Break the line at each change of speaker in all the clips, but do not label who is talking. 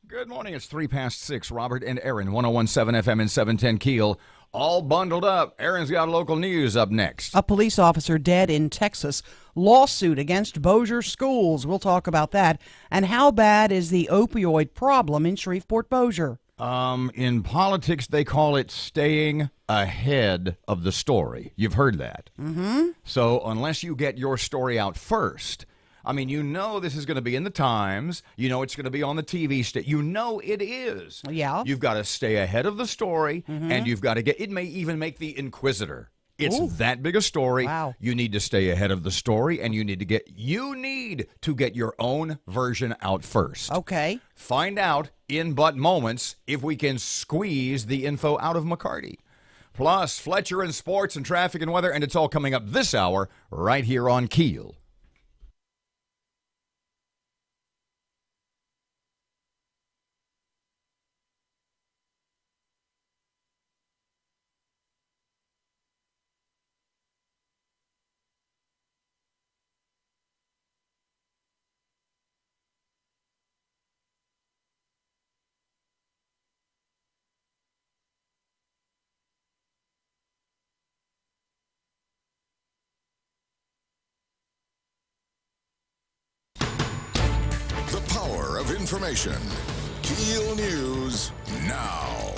Good morning. It's 6:03. Robert and Erin, 101.7 FM and 710 Keel, all bundled up. Erin's got local news up next.
A police officer dead in Texas. Lawsuit against Bossier schools. We'll talk about that. And how bad is the opioid problem in Shreveport-Bossier?
In politics, they call it staying ahead of the story. You've heard that.
Mm-hmm.
So unless you get your story out first, I mean, you know this is going to be in the Times. You know it's going to be on the TV station. You know it is.
Yeah.
You've got to stay ahead of the story, and you've got to get, it may even make the Inquisitor. It's that big a story.
Wow.
You need to stay ahead of the story, and you need to get your own version out first.
Okay.
Find out in but moments if we can squeeze the info out of McCarty. Plus, Fletcher and sports and traffic and weather, and it's all coming up this hour right here on Keel.
The power of information. KEEL News now.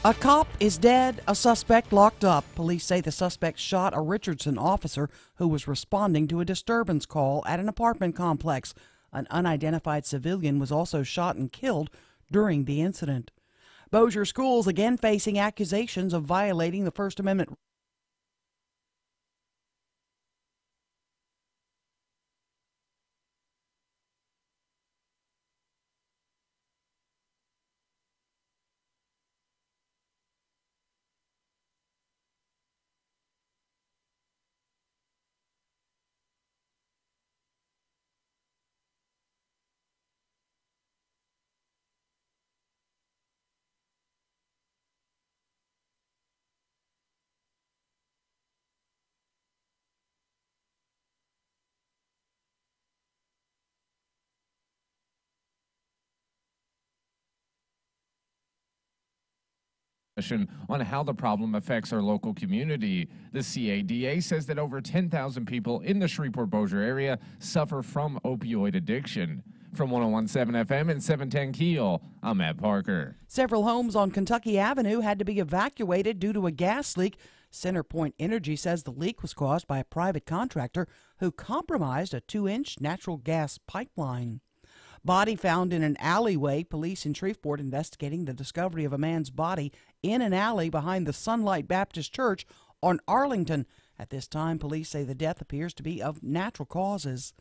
A cop is dead, a suspect locked up. Police say the suspect shot a Richardson officer who was responding to a disturbance call at an apartment complex. An unidentified civilian was also shot and killed during the incident. Bossier schools again facing accusations of violating the First Amendment.
On how the problem affects our local community. The CADA says that over 10,000 people in the Shreveport-Bossier area suffer from opioid addiction. From 101.7 FM and 710 Keel, I'm Matt Parker.
Several homes on Kentucky Avenue had to be evacuated due to a gas leak. CenterPoint Energy says the leak was caused by a private contractor who compromised a 2-inch natural gas pipeline. Body found in an alleyway. Police in Shreveport investigating the discovery of a man's body in an alley behind the Sunlight Baptist Church on Arlington. At this time, police say the death appears to be of natural causes.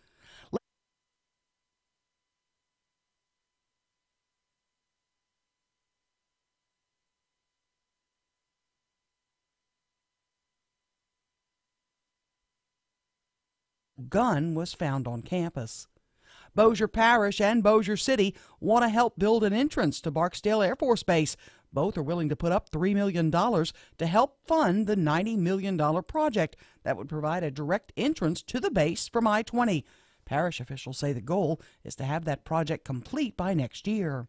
Gun was found on campus. Bossier Parish and Bossier City want to help build an entrance to Barksdale Air Force Base. Both are willing to put up $3 million to help fund the $90 million project that would provide a direct entrance to the base from I-20. Parish officials say the goal is to have that project complete by next year.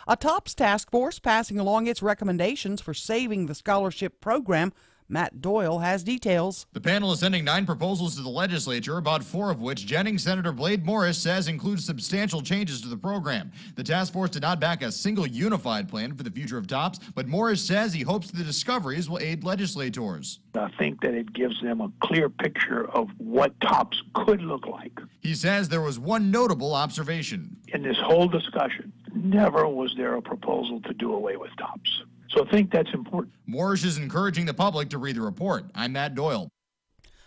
A TOPS task force passing along its recommendations for saving the scholarship program. Matt Doyle has details.
The panel is sending 9 proposals to the legislature, about 4 of which Jennings Senator Blade Morris says include substantial changes to the program. The task force did not back a single unified plan for the future of TOPS, but Morris says he hopes the discoveries will aid legislators.
I think that it gives them a clear picture of what TOPS could look like.
He says there was one notable observation.
In this whole discussion, never was there a proposal to do away with TOPS. So I think that's important.
Morris is encouraging the public to read the report. I'm Matt Doyle.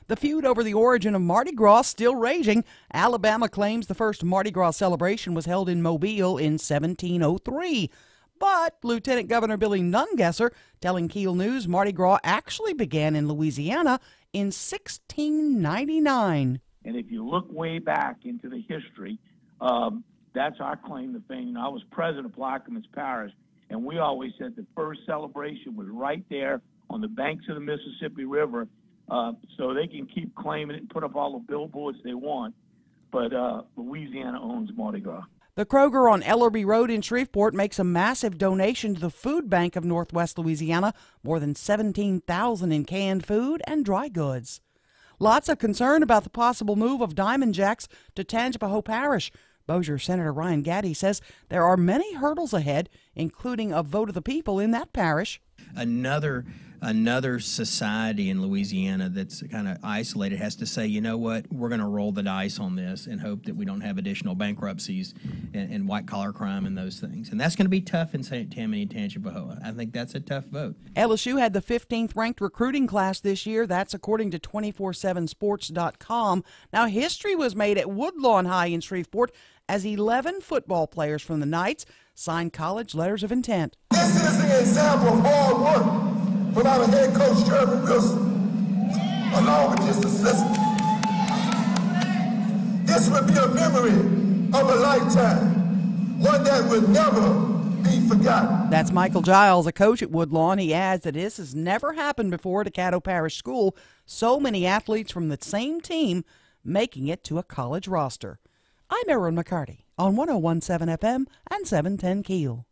The feud over the origin of Mardi Gras still raging. Alabama claims the first Mardi Gras celebration was held in Mobile in 1703. But Lieutenant Governor Billy Nungesser telling Keel News Mardi Gras actually began in Louisiana in 1699.
And if you look way back into the history, that's our claim to fame. I was president of Plaquemines Parish, and we always said the first celebration was right there on the banks of the Mississippi River, so they can keep claiming it and put up all the billboards they want. But Louisiana owns Mardi Gras.
The Kroger on Ellerby Road in Shreveport makes a massive donation to the Food Bank of Northwest Louisiana, more than $17,000 in canned food and dry goods. Lots of concern about the possible move of Diamond Jacks to Tangipahoa Parish. Bossier Senator Ryan Gaddy says there are many hurdles ahead, including a vote of the people in that parish.
Another society in Louisiana that's kind of isolated has to say, you know what, we're going to roll the dice on this and hope that we don't have additional bankruptcies and white-collar crime and those things. And that's going to be tough in St. Tammany and Tangipahoa. I think that's a tough vote.
LSU had the 15th ranked recruiting class this year. That's according to 247sports.com. Now, history was made at Woodlawn High in Shreveport as 11 football players from the Knights signed college letters of intent.
This is an example of hard work from our head coach, Jeremy Wilson, along with his assistant. This will be a memory of a lifetime, one that will never be forgotten.
That's Michael Giles, a coach at Woodlawn. He adds that this has never happened before at Caddo Parish School. So many athletes from the same team making it to a college roster. I'm Erin McCarty on 101.7 FM and 710 KEEL.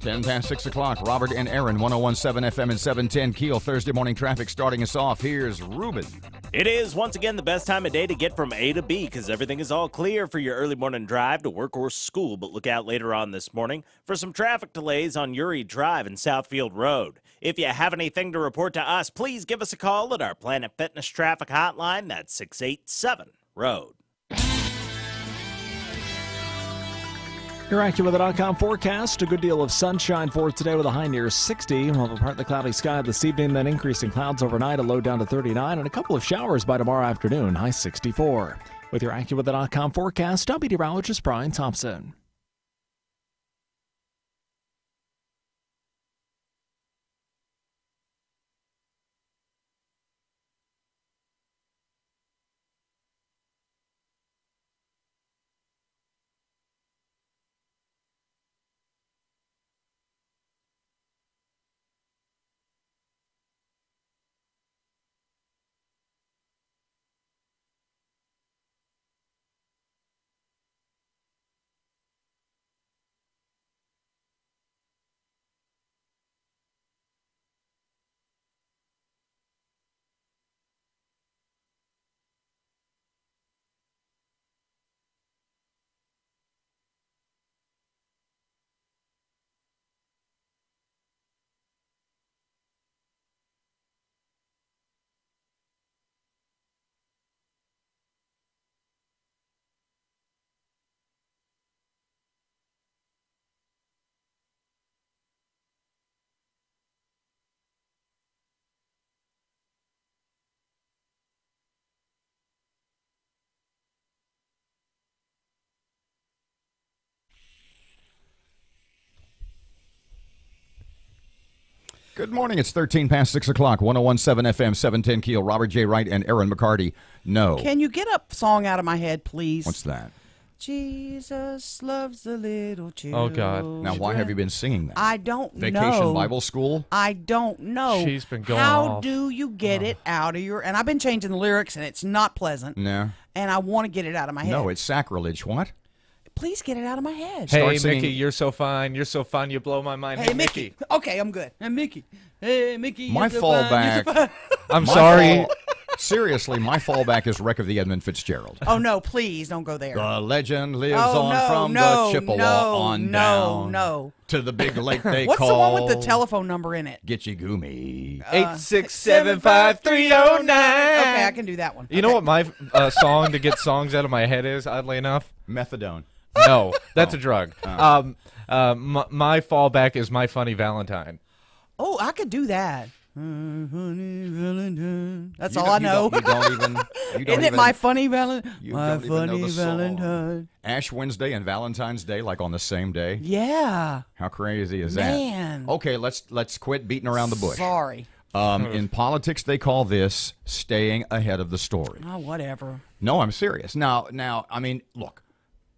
Ten past 6 o'clock. Robert and Erin, 101.7 FM and 710 KEEL. Thursday morning traffic starting us off. Here's Ruben.
It is once again the best time of day to get from A to B because everything is all clear for your early morning drive to work or school. But look out later on this morning for some traffic delays on Uri Drive and Southfield Road. If you have anything to report to us, please give us a call at our Planet Fitness traffic hotline. That's 687-ROAD.
Your AccuWeather.com forecast, a good deal of sunshine for today with a high near 60. We'll have a partly cloudy sky this evening, then increasing clouds overnight, a low down to 39, and a couple of showers by tomorrow afternoon, high 64. With your AccuWeather.com forecast, I'm meteorologist Brian Thompson.
Good morning. It's 13 past 6 o'clock. 101.7 FM, 710 KEEL. Robert J. Wright and Erin McCarty. No.
Can you get a song out of my head, please?
What's that?
Jesus loves the little children.
Oh, God.
Now, why have you been singing that?
I don't know.
Vacation Bible School?
I don't know.
She's been going
How
off.
do you get it out of your... And I've been changing the lyrics, and it's not pleasant.
No.
And I want to get it out of my head.
No, it's sacrilege. What?
Please get it out of my head.
Hey,
Start singing-
Mickey, you're so fine. You're so fun. You blow my mind.
Hey, Mickey. Okay, I'm good. Hey, Mickey. Hey, Mickey.
My
you're so fine, you're so
fallback.
fine.
I'm sorry.
Seriously, my fallback is Wreck of the Edmund Fitzgerald.
Oh, no, please don't go there.
The legend lives
Oh,
on
no,
from
no,
the Chippewa
no,
on
no,
down
no.
to the big lake they
What's
call.
the one with the telephone number in it?
Gitchy Goomy.
8675309.
Okay, I can do that one.
You know what my song to get songs out of my head is, oddly enough?
Methadone.
No, that's a drug.
Oh.
My fallback is My Funny Valentine.
Oh, I could do that. Funny Valentine. That's
You
all
don't-
I know.
You don't even. You don't
Isn't it
even-
my funny Valentine?
You
My
don't even know
funny
the song.
Valentine.
Ash Wednesday and Valentine's Day, like on the same day.
Yeah.
How crazy is
Man.
that? Okay, let's quit beating around the bush.
Sorry.
In politics, they call this staying ahead of the story.
Oh, whatever.
No, I'm serious. Now, I mean, look,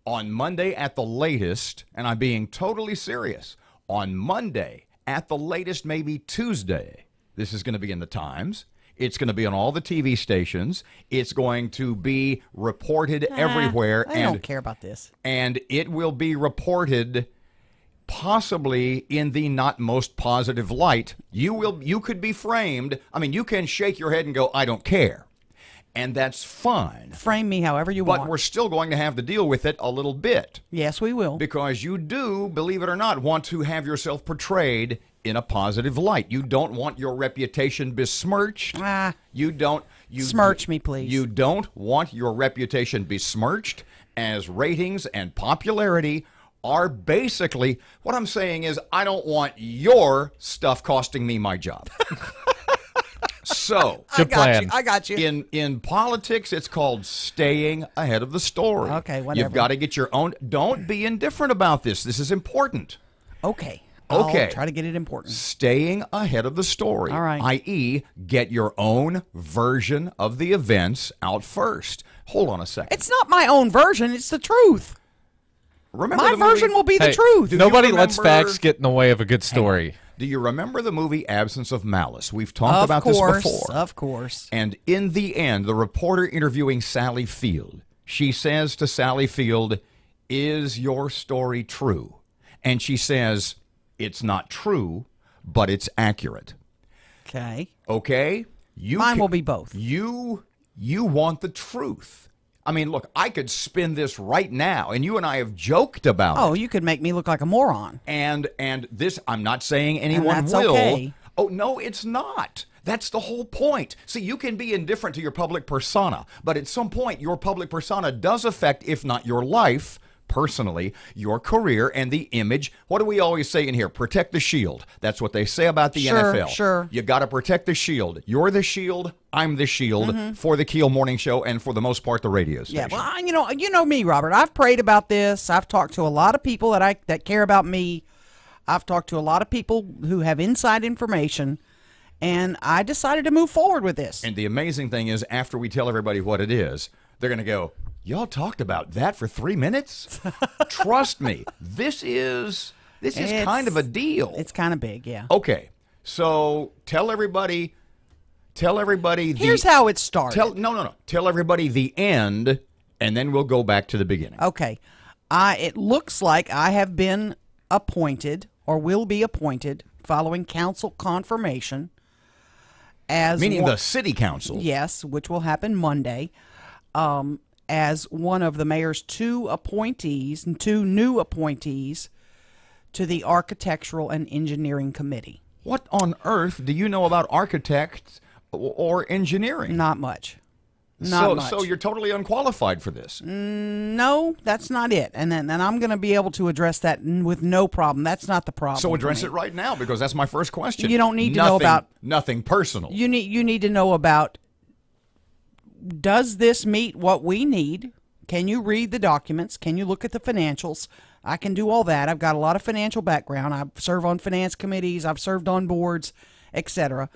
on Monday at the latest, and I'm being totally serious, on Monday at the latest, maybe Tuesday, this is going to be in the Times. It's going to be on all the TV stations. It's going to be reported everywhere.
I don't care about this.
And it will be reported possibly in the not most positive light. You could be framed. I mean, you can shake your head and go, I don't care. And that's fine.
Frame me however you want.
But we're still going to have to deal with it a little bit.
Yes, we will.
Because you do, believe it or not, want to have yourself portrayed in a positive light. You don't want your reputation besmirched. You don't.
Smirch me, please.
You don't want your reputation besmirched, as ratings and popularity are basically, what I'm saying is, I don't want your stuff costing me my job. So,
Good plan. I got you.
In politics, it's called staying ahead of the story.
Okay, whatever.
You've got to get your own. Don't be indifferent about this. This is important.
Okay.
Okay.
I'll try to get it important.
Staying ahead of the story.
All right.
I.e., get your own version of the events out first. Hold on a second.
It's not my own version. It's the truth.
Remember
my
the movie-
version will be the
Hey,
truth.
Nobody
remember-
lets facts get in the way of a good story.
Do you remember the movie Absence of Malice? We've talked
Of
about
course,
this before.
of course.
And in the end, the reporter interviewing Sally Field, she says to Sally Field, "Is your story true?" And she says, "It's not true, but it's accurate."
Okay.
Okay?
Mine will be both.
You want the truth. I mean, look, I could spin this right now, and you and I have joked about it.
Oh, you could make me look like a moron.
And this, I'm not saying anyone
that's
will.
okay.
Oh, no, it's not. That's the whole point. See, you can be indifferent to your public persona, but at some point, your public persona does affect, if not your life, personally, your career and the image. What do we always say in here? Protect the shield. That's what they say about the NFL.
Sure.
You got to protect the shield. You're the shield. I'm the shield for the KEEL Morning Show and for the most part the radio station.
Yeah, well, you know me, Robert. I've prayed about this. I've talked to a lot of people that care about me. I've talked to a lot of people who have inside information, and I decided to move forward with this.
And the amazing thing is, after we tell everybody what it is, they're going to go, "Y'all talked about that for 3 minutes?" Trust me, this is kind of a deal.
It's kind of big, yeah.
Okay, so tell everybody.
Here's how it started.
Tell everybody the end, and then we'll go back to the beginning.
Okay. It looks like I have been appointed or will be appointed following council confirmation as
Meaning the city council.
Yes, which will happen Monday. As one of the mayor's two new appointees to the Architectural and Engineering Committee.
What on earth do you know about architects or engineering?
Not much. Not much.
So you're totally unqualified for this.
No, that's not it. And then I'm going to be able to address that with no problem. That's not the problem.
So address
for
it
me.
right now, because that's my first question.
You don't need to know about
nothing personal.
You need to know about, does this meet what we need? Can you read the documents? Can you look at the financials? I can do all that. I've got a lot of financial background. I serve on finance committees. I've served on boards, etc.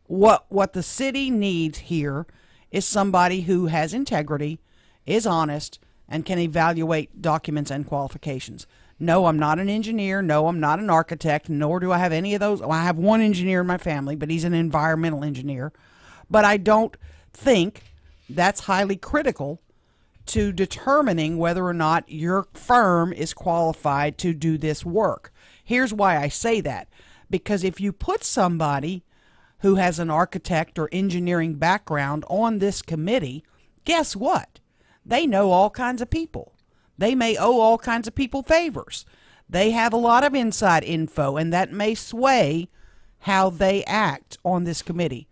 What the city needs here is somebody who has integrity, is honest, and can evaluate documents and qualifications. No, I'm not an engineer. No, I'm not an architect, nor do I have any of those. Well, I have one engineer in my family, but he's an environmental engineer. But I don't think that's highly critical to determining whether or not your firm is qualified to do this work. Here's why I say that. Because if you put somebody who has an architect or engineering background on this committee, guess what? They know all kinds of people. They may owe all kinds of people favors. They have a lot of inside info, and that may sway how they act on this committee.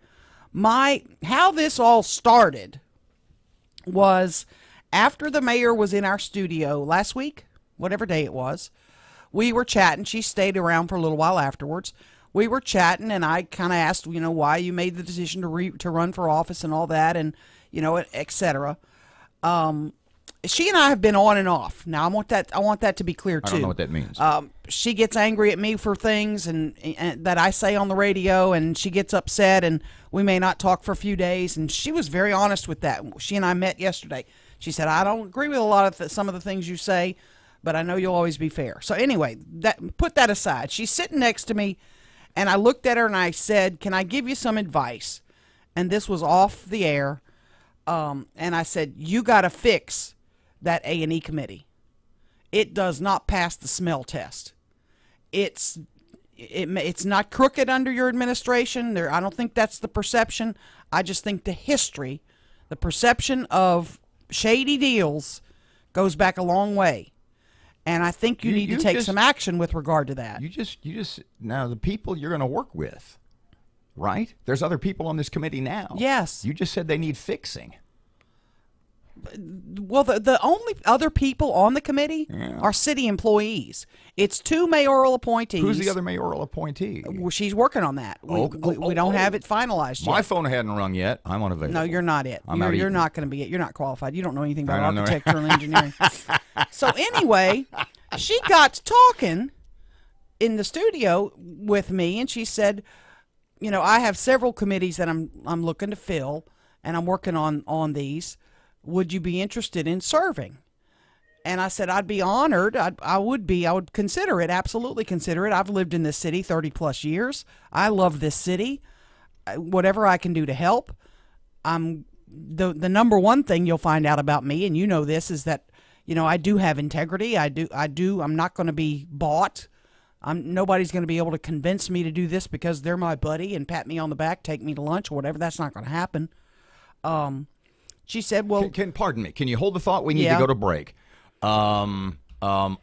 How this all started was after the mayor was in our studio last week, whatever day it was. We were chatting. She stayed around for a little while afterwards. we were chatting, and I kind of asked, why you made the decision to run for office and all that, and et cetera. She and I have been on and off. Now I want that to be clear too.
I don't know what that means.
She gets angry at me for things and that I say on the radio, and she gets upset, and we may not talk for a few days. And she was very honest with that. She and I met yesterday. She said, "I don't agree with a lot of some of the things you say, but I know you'll always be fair." So anyway, put that aside. She's sitting next to me, and I looked at her and I said, "Can I give you some advice?" And this was off the air. And I said, "You got to fix that A&E committee. It does not pass the smell test. It's not crooked under your administration. I don't think that's the perception. I just think the perception of shady deals goes back a long way. And I think you need to take some action with regard to that."
You just now the people you're going to work with, right? There's other people on this committee now.
Yes.
You just said they need fixing.
Well, the only other people on the committee are city employees. It's 2 mayoral appointees.
Who's the other mayoral appointee?
Well, she's working on that. We don't have it finalized yet.
My phone hadn't rung yet. I'm unavailable.
No, you're not it. You're not going to be it. You're not qualified. You don't know anything about architecture and engineering. So anyway, she got to talking in the studio with me, and she said, I have several committees that I'm looking to fill, and I'm working on these. Would you be interested in serving? And I said, I'd be honored. I would consider it, absolutely consider it. I've lived in this city 30 plus years. I love this city. Whatever I can do to help. The number one thing you'll find out about me, and this, is that, I do have integrity. I do. I'm not going to be bought. Nobody's going to be able to convince me to do this because they're my buddy and pat me on the back, take me to lunch or whatever. That's not going to happen. She said, "Well,
pardon me. Can you hold the thought? We need to go to break. I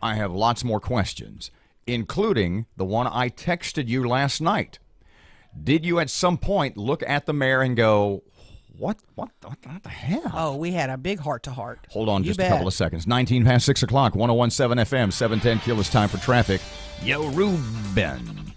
have lots more questions, including the one I texted you last night. Did you at some point look at the mayor and go, what the hell?"
Oh, we had a big heart-to-heart.
Hold on just a couple of seconds. 19 past 6 o'clock, 101.7 FM, 710 KEEL. It's time for traffic. Yo, Ruben.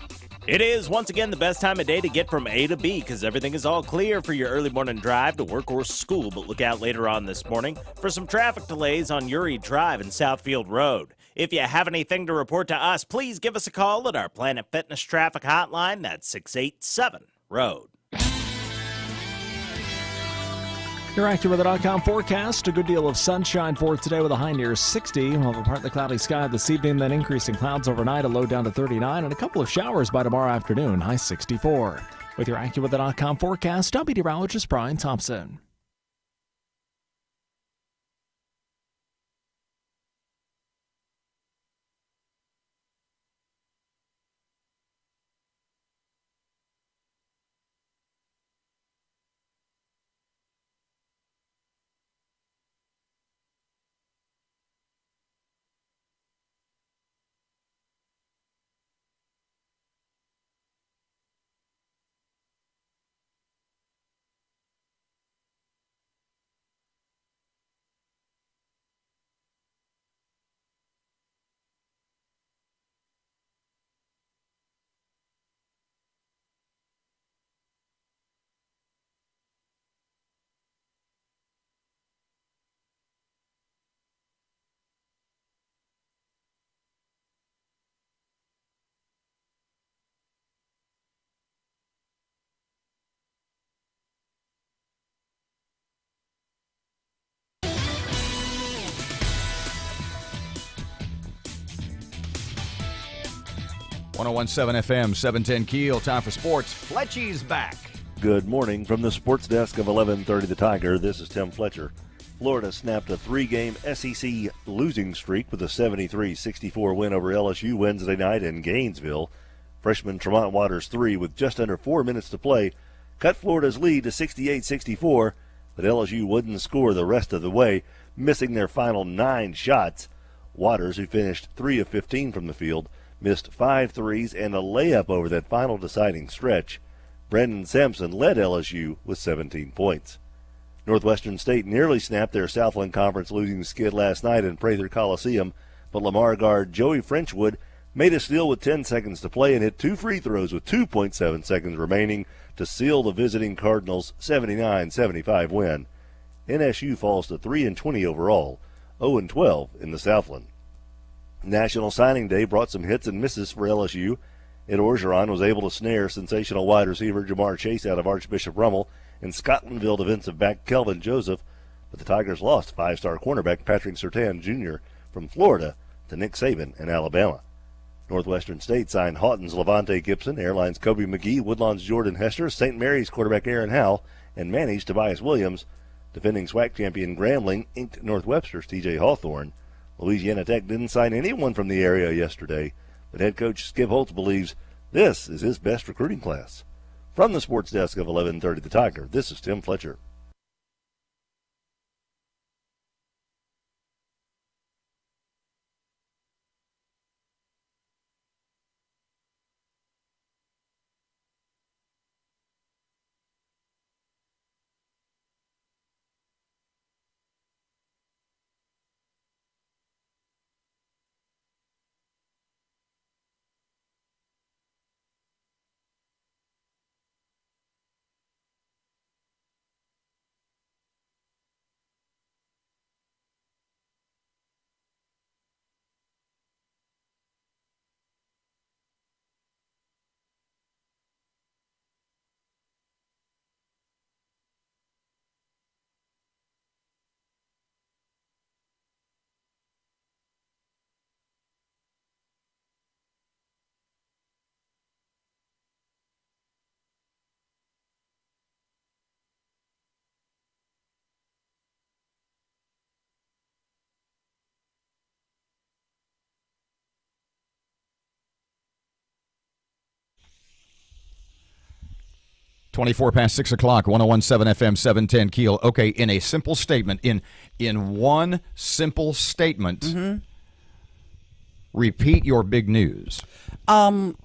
It is, once again, the best time of day to get from A to B because everything is all clear for your early morning drive to work or school. But look out later on this morning for some traffic delays on Uri Drive and Southfield Road. If you have anything to report to us, please give us a call at our Planet Fitness traffic hotline. That's 687-ROAD.
Your AccuWeather.com forecast. A good deal of sunshine for today with a high near 60. We'll have a partly cloudy sky this evening, then increasing clouds overnight, a low down to 39, and a couple of showers by tomorrow afternoon, high 64. With your AccuWeather.com forecast, I'm meteorologist Brian Thompson.
.101.7 FM, 710 KEEL. Time for sports. Fletchy's back.
Good morning from the sports desk of 1130 The Tiger. This is Tim Fletcher. Florida snapped a 3-game SEC losing streak with a 73-64 win over LSU Wednesday night in Gainesville. Freshman Tremont Waters 3 with just under 4 minutes to play cut Florida's lead to 68-64, but LSU wouldn't score the rest of the way, missing their final 9 shots. Waters, who finished 3 of 15 from the field, missed 5 threes and a layup over that final deciding stretch. Brendan Sampson led LSU with 17 points. Northwestern State nearly snapped their Southland Conference losing skid last night in Prather Coliseum, but Lamar guard Joey Frenchwood made a steal with 10 seconds to play and hit 2 free throws with 2.7 seconds remaining to seal the visiting Cardinals' 79-75 win. NSU falls to 3-20 overall, 0-12 in the Southland. National Signing Day brought some hits and misses for LSU. Ed Orgeron was able to snare sensational wide receiver Jamar Chase out of Archbishop Rummel and Scotlandville defensive back Kelvin Joseph, but the Tigers lost five-star cornerback Patrick Surtain Jr. from Florida to Nick Saban in Alabama. Northwestern State signed Houghton's Levante Gibson, Airlines Kobe McGee, Woodlawn's Jordan Hester, St. Mary's quarterback Aaron Howell, and Manny's Tobias Williams. Defending SWAC champion Grambling inked Northwestern's TJ Hawthorne. Louisiana Tech didn't sign anyone from the area yesterday, but head coach Skip Holtz believes this is his best recruiting class. From the sports desk of 1130 The Tiger, this is Tim Fletcher.
Twenty-four past 6 o'clock, 101.7 FM, 710 Keel. Okay, in a simple statement, in one simple statement, repeat your big news.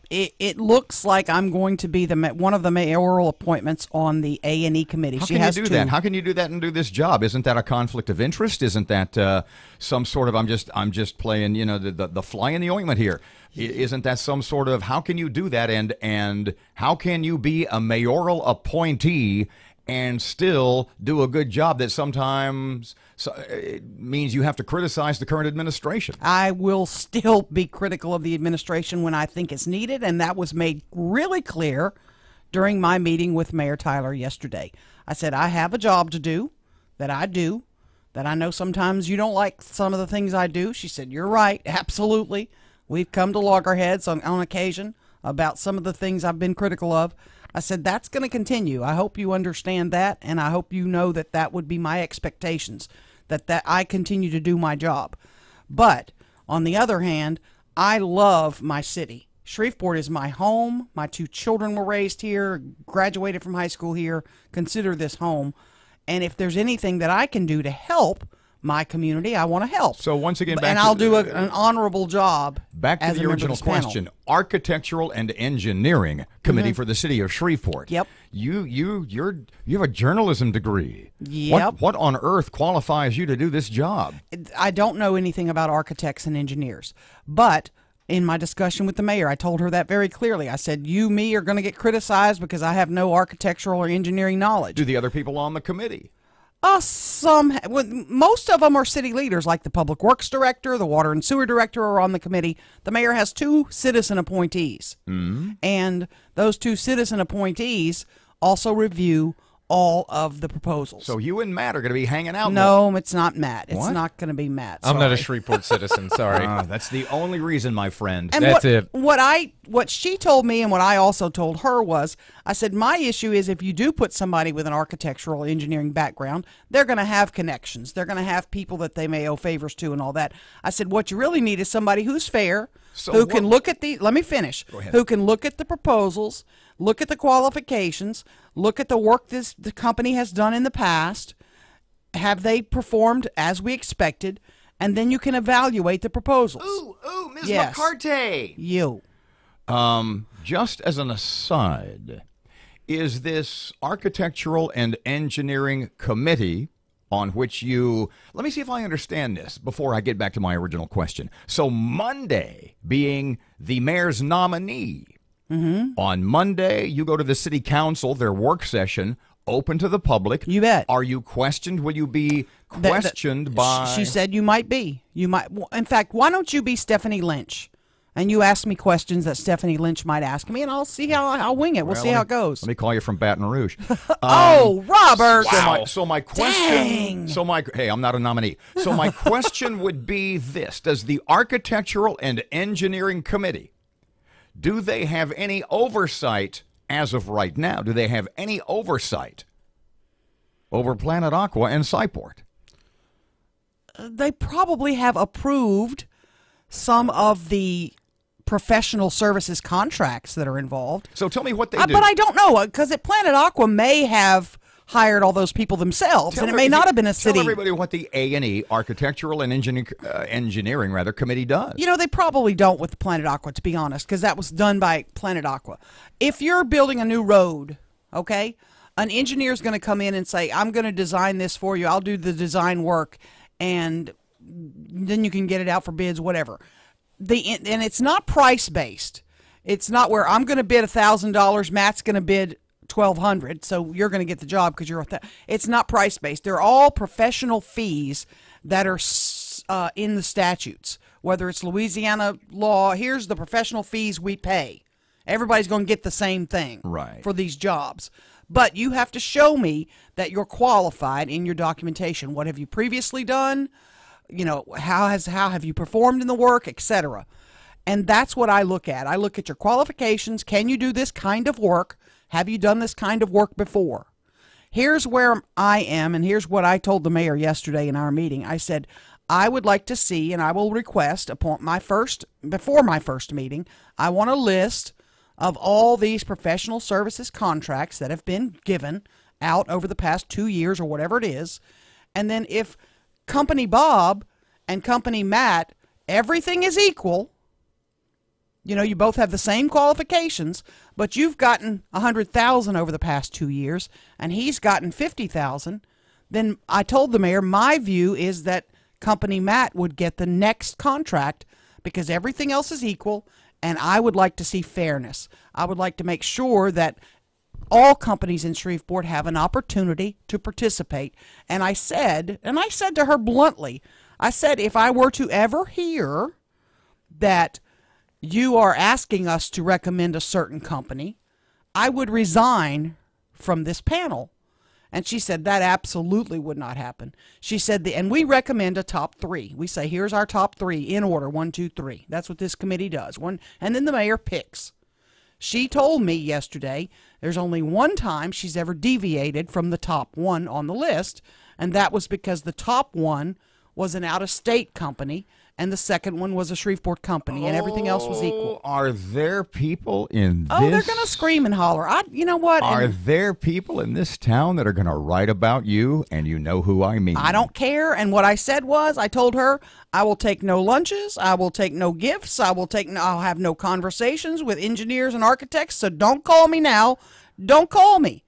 It looks like I'm going to be one of the mayoral appointments on the A&E committee.
How can you do that? How can you do that and do this job? Isn't that a conflict of interest? Isn't that some sort of I'm just playing the fly in the ointment here? Isn't that some sort of how can you do that and how can you be a mayoral appointee and still do a good job that sometimes it means you have to criticize the current administration?
I will still be critical of the administration when I think it's needed, and that was made really clear during my meeting with Mayor Tyler yesterday. I said, I have a job to do, that I know sometimes you don't like some of the things I do. She said, you're right, absolutely. We've come to loggerheads on occasion about some of the things I've been critical of. I said, that's going to continue. I hope you understand that, and I hope you know that that would be my expectations, that I continue to do my job. But, on the other hand, I love my city. Shreveport is my home. My two children were raised here, graduated from high school here, consider this home. And if there's anything that I can do to help my community, I want to help.
So once again,
I'll do an honorable job.
Back to the original question: Architectural and Engineering Committee for the City of Shreveport.
Yep.
You have a journalism degree.
Yep.
What on earth qualifies you to do this job?
I don't know anything about architects and engineers, but in my discussion with the mayor, I told her that very clearly. I said, me are going to get criticized because I have no architectural or engineering knowledge.
Do the other people on the committee?
Most of them are city leaders, like the public works director, the water and sewer director are on the committee. The mayor has 2 citizen appointees, and those 2 citizen appointees also review all of the proposals.
So you and Matt are going to be hanging out.
No, it's not Matt. It's
What?
not going to be Matt.
I'm not a
Sorry.
Shreveport citizen. Sorry.
That's the only reason, my friend.
And
That's it.
What she told me and what I also told her was, I said, my issue is if you do put somebody with an architectural engineering background, they're going to have connections. They're going to have people that they may owe favors to and all that. I said, what you really need is somebody who's fair, who can look at let me finish, who can look at the proposals, look at the qualifications, look at the work the company has done in the past, have they performed as we expected, and then you can evaluate the proposals.
Ooh, Ms.
Yes.
McCarthy.
You.
Just as an aside, is this Architectural and Engineering Committee on which you, let me see if I understand this before I get back to my original question. So Monday being the mayor's nominee, on Monday you go to the city council, their work session, open to the public.
You bet.
Are you questioned? Will you be questioned by?
She said you might be. You might. In fact, why don't you be Stephanie Lynch? And you ask me questions that Stephanie Lynch might ask me, and I'll see how I'll wing it. We'll see how it goes.
Let me call you from Baton Rouge.
Oh, Robert!
So my question.
Dang.
Hey, I'm not a nominee. So my question would be this: does the Architectural and Engineering Committee, do they have any oversight as of right now? Do they have any oversight over Planet Aqua and Cyport?
They probably have approved some of the professional services contracts that are involved.
So tell me what they do.
But I don't know, because Planet Aqua may have hired all those people themselves, and it may not have been a city.
Tell everybody what the A&E, Architectural and Engineering Committee does.
You know, they probably don't with Planet Aqua, to be honest, because that was done by Planet Aqua. If you're building a new road, okay, an engineer's going to come in and say, I'm going to design this for you. I'll do the design work, and then you can get it out for bids, whatever. And it's not price-based. It's not where I'm going to bid $1,000, Matt's going to bid $1,200, so you're going to get the job because you're it's not price-based. They're all professional fees that are in the statutes. Whether it's Louisiana law, here's the professional fees we pay. Everybody's going to get the same thing for these jobs. But you have to show me that you're qualified in your documentation. What have you previously done? You know, how have you performed in the work, etc. And that's what I look at. I look at your qualifications. Can you do this kind of work? Have you done this kind of work before? Here's where I am, and here's what I told the mayor yesterday in our meeting. I said, I would like to see, and I will request before my first meeting, I want a list of all these professional services contracts that have been given out over the past 2 years or whatever it is. And then if Company Bob and Company Matt, everything is equal. You know, you both have the same qualifications, but you've gotten $100,000 over the past 2 years, and he's gotten $50,000. Then I told the mayor my view is that Company Matt would get the next contract because everything else is equal, and I would like to see fairness. I would like to make sure that all companies in Shreveport have an opportunity to participate. And I said to her bluntly, I said, if I were to ever hear that you are asking us to recommend a certain company, I would resign from this panel. And she said that absolutely would not happen. She said, and we recommend a top 3. We say, here's our top 3 in order, 1, 2, 3. That's what this committee does. And then the mayor picks. She told me yesterday there's only one time she's ever deviated from the top 1 on the list, and that was because the top 1 was an out-of-state company, and the second one was a Shreveport company, and everything else was equal.
Are there people in this?
Oh, they're going to scream and holler. You know what?
Are there people in this town that are going to write about you, and you know who I mean?
I don't care. And what I said was, I told her, I will take no lunches. I will take no gifts. I'll have no conversations with engineers and architects. So don't call me now. Don't call me.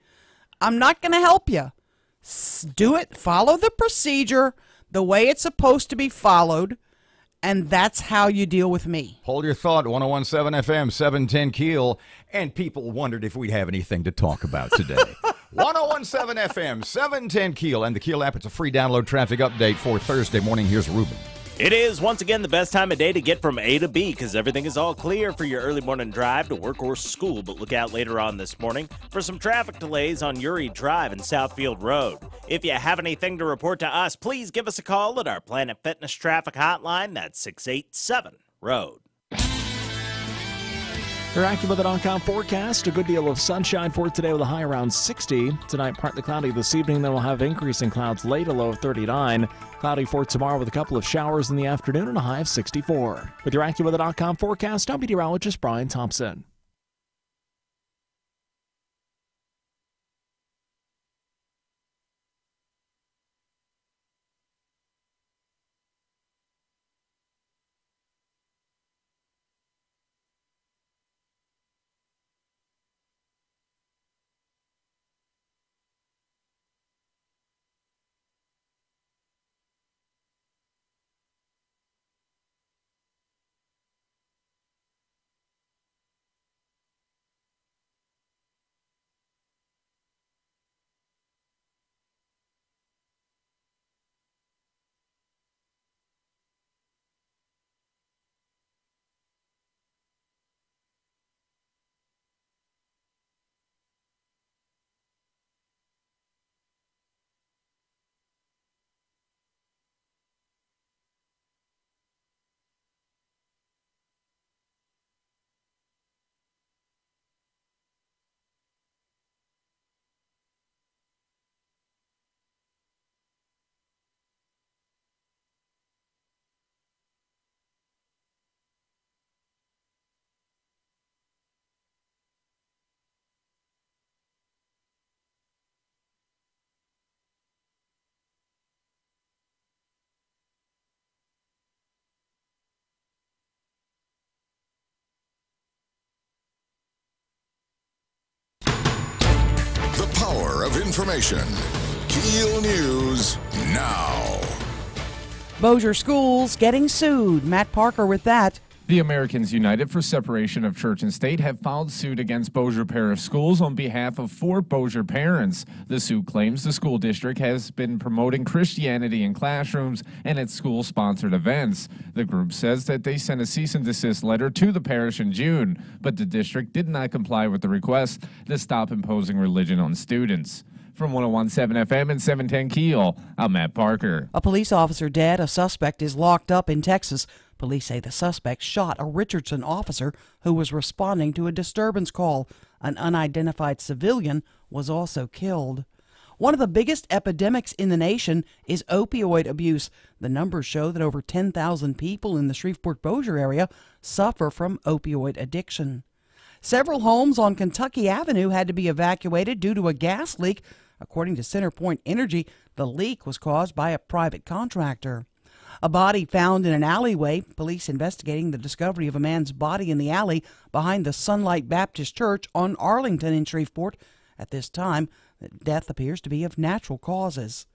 I'm not going to help you. Do it. Follow the procedure the way it's supposed to be followed. And that's how you deal with me.
Hold your thought, 1017 FM, 710 Keel. And people wondered if we'd have anything to talk about today. 1017 FM, 710 Keel. And the Keel app, it's a free download traffic update for Thursday morning. Here's Ruben.
It is, once again, the best time of day to get from A to B because everything is all clear for your early morning drive to work or school. But look out later on this morning for some traffic delays on Uri Drive and Southfield Road. If you have anything to report to us, please give us a call at our Planet Fitness traffic hotline. That's 687-ROAD.
Your AccuWeather.com forecast, a good deal of sunshine for today with a high around 60. Tonight, partly cloudy this evening, then we'll have increasing clouds late, a low of 39. Cloudy for tomorrow with a couple of showers in the afternoon and a high of 64. With your AccuWeather.com forecast, I'm meteorologist Brian Thompson.
information. KEEL News now.
Bossier Schools getting sued. Matt Parker with that.
The Americans United for Separation of Church and State have filed suit against Bossier Parish Schools on behalf of 4 Bossier parents. The suit claims the school district has been promoting Christianity in classrooms and at school-sponsored events. The group says that they sent a cease and desist letter to the parish in June, but the district did not comply with the request to stop imposing religion on students. From 101.7 FM and 710 KEEL, I'm Matt Parker.
A police officer dead. A suspect is locked up in Texas. Police say the suspect shot a Richardson officer who was responding to a disturbance call. An unidentified civilian was also killed. One of the biggest epidemics in the nation is opioid abuse. The numbers show that over 10,000 people in the Shreveport-Bossier area suffer from opioid addiction. Several homes on Kentucky Avenue had to be evacuated due to a gas leak. According to CenterPoint Energy, the leak was caused by a private contractor. A body found in an alleyway. Police investigating the discovery of a man's body in the alley behind the Sunlight Baptist Church on Arlington in Shreveport. At this time, the death appears to be of natural causes.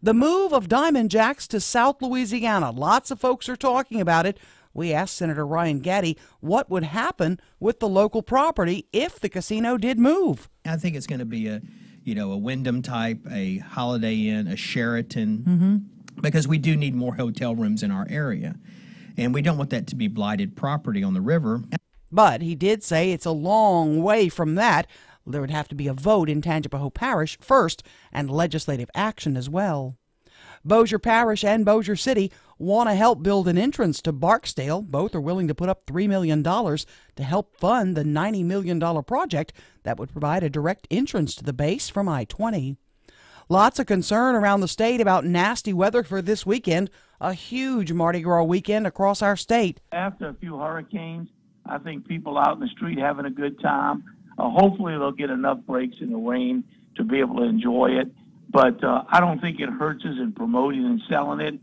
The move of Diamond Jacks to South Louisiana. Lots of folks are talking about it. We asked Senator Ryan Gaddy what would happen with the local property if the casino did move.
I think it's going to be a Wyndham type, a Holiday Inn, a Sheraton, because we do need more hotel rooms in our area. And we don't want that to be blighted property on the river.
But he did say it's a long way from that. There would have to be a vote in Tangipahoa Parish first and legislative action as well. Bossier Parish and Bossier City want to help build an entrance to Barksdale. Both are willing to put up $3 million to help fund the $90 million project that would provide a direct entrance to the base from I-20. Lots of concern around the state about nasty weather for this weekend, a huge Mardi Gras weekend across our state.
After a few hurricanes, I think people out in the street having a good time. Hopefully they'll get enough breaks in the rain to be able to enjoy it. But I don't think it hurts us in promoting and selling it.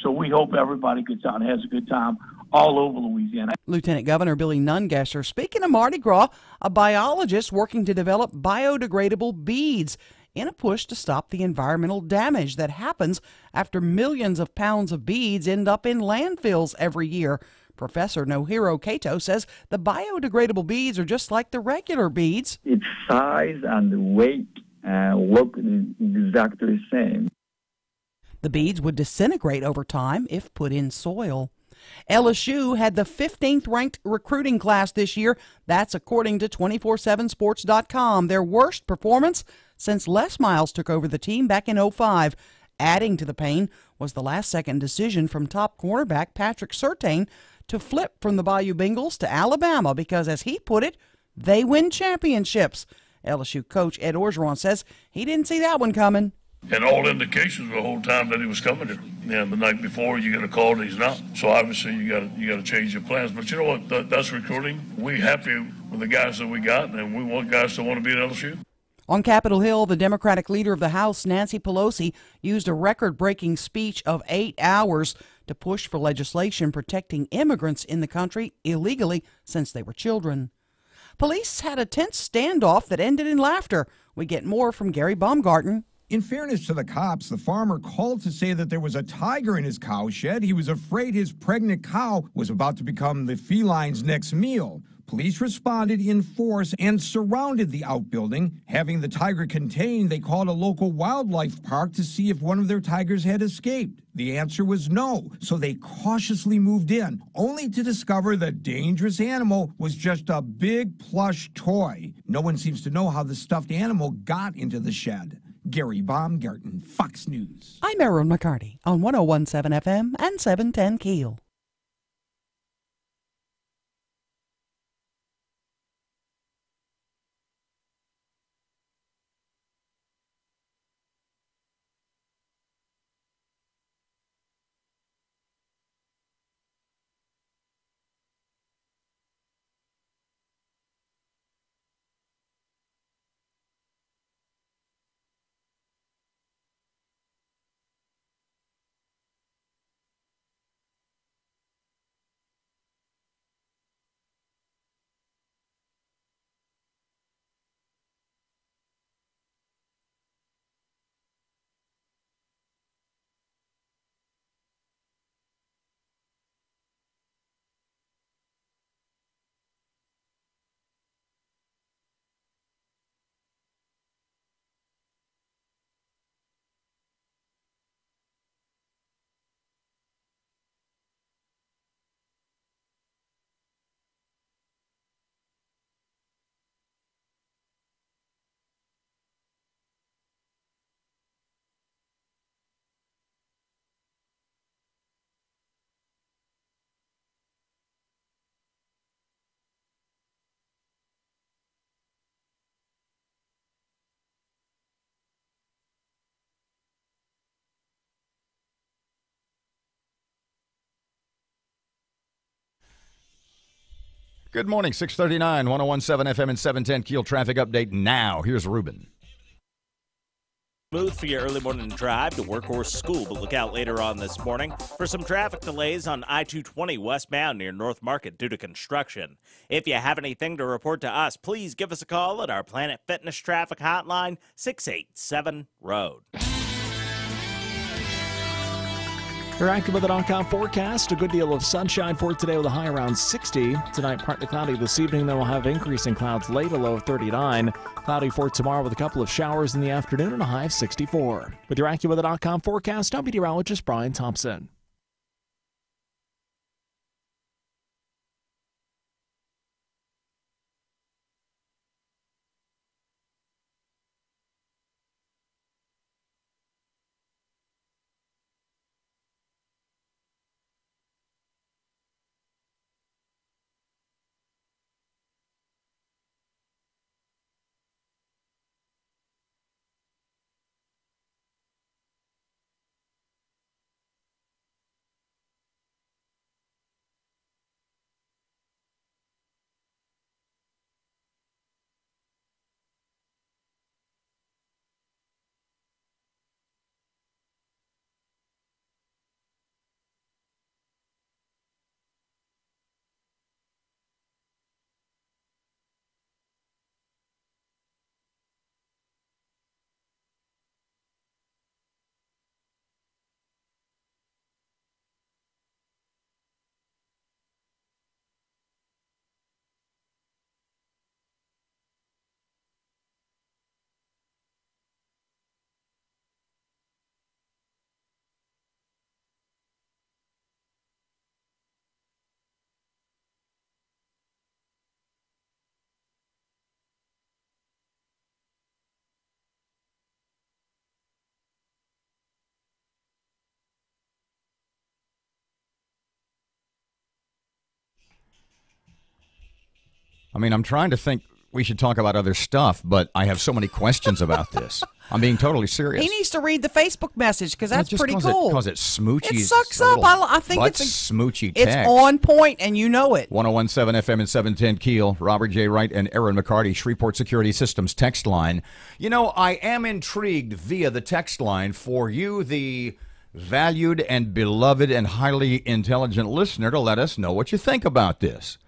So we hope everybody gets out and has a good time all over Louisiana.
Lieutenant Governor Billy Nungesser. Speaking of Mardi Gras, a biologist working to develop biodegradable beads in a push to stop the environmental damage that happens after millions of pounds of beads end up in landfills every year. Professor Nohiro Kato says the biodegradable beads are just like the regular beads.
Its size and the weight look exactly the same.
The beads would disintegrate over time if put in soil. LSU had the 15th ranked recruiting class this year. That's according to 247sports.com. Their worst performance since Les Miles took over the team back in 2005. Adding to the pain was the last-second decision from top cornerback Patrick Surtain to flip from the Bayou Bengals to Alabama because, as he put it, they win championships. LSU coach Ed Orgeron says he didn't see that one coming.
And all indications the whole time that he was coming here. And the night before, you get a call that he's not. So obviously, you got to change your plans. But you know what? That's recruiting. We happy with the guys that we got, and we want guys to want to be at LSU.
On Capitol Hill, the Democratic leader of the House, Nancy Pelosi, used a record-breaking speech of 8 hours to push for legislation protecting immigrants in the country illegally since they were children. Police had a tense standoff that ended in laughter. We get more from Gary Baumgarten.
In fairness to the cops, the farmer called to say that there was a tiger in his cow shed. He was afraid his pregnant cow was about to become the feline's next meal. Police responded in force and surrounded the outbuilding. Having the tiger contained, they called a local wildlife park to see if one of their tigers had escaped. The answer was no, so they cautiously moved in, only to discover the dangerous animal was just a big plush toy. No one seems to know how the stuffed animal got into the shed. Gary Baumgarten, Fox News.
I'm Erin McCarty on 101.7 FM and 710 KEEL.
Good morning, 639, 101.7 FM and 710 KEEL traffic update now. Here's Ruben.
Smooth for your early morning drive to work or school, but look out later on this morning for some traffic delays on I-220 westbound near North Market due to construction. If you have anything to report to us, please give us a call at our Planet Fitness traffic hotline, 687-ROAD.
You're AccuWeather.com forecast. A good deal of sunshine for today with a high around 60. Tonight, partly cloudy. This evening, then we'll have increasing clouds late, a low of 39. Cloudy for tomorrow with a couple of showers in the afternoon and a high of 64. With your AccuWeather.com forecast, I'm meteorologist Brian Thompson.
I mean, I'm trying to think we should talk about other stuff, but I have so many questions about this. I'm being totally serious.
He needs to read the Facebook message because that's
just
pretty cool.
Because it smoochy.
It sucks up. I think it's
smoochy
text. It's on point, and you know it.
101.7 FM and 710 KEEL. Robert J. Wright and Erin McCarty, Shreveport Security Systems text line. You know, I am intrigued via the text line for you, the valued and beloved and highly intelligent listener, to let us know what you think about this.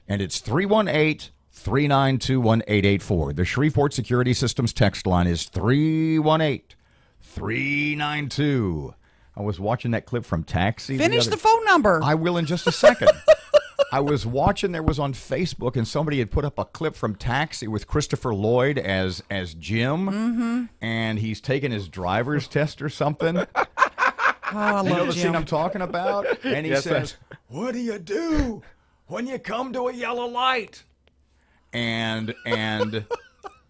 And it's 318-392-1884. The Shreveport Security Systems text line is 318-392. I was watching that clip from Taxi.
Finish the phone number.
I will in just a second. I was watching, there was on Facebook, and somebody had put up a clip from Taxi with Christopher Lloyd as Jim, and he's taking his driver's test or something.
I
you know the
Jim.
scene I'm talking about? And he
Yes,
says, "What do you do when you come to a yellow light?" And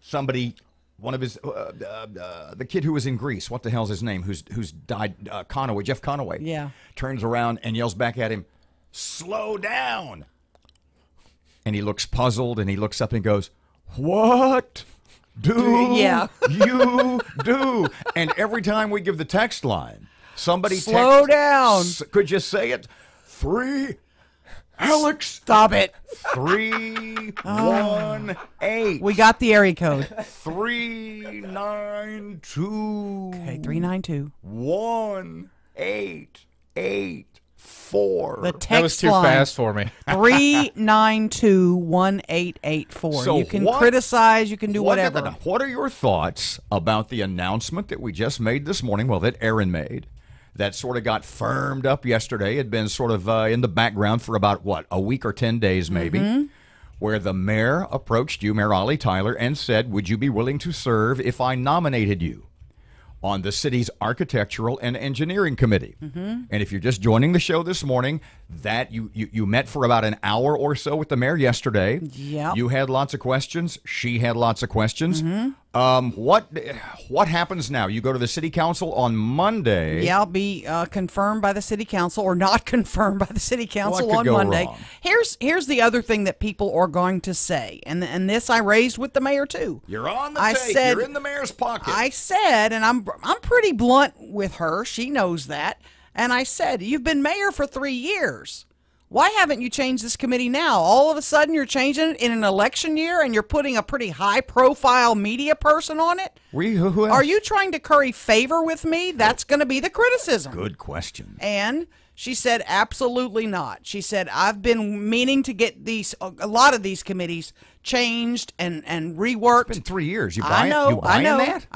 somebody, one of his, the kid who was in Greece, what the hell's his name, who's died, Jeff Conaway,
yeah,
turns around and yells back at him, "Slow down." And he looks puzzled, and he looks up and goes, "What do you do?" And every time we give the text line, somebody
slow down.
Could you say it? Alex,
stop it.
318.
We got the area code.
392.
Okay, 392.
1884.
The text
that was too
line,
fast for me.
392-1884.
So
you can criticize, you can do whatever.
What are your thoughts about the announcement that we just made this morning, well, that Erin made, that sort of got firmed up yesterday, had been sort of in the background for about, a week or 10 days maybe, where the mayor approached you, Mayor Ollie Tyler, and said, "Would you be willing to serve if I nominated you on the city's Architectural and Engineering Committee?" And if you're just joining the show this morning, that you met for about an hour or so with the mayor yesterday.
Yep.
You had lots of questions. She had lots of questions. What happens now? You go to the city council on Monday.
Yeah, I'll be confirmed by the city council or not confirmed by the city council
What could
on
go
Monday.
wrong?
Here's the other thing that people are going to say, and this I raised with the mayor too.
You're on the take. You're in the mayor's pocket.
I said, and I'm pretty blunt with her. She knows that. And I said, "You've been mayor for 3 years. Why haven't you changed this committee now? All of a sudden you're changing it in an election year and you're putting a pretty high-profile media person on it?
Who else?
Are you trying to curry favor with me? That's going to be the criticism.
Good question.
And she said, absolutely not. She said, I've been meaning to get a lot of these committees changed and reworked.
It's been 3 years. You
I
buying
know.
that?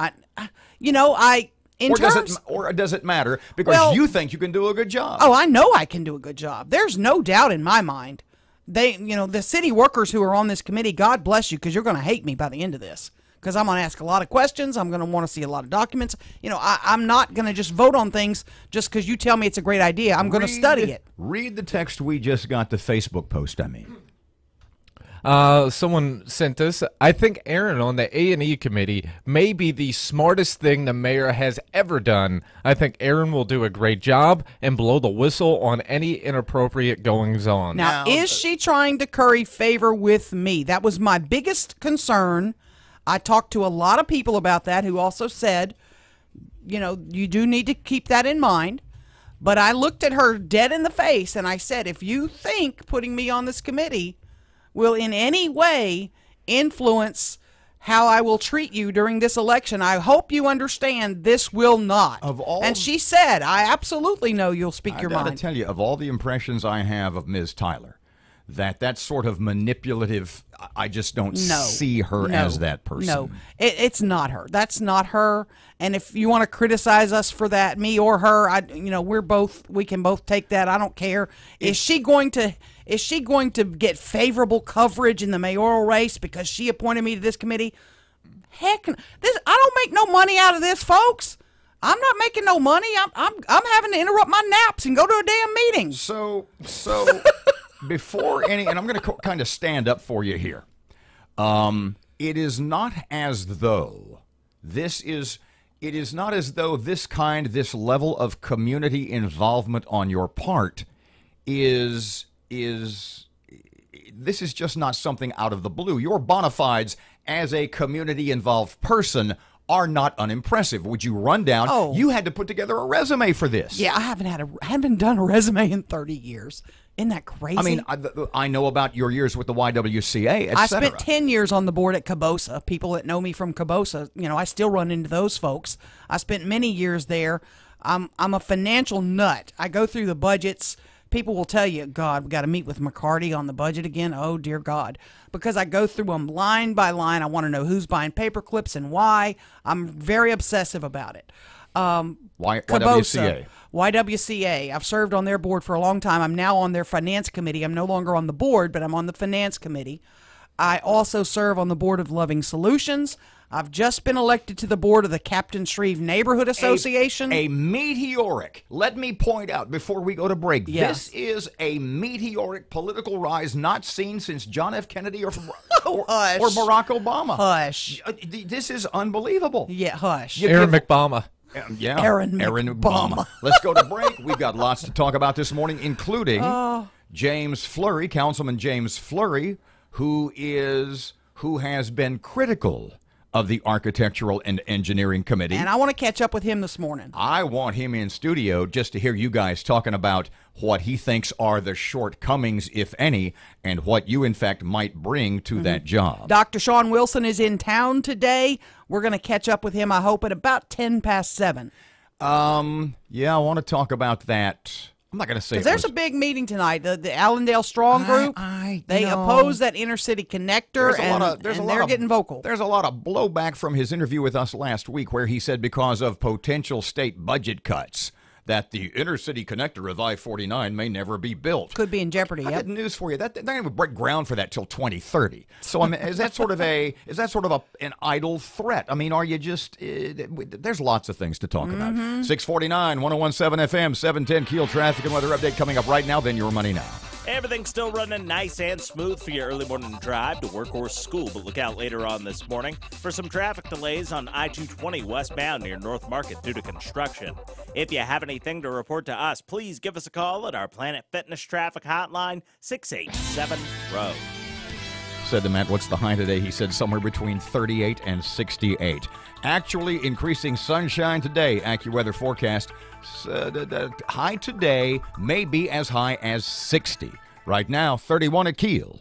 Or does it matter because you think you can do a good job?
Oh, I know I can do a good job. There's no doubt in my mind. The city workers who are on this committee, God bless you, because you're going to hate me by the end of this. Because I'm going to ask a lot of questions. I'm going to want to see a lot of documents. I'm not going to just vote on things just because you tell me it's a great idea. I'm going to study it.
Read the text we just got, the Facebook post, I mean.
Someone sent us, I think Erin on the A&E committee may be the smartest thing the mayor has ever done. I think Erin will do a great job and blow the whistle on any inappropriate goings-on.
Now, is she trying to curry favor with me? That was my biggest concern. I talked to a lot of people about that who also said, you do need to keep that in mind. But I looked at her dead in the face and I said, if you think putting me on this committee will in any way influence how I will treat you during this election, I hope you understand this will not. And she said, I absolutely know you'll speak your mind.
I got to tell you, of all the impressions I have of Ms. Tyler, that sort of manipulative, I just don't see her as that person.
No, it's not her. That's not her. And if you want to criticize us for that, me or her, we can both take that. I don't care. Is she going to get favorable coverage in the mayoral race because she appointed me to this committee? Heck, I don't make no money out of this, folks. I'm not making no money. I'm having to interrupt my naps and go to a damn meeting.
So before and I'm going to kind of stand up for you here. It is not as though this level of community involvement on your part this is just not something out of the blue. Your bona fides as a community-involved person are not unimpressive. Would you run down?
Oh.
You had to put together a resume for this.
Yeah, I haven't done a resume in 30 years. Isn't that crazy?
I mean, I know about your years with the YWCA, etc.
I spent 10 years on the board at Cabosa. People that know me from Cabosa, I still run into those folks. I spent many years there. I'm a financial nut. I go through the budgets. People will tell you, God, we got to meet with McCarty on the budget again. Oh, dear God. Because I go through them line by line. I want to know who's buying paper clips and why. I'm very obsessive about it.
YWCA.
YWCA. I've served on their board for a long time. I'm now on their finance committee. I'm no longer on the board, but I'm on the finance committee. I also serve on the board of Loving Solutions. I've just been elected to the board of the Captain Shreve Neighborhood Association.
A meteoric, let me point out before we go to break, This is a meteoric political rise not seen since John F. Kennedy or Barack Obama.
Hush.
This is unbelievable.
Yeah, hush.
Erin McBama.
Yeah,
Erin
McBama. Let's go to break. We've got lots to talk about this morning, including James Fleury, Councilman James Fleury, who has been critical of the Architectural and Engineering Committee.
And I want to catch up with him this morning.
I want him in studio just to hear you guys talking about what he thinks are the shortcomings, if any, and what you, in fact, might bring to that job.
Dr. Sean Wilson is in town today. We're going to catch up with him, I hope, at about 7:10.
Yeah, I want to talk about that. I'm not going to say
because there's a big meeting tonight. The Allendale Strong Group, they oppose that inner city connector, and they're getting vocal.
There's a lot of blowback from his interview with us last week where he said because of potential state budget cuts that the inner city connector of I-49 may never be built.
Could be in jeopardy.
I got news for you. They're not going to break ground for that till 2030. So I mean, is that sort of an idle threat? I mean, are you just? There's lots of things to talk about. 649, 101.7 FM, 710 KEEL traffic and weather update coming up right now. Then your money now.
Everything's still running nice and smooth for your early morning drive to work or school, but look out later on this morning for some traffic delays on I-220 westbound near North Market due to construction. If you have anything to report to us, please give us a call at our Planet Fitness Traffic Hotline, 687-ROAD.
Said to Matt, what's the high today? He said somewhere between 38 and 68. Actually increasing sunshine today, AccuWeather forecast. The high today may be as high as 60. Right now, 31 at KEEL.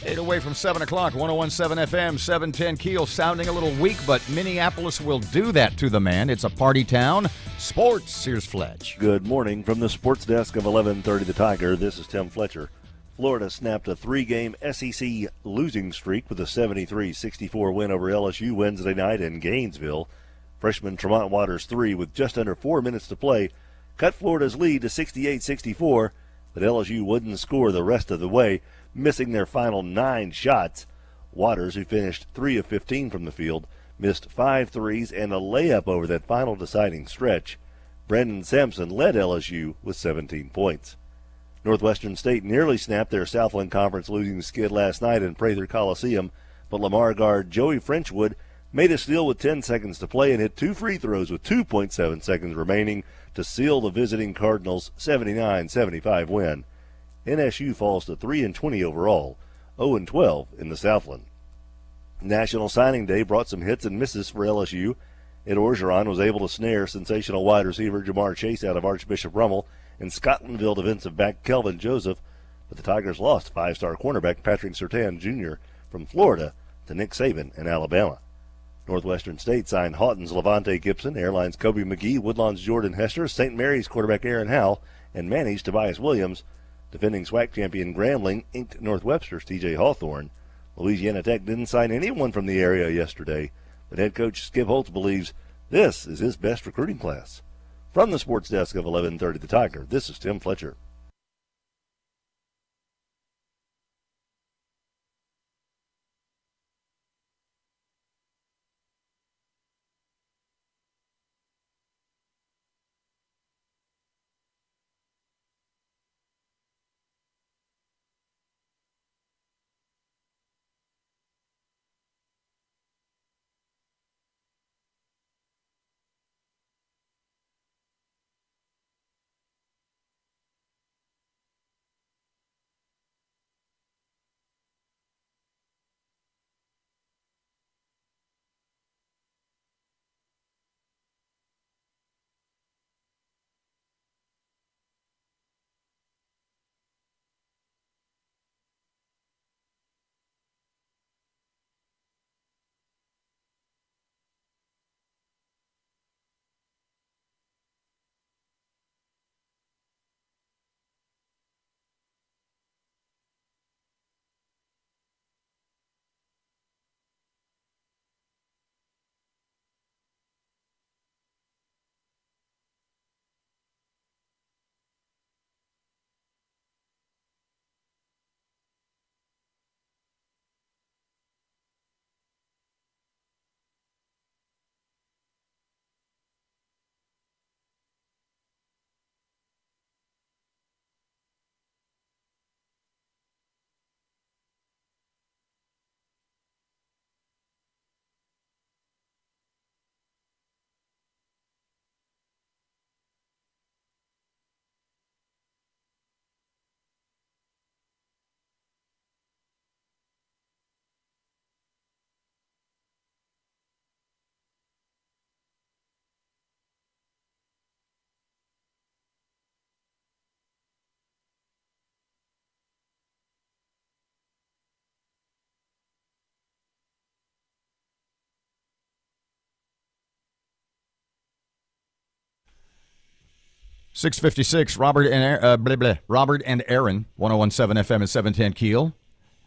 Eight away from 7 o'clock, 101.7 FM, 710 KEEL, sounding a little weak, but Minneapolis will do that to the man. It's a party town. Sports, here's Fletch.
Good morning from the sports desk of 1130 The Tiger. This is Tim Fletcher. Florida snapped a three-game SEC losing streak with a 73-64 win over LSU Wednesday night in Gainesville. Freshman Tremont Waters, 3 with just under 4 minutes to play, cut Florida's lead to 68-64, but LSU wouldn't score the rest of the way, missing their final 9 shots. Waters, who finished 3 of 15 from the field, missed 5 threes and a layup over that final deciding stretch. Brendan Sampson led LSU with 17 points. Northwestern State nearly snapped their Southland Conference losing skid last night in Prather Coliseum, but Lamar guard Joey Frenchwood made a steal with 10 seconds to play and hit 2 free throws with 2.7 seconds remaining to seal the visiting Cardinals' 79-75 win. NSU falls to 3-20 overall, 0-12 in the Southland. National Signing Day brought some hits and misses for LSU. Ed Orgeron was able to snare sensational wide receiver Jamar Chase out of Archbishop Rummel and Scotlandville defensive back Kelvin Joseph, but the Tigers lost 5-star cornerback Patrick Surtain Jr. from Florida to Nick Saban in Alabama. Northwestern State signed Houghton's Levante Gibson, Airlines Kobe McGee, Woodlawn's Jordan Hester, St. Mary's quarterback Aaron Howell, and Manny's Tobias Williams. Defending SWAC champion Grambling inked Northwestern's T.J. Hawthorne. Louisiana Tech didn't sign anyone from the area yesterday, but head coach Skip Holtz believes this is his best recruiting class. From the sports desk of 1130 The Tiger, this is Tim Fletcher.
656, Robert and Erin, 1017 FM and 710 Keel.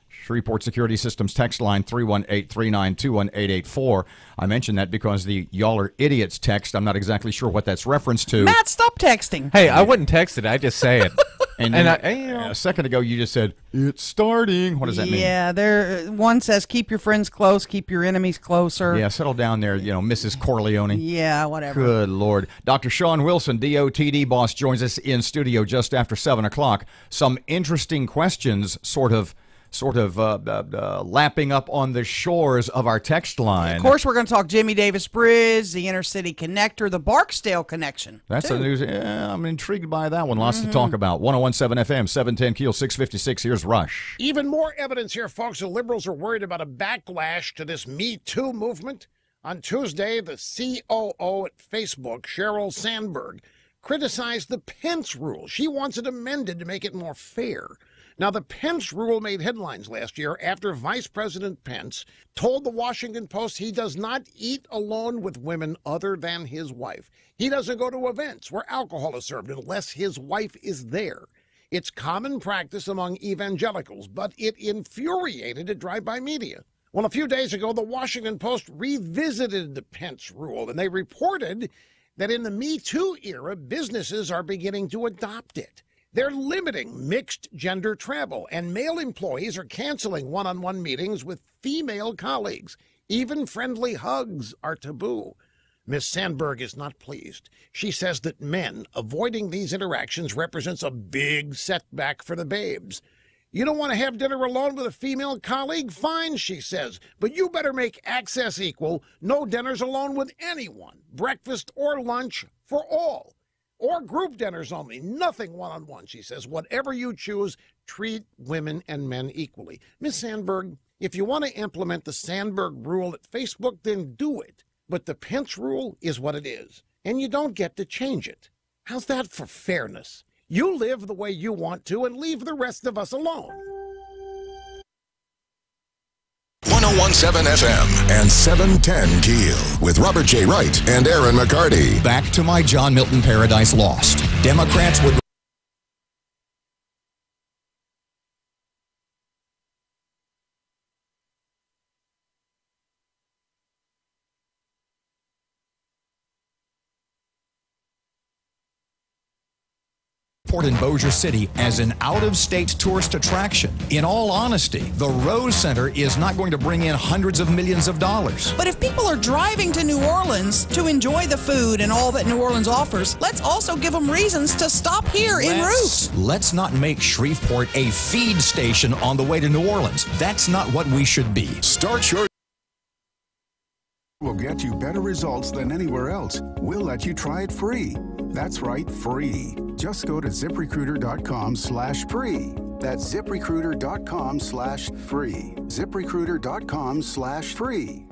Shreveport Security Systems text line 318-392-1884. I mentioned that because the y'all are idiots text, I'm not exactly sure what that's reference to.
Matt, stop texting.
Hey, I wouldn't text it. I just say it.
A second ago, you just said, it's starting. What does that mean?
Yeah, one says keep your friends close, keep your enemies closer.
Yeah, settle down there, Mrs. Corleone.
Yeah, whatever.
Good Lord. Dr. Sean Wilson, DOTD boss, joins us in studio just after 7 o'clock. Some interesting questions sort of lapping up on the shores of our text line.
Of course, we're going to talk Jimmy Davis Bridge, the Intercity Connector, the Barksdale connection.
That's the news. Yeah, I'm intrigued by that one. Lots to talk about. 1017 FM, 710 Keel, 656. Here's Rush.
Even more evidence here, folks. The liberals are worried about a backlash to this Me Too movement. On Tuesday, the COO at Facebook, Sheryl Sandberg, criticized the Pence rule. She wants it amended to make it more fair. Now, the Pence rule made headlines last year after Vice President Pence told the Washington Post he does not eat alone with women other than his wife. He doesn't go to events where alcohol is served unless his wife is there. It's common practice among evangelicals, but it infuriated the drive-by media. Well, a few days ago, the Washington Post revisited the Pence rule, and they reported that in the Me Too era, businesses are beginning to adopt it. They're limiting mixed-gender travel, and male employees are canceling one-on-one meetings with female colleagues. Even friendly hugs are taboo. Miss Sandberg is not pleased. She says that men avoiding these interactions represents a big setback for the babes. You don't want to have dinner alone with a female colleague? Fine, she says, but you better make access equal. No dinners alone with anyone, breakfast or lunch for all. Or group dinners only, nothing one-on-one, she says. Whatever you choose, treat women and men equally. Miss Sandberg, if you want to implement the Sandberg rule at Facebook, then do it. But the Pence rule is what it is, and you don't get to change it. How's that for fairness? You live the way you want to and leave the rest of us alone.
1017 FM and 710 Keel with Robert J. Wright and Erin McCarty.
Back to my John Milton Paradise Lost. Democrats would in Bossier City as an out-of-state tourist attraction. In all honesty, the Rose Center is not going to bring in hundreds of millions of dollars.
But if people are driving to New Orleans to enjoy the food and all that New Orleans offers, let's also give them reasons to stop here en route.
Let's not make Shreveport a feed station on the way to New Orleans. That's not what we should be.
Start your
will get you better results than anywhere else. We'll let you try it free. That's right, free. Just go to ZipRecruiter.com/free. That's ZipRecruiter.com/free. ZipRecruiter.com/free.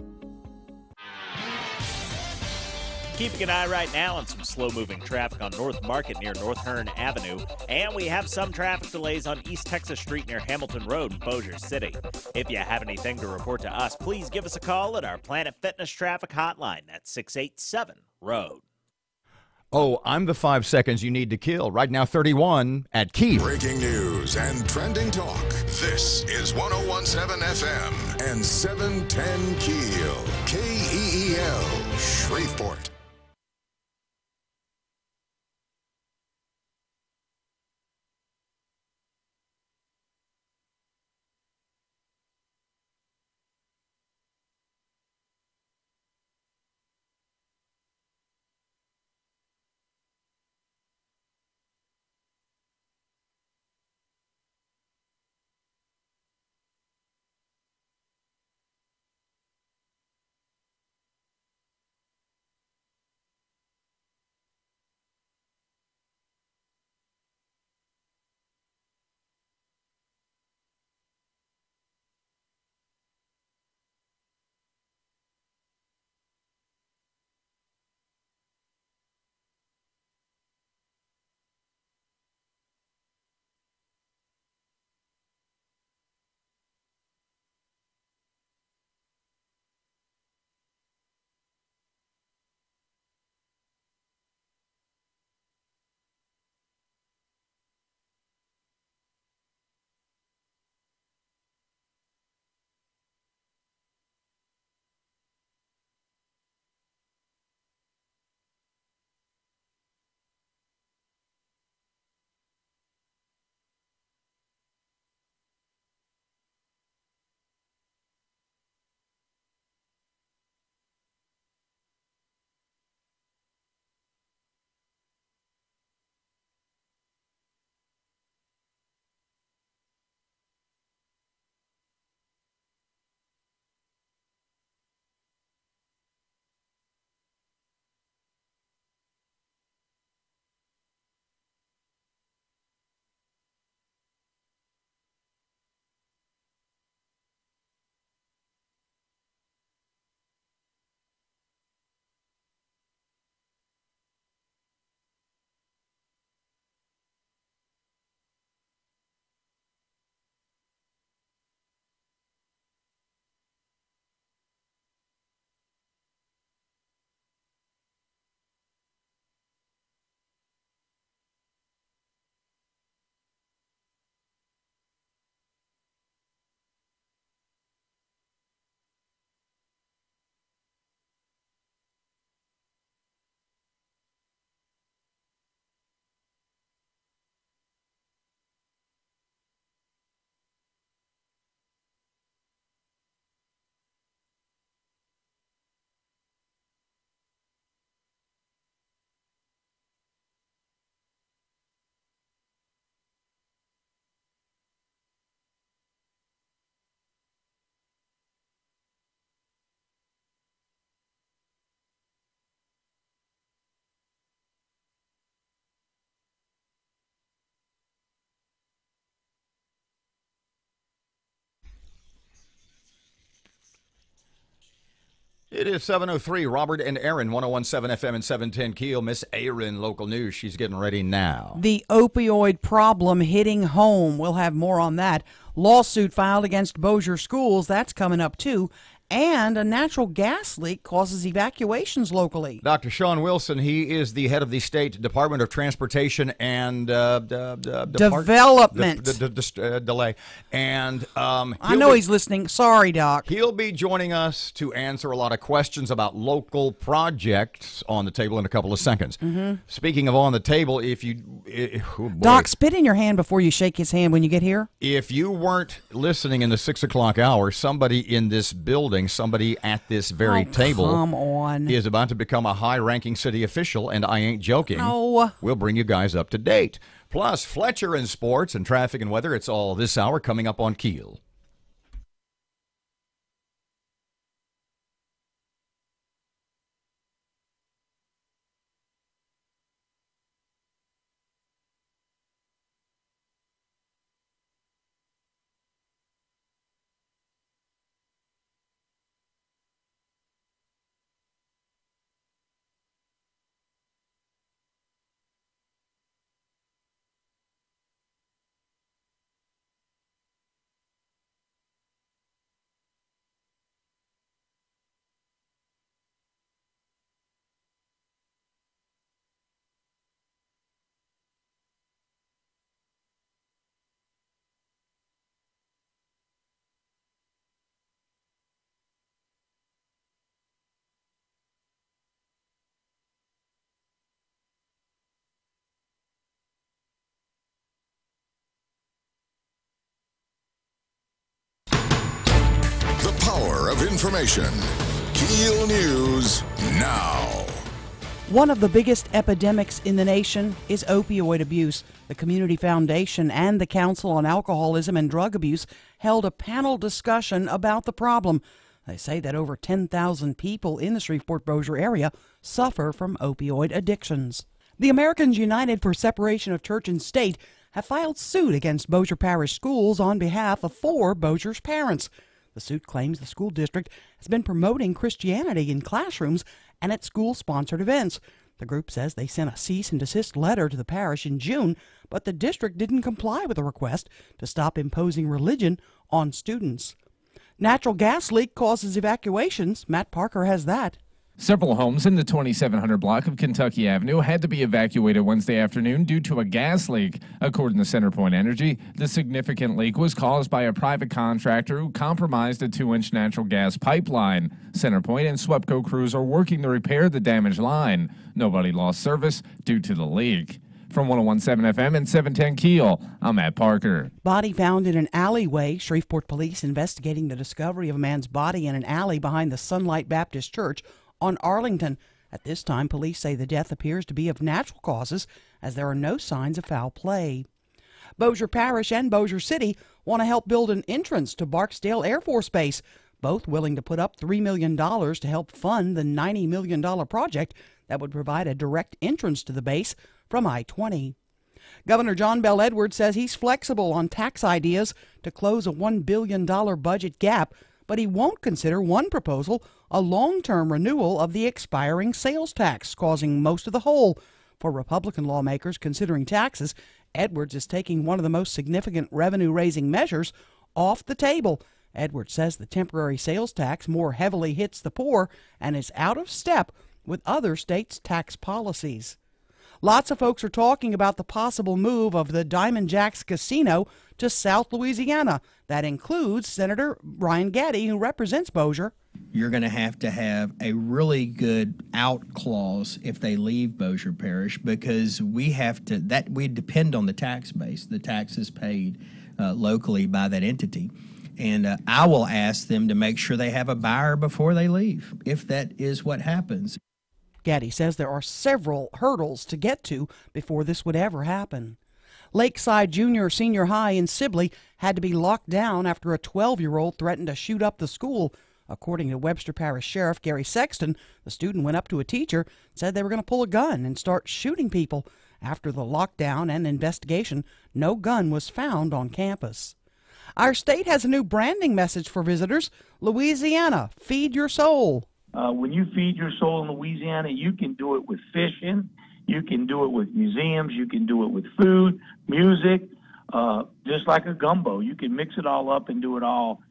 Keeping an eye right now on some slow-moving traffic on North Market near North Hearn Avenue, and we have some traffic delays on East Texas Street near Hamilton Road in Bossier City. If you have anything to report to us, please give us a call at our Planet Fitness traffic hotline. That's 687-ROAD.
Oh, I'm the 5 seconds you need to kill. Right now, 31 at KEEL.
Breaking news and trending talk. This is 1017 FM and 710 Keel. KEEL, Shreveport.
It is 7:03. Robert and Erin, 101.7 FM and 710 KEEL. Miss Erin, local news. She's getting ready now.
The opioid problem hitting home. We'll have more on that. Lawsuit filed against Bossier Schools. That's coming up, too. And a natural gas leak causes evacuations locally.
Dr. Sean Wilson, he is the head of the State Department of Transportation and
Development.
Delay. And
I know he's listening. Sorry, Doc.
He'll be joining us to answer a lot of questions about local projects on the table in a couple of seconds.
Mm-hmm.
Speaking of on the table,
Doc, spit in your hand before you shake his hand when you get here.
If you weren't listening in the 6 o'clock hour, somebody in this building, somebody at this very table
come on.
is about to become a high-ranking city official, and I ain't joking.
No.
We'll bring you guys up to date. Plus, Fletcher in sports and traffic and weather. It's all this hour coming up on KEEL.
The power of information. KEEL News now.
One of the biggest epidemics in the nation is opioid abuse. The Community Foundation and the Council on Alcoholism and Drug Abuse held a panel discussion about the problem. They say that over 10,000 people in the Shreveport-Bossier area suffer from opioid addictions. The Americans United for Separation of Church and State have filed suit against Bossier Parish Schools on behalf of 4 Bossier's parents. The suit claims the school district has been promoting Christianity in classrooms and at school-sponsored events. The group says they sent a cease-and-desist letter to the parish in June, but the district didn't comply with the request to stop imposing religion on students. Natural gas leak causes evacuations. Matt Parker has that.
Several homes in the 2700 block of Kentucky Avenue had to be evacuated Wednesday afternoon due to a gas leak. According to CenterPoint Energy, the significant leak was caused by a private contractor who compromised a 2-inch natural gas pipeline. CenterPoint and SWEPCO crews are working to repair the damaged line. Nobody lost service due to the leak. From 101.7 FM and 710 KEEL, I'm Matt Parker.
Body found in an alleyway. Shreveport police investigating the discovery of a man's body in an alley behind the Sunlight Baptist Church on Arlington. At this time, police say the death appears to be of natural causes, as there are no signs of foul play. Bossier Parish and Bossier City want to help build an entrance to Barksdale Air Force Base, both willing to put up $3 million to help fund the $90 million project that would provide a direct entrance to the base from I-20. Governor John Bell Edwards says he's flexible on tax ideas to close a $1 billion budget gap, but he won't consider one proposal, a long-term renewal of the expiring sales tax, causing most of the hole. For Republican lawmakers considering taxes, Edwards is taking one of the most significant revenue-raising measures off the table. Edwards says the temporary sales tax more heavily hits the poor and is out of step with other states' tax policies. Lots of folks are talking about the possible move of the Diamond Jacks Casino to South Louisiana. That includes Senator Ryan Gaddy, who represents Bossier.
You're going to have a really good out clause if they leave Bossier Parish, because we depend on the tax base. The tax is paid locally by that entity. And I will ask them to make sure they have a buyer before they leave, if that is what happens.
Gaddy says there are several hurdles to get to before this would ever happen. Lakeside Junior Senior High in Sibley had to be locked down after a 12-year-old threatened to shoot up the school. According to Webster Parish Sheriff Gary Sexton, the student went up to a teacher and said they were going to pull a gun and start shooting people. After the lockdown and investigation, no gun was found on campus. Our state has a new branding message for visitors. Louisiana, feed your soul.
When you feed your soul in Louisiana, you can do it with fishing, you can do it with museums, you can do it with food, music, just like a gumbo. You can mix it all up and do it all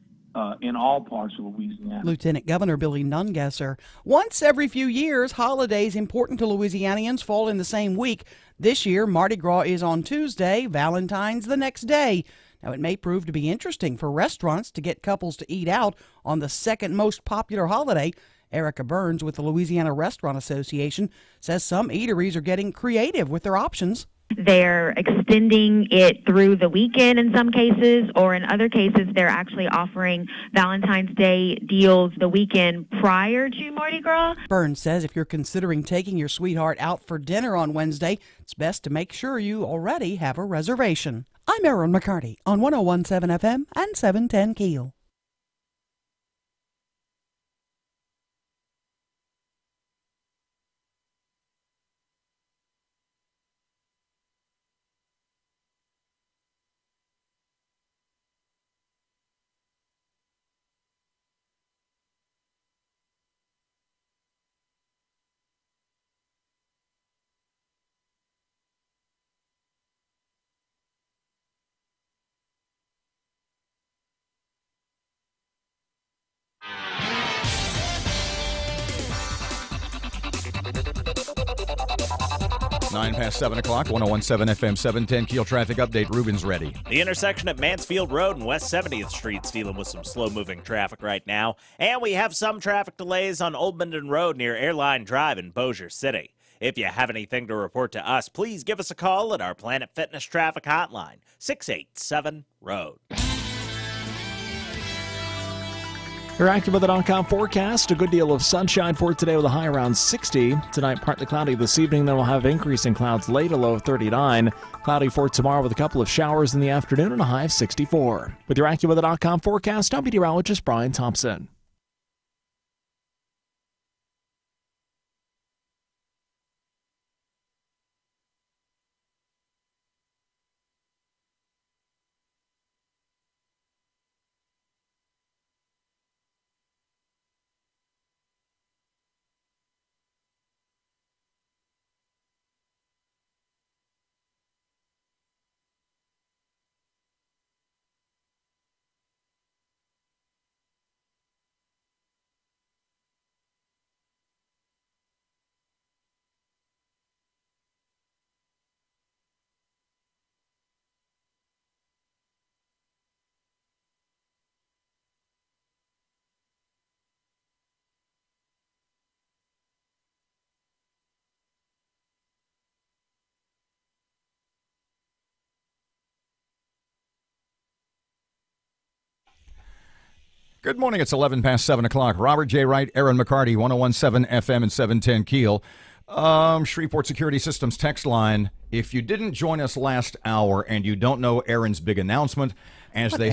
in all parts of Louisiana.
Lieutenant Governor Billy Nungesser. Once every few years, holidays important to Louisianians fall in the same week. This year, Mardi Gras is on Tuesday, Valentine's the next day. Now, it may prove to be interesting for restaurants to get couples to eat out on the second most popular holiday. Erica Burns with the Louisiana Restaurant Association says some eateries are getting creative with their options.
They're extending it through the weekend in some cases, or in other cases, they're actually offering Valentine's Day deals the weekend prior to Mardi Gras.
Burns says if you're considering taking your sweetheart out for dinner on Wednesday, it's best to make sure you already have a reservation. I'm Erin McCarty on 101.7 FM and 710 KEEL.
Nine past 7 o'clock, 101.7 FM, 710 KEEL traffic update. Ruben's ready.
The intersection at Mansfield Road and West 70th Street's dealing with some slow-moving traffic right now. And we have some traffic delays on Old Minden Road near Airline Drive in Bossier City. If you have anything to report to us, please give us a call at our Planet Fitness traffic hotline, 687-ROAD.
You're active with an .com forecast. A good deal of sunshine for today with a high around 60. Tonight, partly cloudy this evening. Then we'll have increasing clouds late, a low of 39. Cloudy for tomorrow with a couple of showers in the afternoon and a high of 64. With your AccuWeather.com forecast, I'm meteorologist Brian Thompson.
Good morning. It's 11 past 7 o'clock. Robert J. Wright, Erin McCarty, 101.7 FM and 710 KEEL. Shreveport Security Systems text line. If you didn't join us last hour and you don't know Erin's big announcement, as they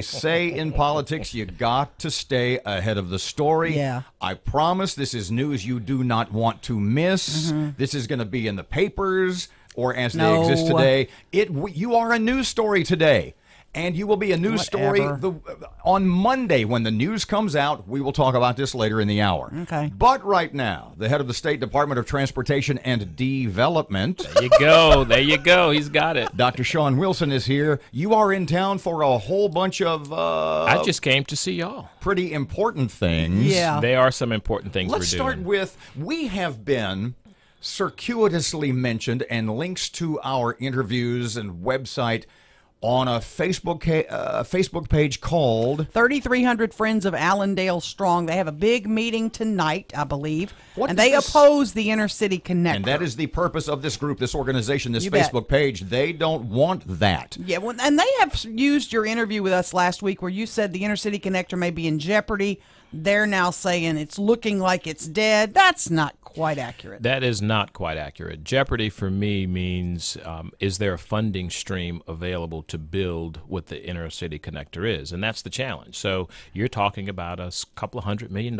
say in politics, you got to stay ahead of the story.
Yeah.
I promise this is news you do not want to miss. This is going to be in the papers or as they exist today. You are a news story today. And you will be a news story on Monday when the news comes out. We will talk about this later in the hour.
Okay.
But right now, the head of the State Department of Transportation and Development.
There you go. There you go. He's got it.
Dr. Sean Wilson is here. You are in town for a whole bunch of...
I just came to see y'all.
Pretty important things.
Yeah.
They are some important things
Let's
we're doing.
start with, we have been circuitously mentioned and links to our interviews and website on a Facebook page called
3,300 Friends of Allendale Strong. They have a big meeting tonight, I believe,
and
they oppose the Inner City Connector.
And that is the purpose of this group, this organization, this
You
Facebook page. They don't want that.
Yeah, well, and they have used your interview with us last week where you said the Inner City Connector may be in jeopardy. They're now saying it's looking like it's dead. That's not quite accurate.
That is not quite accurate. Jeopardy for me means is there a funding stream available to build what the inner city connector is? And that's the challenge. So you're talking about a couple of $100 million.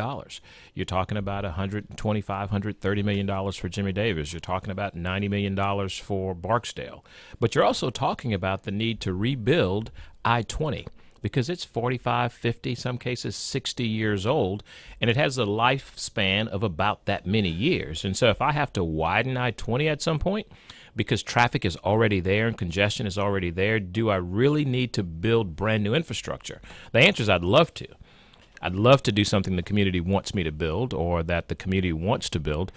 You're talking about $125, $130 million for Jimmy Davis. You're talking about $90 million for Barksdale. But you're also talking about the need to rebuild I-20. because it's 45, 50, some cases 60 years old, and it has a lifespan of about that many years. And so if I have to widen I-20 at some point because traffic is already there and congestion is already there, do I really need to build brand new infrastructure? The answer is I'd love to. I'd love to do something the community wants me to build or that the community wants to build.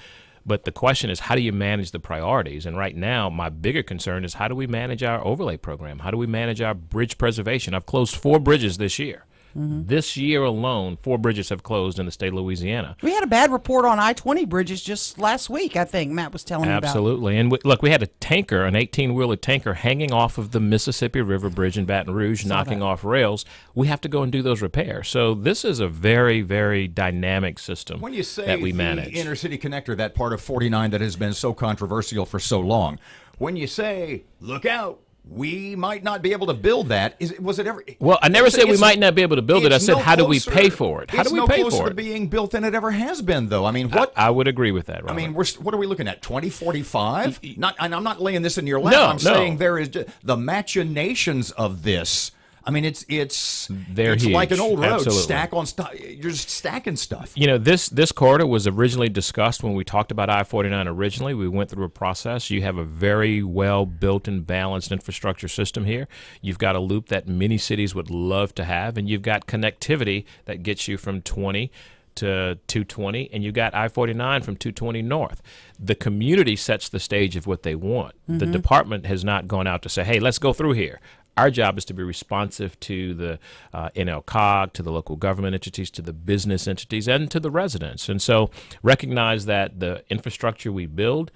But the question is, how do you manage the priorities? And right now, my bigger concern is how do we manage our overlay program? How do we manage our bridge preservation? I've closed 4 bridges this year. This year alone, 4 bridges have closed in the state of Louisiana.
We had a bad report on I-20 bridges just last week, I think Matt was telling me about.
Absolutely. And look, we had a tanker, an 18-wheeler tanker, hanging off of the Mississippi River Bridge in Baton Rouge, knocking off rails. We have to go and do those repairs. So this is a very, very dynamic system
when you say
that we
the
manage.
Intercity Connector, that part of 49 that has been so controversial for so long, when you say, look out, we might not be able to build that. Was it ever?
Well, I never said we might not be able to build it. I said, how do we pay for it? How do we pay for it?
It's no closer to being built than it ever has been, though. I mean, what?
I would agree with that, Robert.
I mean, what are we looking at? 2045? And I'm not laying this in your lap. I'm saying there is the machinations of this. I mean, it's
huge.
like an old road.
Absolutely.
Stack on stuff. You're just stacking stuff.
You know, this corridor was originally discussed when we talked about I-49 originally. We went through a process. You have a very well-built and balanced infrastructure system here. You've got a loop that many cities would love to have, and you've got connectivity that gets you from 20 to 220, and you got I-49 from 220 north. The community sets the stage of what they want. The department has not gone out to say, hey, let's go through here. Our job is to be responsive to the NLCOG, to the local government entities, to the business entities, and to the residents. And so recognize that the infrastructure we build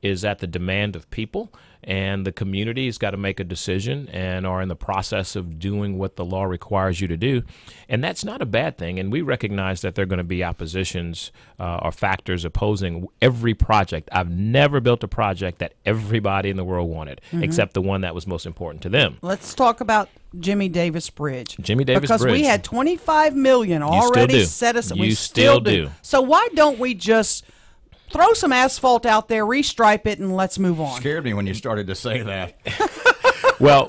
is at the demand of people, and the community has got to make a decision and are in the process of doing what the law requires you to do. And that's not a bad thing. And we recognize that there are going to be oppositions or factors opposing every project. I've never built a project that everybody in the world wanted, except the one that was most important to them.
Let's talk about Jimmy Davis Bridge.
Jimmy Davis
because
Bridge.
We had $25 million already set aside.
You still do.
So why don't we just throw some asphalt out there, restripe it, and let's move on?
Scared me when you started to say that.
Well,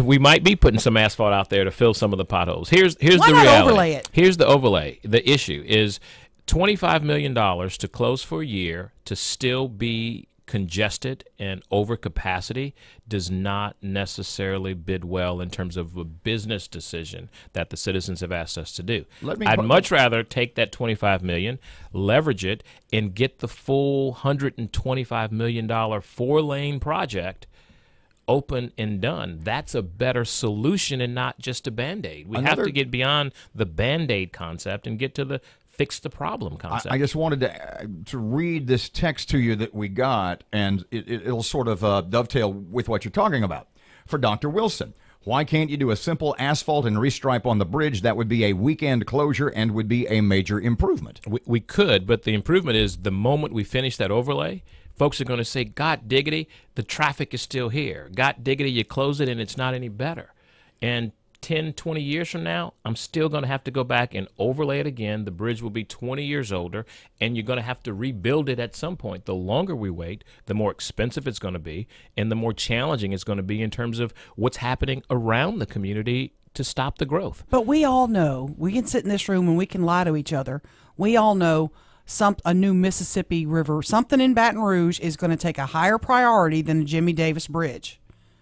we might be putting some asphalt out there to fill some of the potholes. Here's
Why
the
not
reality.
overlay it?
Here's the overlay. The issue is $25 million to close for a year to still be congested and over capacity does not necessarily bid well in terms of a business decision that the citizens have asked us to do. I'd much rather take that $25 million, leverage it, and get the full $125 million 4-lane project open and done. That's a better solution and not just a Band-Aid. We have to get beyond the Band-Aid concept and get to the fix the problem concept.
I just wanted to read this text to you that we got, and it'll sort of dovetail with what you're talking about. For Dr. Wilson, why can't you do a simple asphalt and restripe on the bridge? That would be a weekend closure and would be a major improvement.
We could, but the improvement is the moment we finish that overlay, folks are going to say, God diggity, the traffic is still here. God diggity, you close it and it's not any better. And 10, 20 years from now, I'm still going to have to go back and overlay it again. The bridge will be 20 years older, and you're going to have to rebuild it at some point. The longer we wait, the more expensive it's going to be, and the more challenging it's going to be in terms of what's happening around the community to stop the growth.
But we all know, we can sit in this room and we can lie to each other. We all know a new Mississippi River, something in Baton Rouge is going to take a higher priority than the Jimmy Davis Bridge.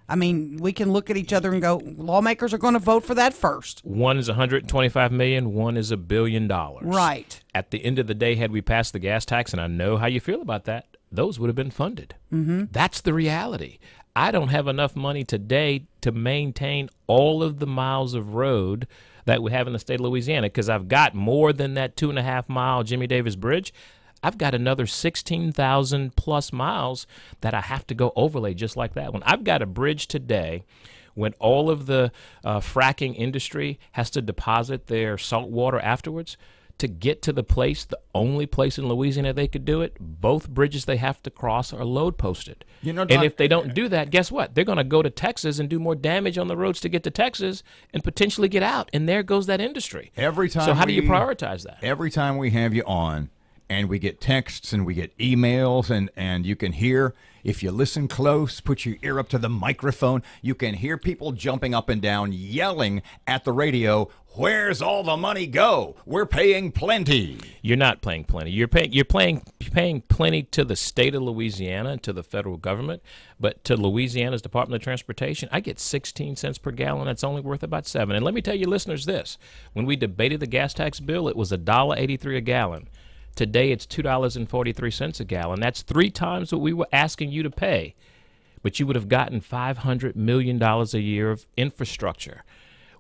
I mean, we can look at each other and go, lawmakers are going to vote for that first.
One is $125 million, one is $1 billion.
Right.
At the end of the day, had we passed the gas tax, and I know how you feel about that, those would have been funded. That's the reality. I don't have enough money today to maintain all of the miles of road that we have in the state of Louisiana because I've got more than that 2.5-mile Jimmy Davis Bridge. I've got another 16,000 plus miles that I have to go overlay just like that one. I've got a bridge today when all of the fracking industry has to deposit their salt water afterwards to get to the place, the only place in Louisiana they could do it. Both bridges they have to cross are load posted. And if they don't do that, guess what? They're going to go to Texas and do more damage on the roads to get to Texas and potentially get out. And there goes that industry.
Every time.
So how do you prioritize that?
Every time we have you on, and we get texts and we get emails, and you can hear, if you listen close, put your ear up to the microphone, you can hear people jumping up and down, yelling at the radio, "Where's all the money go? We're paying plenty."
You're not paying plenty. You're paying plenty to the state of Louisiana and to the federal government, but to Louisiana's Department of Transportation, I get 16 cents per gallon. That's only worth about $7. And let me tell you, listeners, this: when we debated the gas tax bill, it was $1.83 a gallon. Today, it's $2.43 a gallon. That's 3 times what we were asking you to pay, but you would have gotten $500 million a year of infrastructure.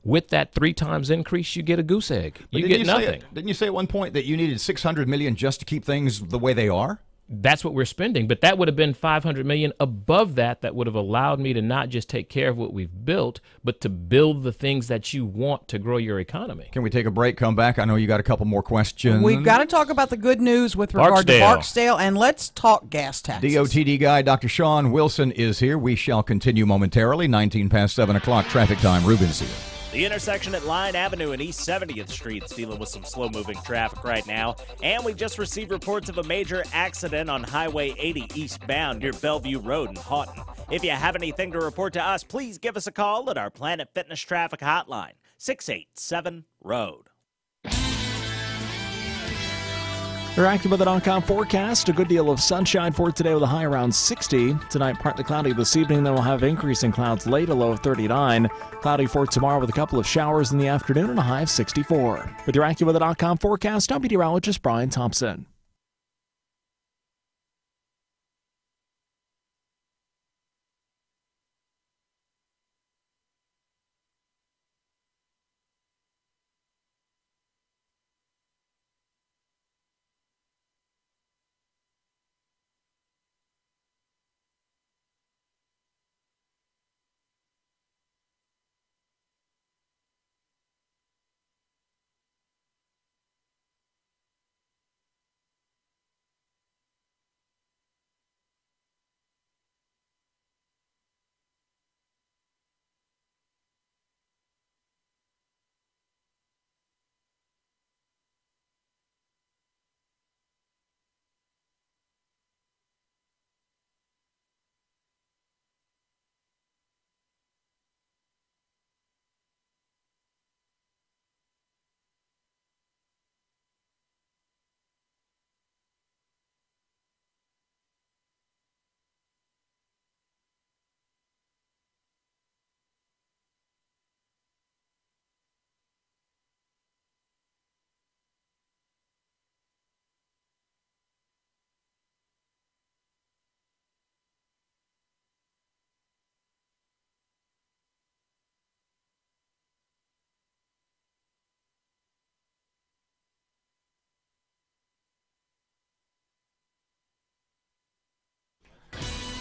With that 3 times increase, you get a goose egg. You get nothing.
Didn't you say at one point that you needed $600 million just to keep things the way they are?
That's what we're spending, but that would have been $500 million above that. That would have allowed me to not just take care of what we've built, but to build the things that you want to grow your economy.
Can we take a break, come back? I know you got a couple more questions.
We've got to talk about the good news with regard to Barksdale, and let's talk gas taxes.
DOTD guy Dr. Sean Wilson is here. We shall continue momentarily. 19 past 7 o'clock, traffic time. Ruben's here.
The intersection at Line Avenue and East 70th Street is dealing with some slow-moving traffic right now. And we just received reports of a major accident on Highway 80 eastbound near Bellevue Road in Houghton. If you have anything to report to us, please give us a call at our Planet Fitness Traffic Hotline, 687-ROAD.
We're active with an .com forecast. A good deal of sunshine for today with a high around 60. Tonight, partly cloudy this evening. Then we'll have increasing clouds late, a low of 39. Cloudy for tomorrow with a couple of showers in the afternoon and a high of 64. With your active with an .com forecast, I'm meteorologist Brian Thompson.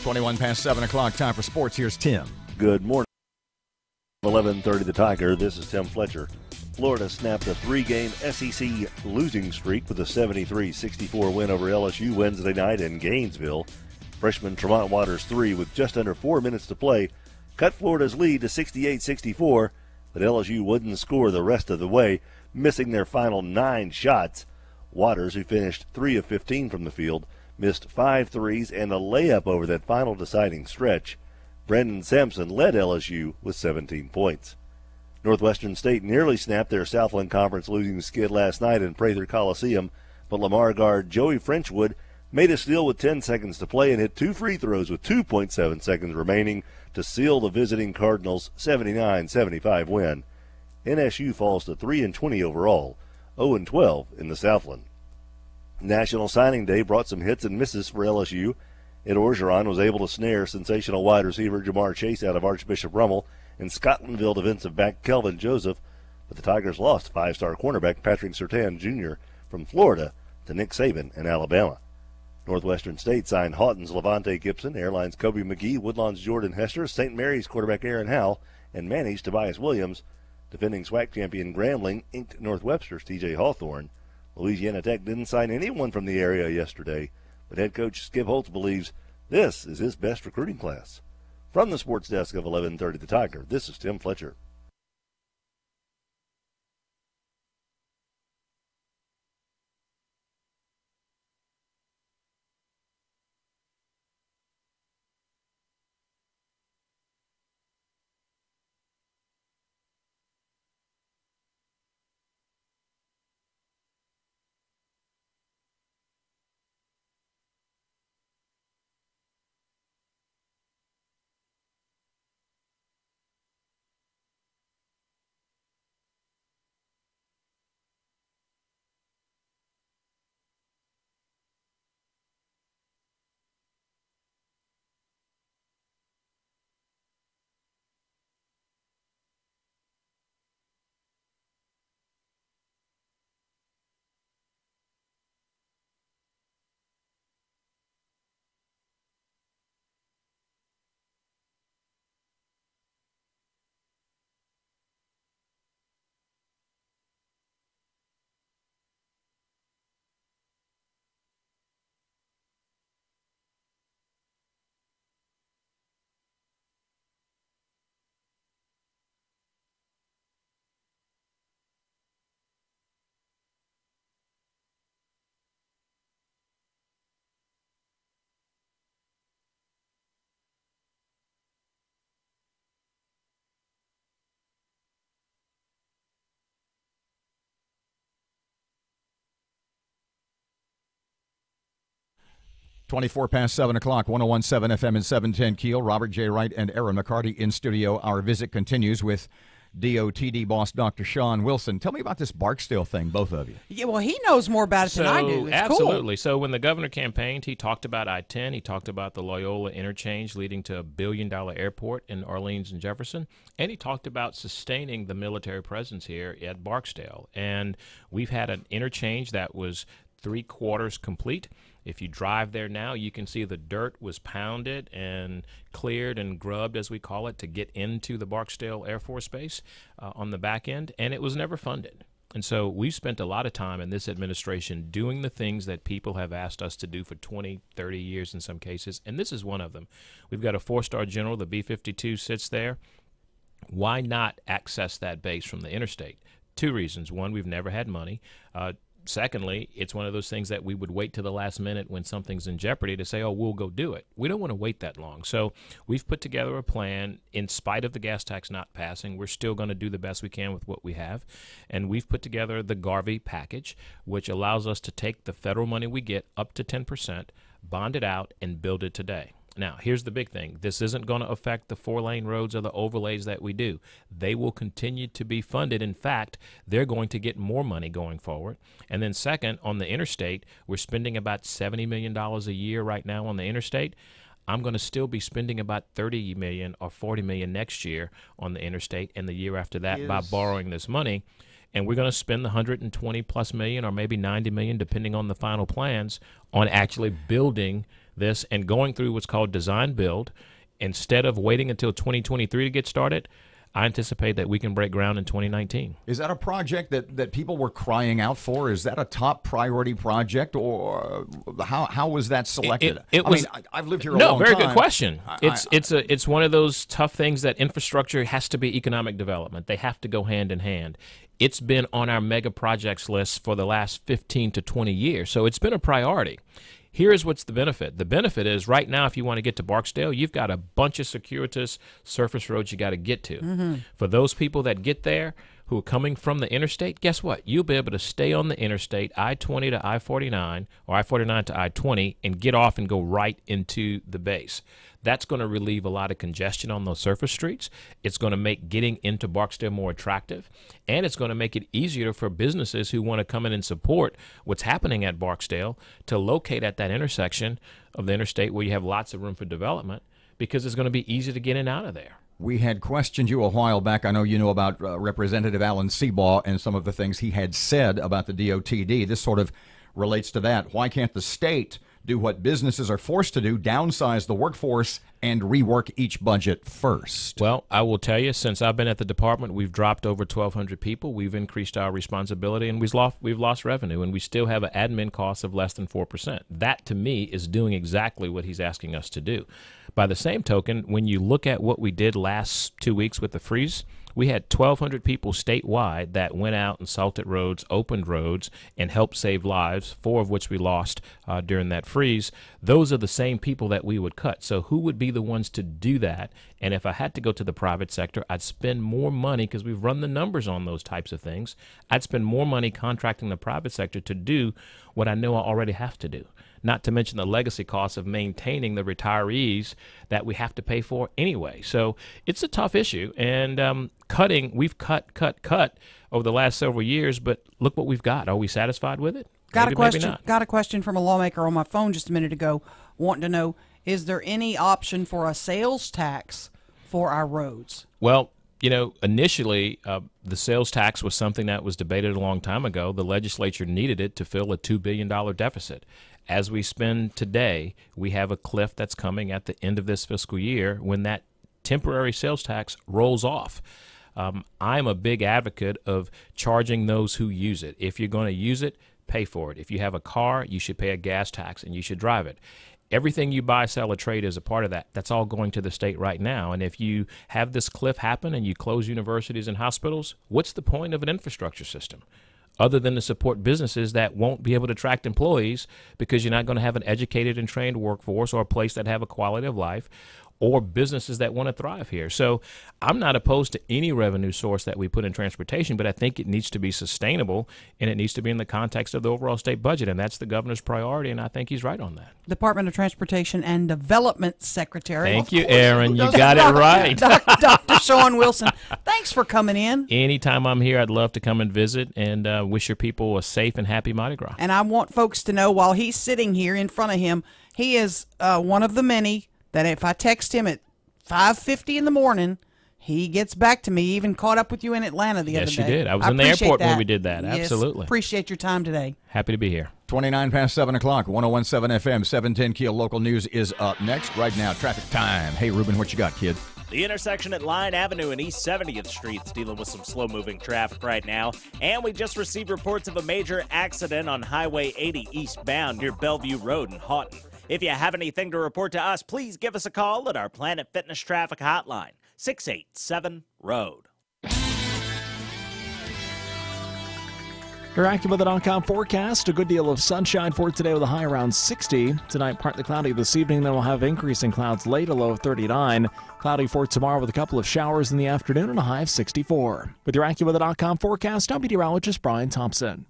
Twenty-one past 7 o'clock, time for sports. Here's Tim.
Good morning. 11:30 the Tiger. This is Tim Fletcher. Florida snapped a 3-game SEC losing streak with a 73-64 win over LSU Wednesday night in Gainesville. Freshman Tremont Waters 3 with just under 4 minutes to play cut Florida's lead to 68-64, but LSU wouldn't score the rest of the way, missing their final 9 shots. Waters, who finished 3 of 15 from the field, missed 5 threes and a layup over that final deciding stretch. Brendan Sampson led LSU with 17 points. Northwestern State nearly snapped their Southland Conference losing skid last night in Prather Coliseum, but Lamar guard Joey Frenchwood made a steal with 10 seconds to play and hit 2 free throws with 2.7 seconds remaining to seal the visiting Cardinals' 79-75 win. NSU falls to 3-20 overall, 0-12 in the Southland. National Signing Day brought some hits and misses for LSU. Ed Orgeron was able to snare sensational wide receiver Jamar Chase out of Archbishop Rummel and Scotlandville defensive back Kelvin Joseph, but the Tigers lost 5-star cornerback Patrick Surtain Jr. from Florida to Nick Saban in Alabama. Northwestern State signed Houghton's Levante Gibson, Airlines Kobe McGee, Woodlawn's Jordan Hester, St. Mary's quarterback Aaron Howell, and Manny's Tobias Williams. Defending SWAC champion Grambling inked North Webster's T.J. Hawthorne. Louisiana Tech didn't sign anyone from the area yesterday, but head coach Skip Holtz believes this is his best recruiting class. From the sports desk of 1130 The Tiger, this is Tim Fletcher.
24 past 7 o'clock, 101.7 FM and 710 Keel. Robert J. Wright and Erin McCarty in studio. Our visit continues with DOTD boss Dr. Sean Wilson. Tell me about this Barksdale thing, both of you.
Yeah, well, he knows more about it than I do. It's
absolutely.
Cool.
So when the governor campaigned, he talked about I-10. He talked about the Loyola interchange leading to a billion-dollar airport in Orleans and Jefferson. And he talked about sustaining the military presence here at Barksdale. And we've had an interchange that was 3/4 complete. If you drive there now, you can see the dirt was pounded and cleared and grubbed, as we call it, to get into the Barksdale Air Force Base on the back end, and it was never funded. And so we've spent a lot of time in this administration doing the things that people have asked us to do for 20, 30 years in some cases, and this is one of them. We've got a 4-star general, the B-52 sits there. Why not access that base from the interstate? 2 reasons. One, we've never had money. Secondly, it's one of those things that we would wait to the last minute when something's in jeopardy to say, oh, we'll go do it. We don't want to wait that long. So we've put together a plan. In spite of the gas tax not passing, we're still going to do the best we can with what we have. And we've put together the Garvey package, which allows us to take the federal money we get up to 10%, bond it out, and build it today. Now, here's the big thing. This isn't going to affect the 4-lane roads or the overlays that we do. They will continue to be funded. In fact, they're going to get more money going forward. And then second, on the interstate, we're spending about $70 million a year right now on the interstate. I'm going to still be spending about $30 million or $40 million next year on the interstate and the year after that by borrowing this money. And we're going to spend the $120+ million or maybe $90 million, depending on the final plans, on actually building this and going through what's called design build. Instead of waiting until 2023 to get started, I anticipate that we can break ground in 2019.
Is that a project that people were crying out for? Is that a top priority project, or how was that selected? I've lived here a long time.
No, very good question. It's one of those tough things that infrastructure has to be economic development. They have to go hand in hand. It's been on our mega projects list for the last 15 to 20 years, so it's been a priority. Here's what's the benefit. The benefit is right now, if you want to get to Barksdale, you've got a bunch of circuitous surface roads you got to get to.
Mm-hmm.
For those people that get there who are coming from the interstate, guess what? You'll be able to stay on the interstate, I-20 to I-49 or I-49 to I-20, and get off and go right into the base. That's going to relieve a lot of congestion on those surface streets. It's going to make getting into Barksdale more attractive, and it's going to make it easier for businesses who want to come in and support what's happening at Barksdale to locate at that intersection of the interstate where you have lots of room for development, because it's going to be easy to get in and out of there.
We had questioned you a while back. I know you know about Representative Alan Seabaugh and some of the things he had said about the DOTD. This sort of relates to that. Why can't the state do what businesses are forced to do, downsize the workforce and rework each budget first?
Well, I will tell you, since I've been at the department, we've dropped over 1,200 people. We've increased our responsibility, and we've lost revenue, and we still have an admin cost of less than 4%. That, to me, is doing exactly what he's asking us to do. By the same token, when you look at what we did last 2 weeks with the freeze, we had 1,200 people statewide that went out and salted roads, opened roads, and helped save lives, 4 of which we lost during that freeze. Those are the same people that we would cut. So who would be the ones to do that? And if I had to go to the private sector, I'd spend more money, because we've run the numbers on those types of things. I'd spend more money contracting the private sector to do what I know I already have to do. Not to mention the legacy costs of maintaining the retirees that we have to pay for anyway. So it's a tough issue. And we've cut over the last several years, but look what we've got. Are we satisfied with it?
Got
Maybe
a question.
not.
Got a question from a lawmaker on my phone just a minute ago, wanting to know: is there any option for a sales tax for our roads?
Well, you know, initially, the sales tax was something that was debated a long time ago. The legislature needed it to fill a $2 billion deficit. As we spend today, we have a cliff that's coming at the end of this fiscal year when that temporary sales tax rolls off. I'm a big advocate of charging those who use it. If you're going to use it, pay for it. If you have a car, you should pay a gas tax and you should drive it. Everything you buy, sell, or trade is a part of that. That's all going to the state right now. And if you have this cliff happen and you close universities and hospitals, what's the point of an infrastructure system other than to support businesses that won't be able to attract employees because you're not going to have an educated and trained workforce or a place that have a quality of life? or businesses that want to thrive here. So I'm not opposed to any revenue source that we put in transportation, but I think it needs to be sustainable, and it needs to be in the context of the overall state budget, and that's the governor's priority, and I think he's right on that.
Department of Transportation and Development Secretary.
Thank you, Erin. You got it right.
Dr. Sean Wilson, thanks for coming in.
Anytime I'm here, I'd love to come and visit and wish your people a safe and happy Mardi Gras.
And I want folks to know, while he's sitting here in front of him, he is one of the many that if I text him at 5:50 in the morning, he gets back to me. He even caught up with you in Atlanta the other day.
Yes, you did. I was in the airport when we did that.
Yes,
Absolutely.
Appreciate your time today.
Happy to be here.
29 past 7 o'clock, 1017 FM, 710 KEEL Local News is up next. Right now, traffic time. Hey, Ruben, what you got, kid?
The intersection at Line Avenue and East 70th Street's dealing with some slow-moving traffic right now. And we just received reports of a major accident on Highway 80 eastbound near Bellevue Road in Houghton. If you have anything to report to us, please give us a call at our Planet Fitness Traffic Hotline, 687-ROAD.
Your AccuWeather.com forecast, a good deal of sunshine for today with a high around 60. Tonight, partly cloudy this evening, then we'll have increasing clouds late, a low of 39. Cloudy for tomorrow with a couple of showers in the afternoon and a high of 64. With your AccuWeather.com forecast, I'm meteorologist Brian Thompson.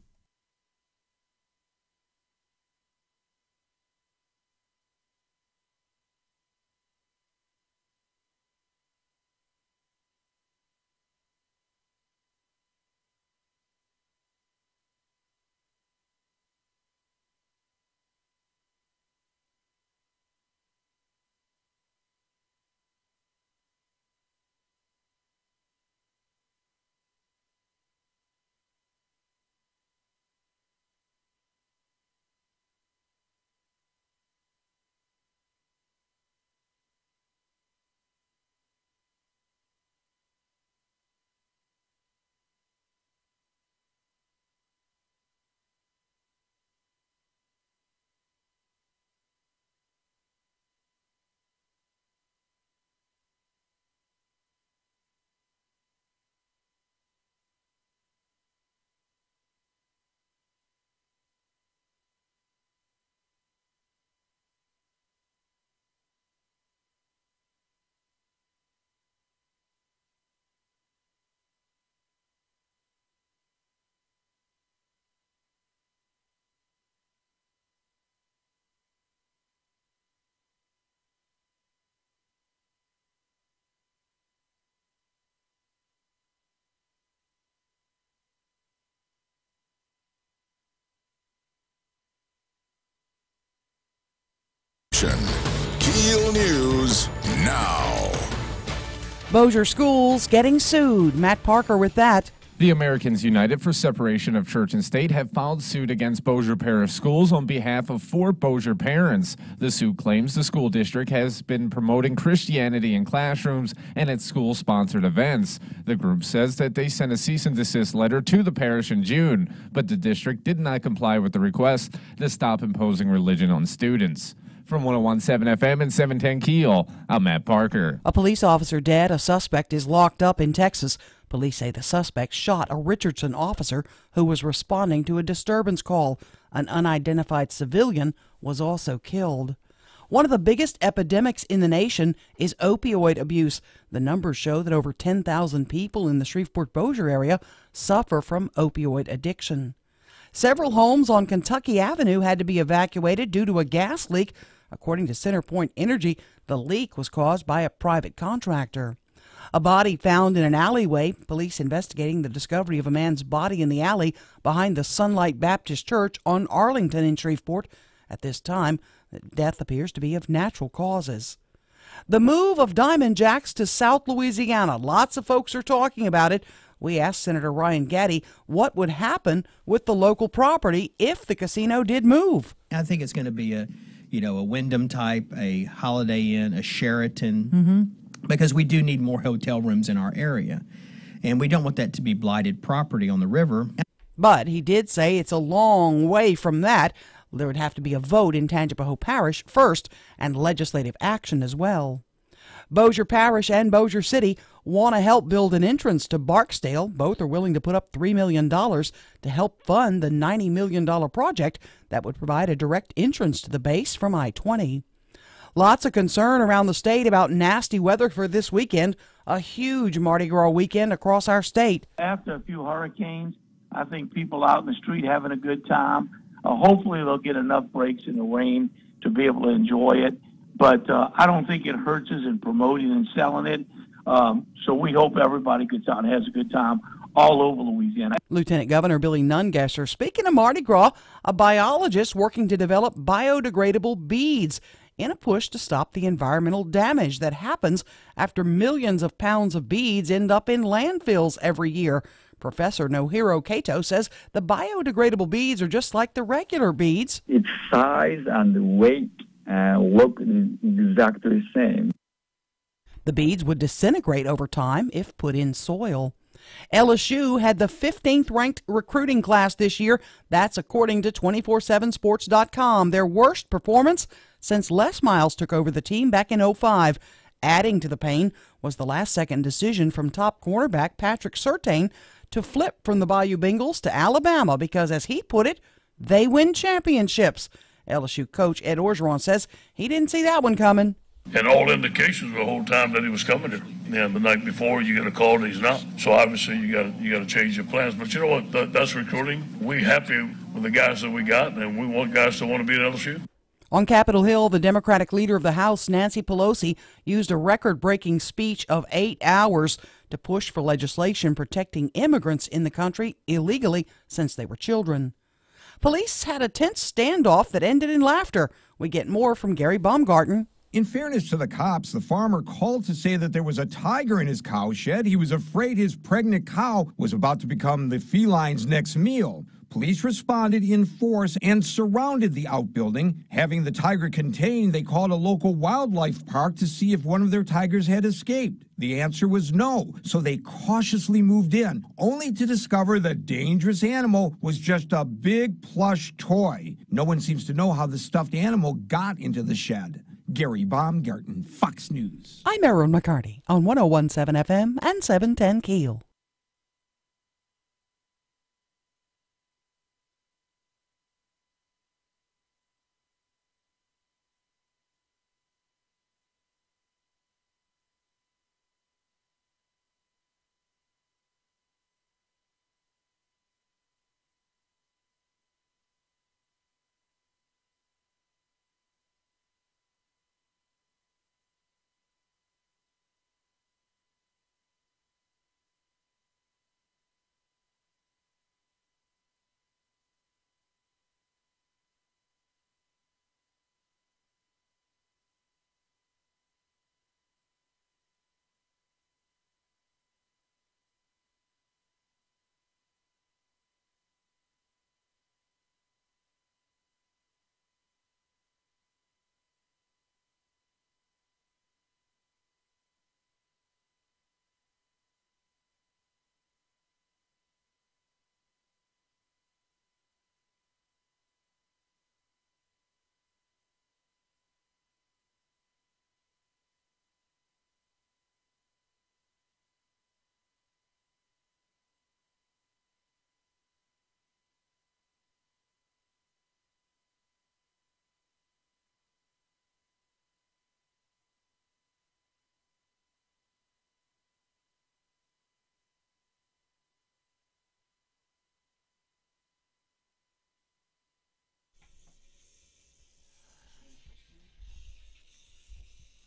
KEEL News now.
Bossier Schools getting sued. Matt Parker with that.
The Americans United for Separation of Church and State have filed suit against Bossier Parish Schools on behalf of 4 Bossier parents. The suit claims the school district has been promoting Christianity in classrooms and at school-sponsored events. The group says that they sent a cease and desist letter to the parish in June, but the district did not comply with the request to stop imposing religion on students. From 1017 FM and 710 KEEL, I'm Matt Parker.
A police officer dead. A suspect is locked up in Texas. Police say the suspect shot a Richardson officer who was responding to a disturbance call. An unidentified civilian was also killed. One of the biggest epidemics in the nation is opioid abuse. The numbers show that over 10,000 people in the Shreveport-Bossier area suffer from opioid addiction. Several homes on Kentucky Avenue had to be evacuated due to a gas leak. According to CenterPoint Energy, the leak was caused by a private contractor. A body found in an alleyway. Police investigating the discovery of a man's body in the alley behind the Sunlight Baptist Church on Arlington in Shreveport. At this time, the death appears to be of natural causes. The move of Diamond Jacks to South Louisiana. Lots of folks are talking about it. We asked Senator Ryan Gaddy what would happen with the local property if the casino did move.
I think it's going to be a Wyndham type, a Holiday Inn, a Sheraton, because we do need more hotel rooms in our area. And we don't want that to be blighted property on the river.
But he did say it's a long way from that. There would have to be a vote in Tangipahoa Parish first and legislative action as well. Bossier Parish and Bossier City want to help build an entrance to Barksdale. Both are willing to put up $3 million to help fund the $90 million project that would provide a direct entrance to the base from I-20. Lots of concern around the state about nasty weather for this weekend, a huge Mardi Gras weekend across our state.
After a few hurricanes, I think people out in the street having a good time. Hopefully they'll get enough breaks in the rain to be able to enjoy it. But I don't think it hurts us in promoting and selling it. So we hope everybody gets out and has a good time all over Louisiana.
Lieutenant Governor Billy Nungesser. Speaking of Mardi Gras, a biologist working to develop biodegradable beads in a push to stop the environmental damage that happens after millions of pounds of beads end up in landfills every year. Professor Nohiro Kato says the biodegradable beads are just like the regular beads.
Its size and weight look exactly the same.
The beads would disintegrate over time if put in soil. LSU had the 15th ranked recruiting class this year. That's according to 247sports.com. Their worst performance since Les Miles took over the team back in 2005. Adding to the pain was the last-second decision from top cornerback Patrick Surtain to flip from the Bayou Bengals to Alabama because, as he put it, they win championships. LSU coach Ed Orgeron says he didn't see that one coming.
And all indications the whole time that he was coming here. And the night before, you get a call that he's not. So obviously, you got to change your plans. But you know what? That's recruiting. We happy with the guys that we got, and we want guys to want to be at LSU.
On Capitol Hill, the Democratic leader of the House, Nancy Pelosi, used a record-breaking speech of 8 hours to push for legislation protecting immigrants in the country illegally since they were children. Police had a tense standoff that ended in laughter. We get more from Gary Baumgarten.
In fairness to the cops, the farmer called to say that there was a tiger in his cow shed. He was afraid his pregnant cow was about to become the feline's next meal. Police responded in force and surrounded the outbuilding. Having the tiger contained, they called a local wildlife park to see if one of their tigers had escaped. The answer was no, so they cautiously moved in, only to discover the dangerous animal was just a big plush toy. No one seems to know how the stuffed animal got into the shed. Gary Baumgarten, Fox News.
I'm Erin McCarty on 101.7 FM and 710 KEEL.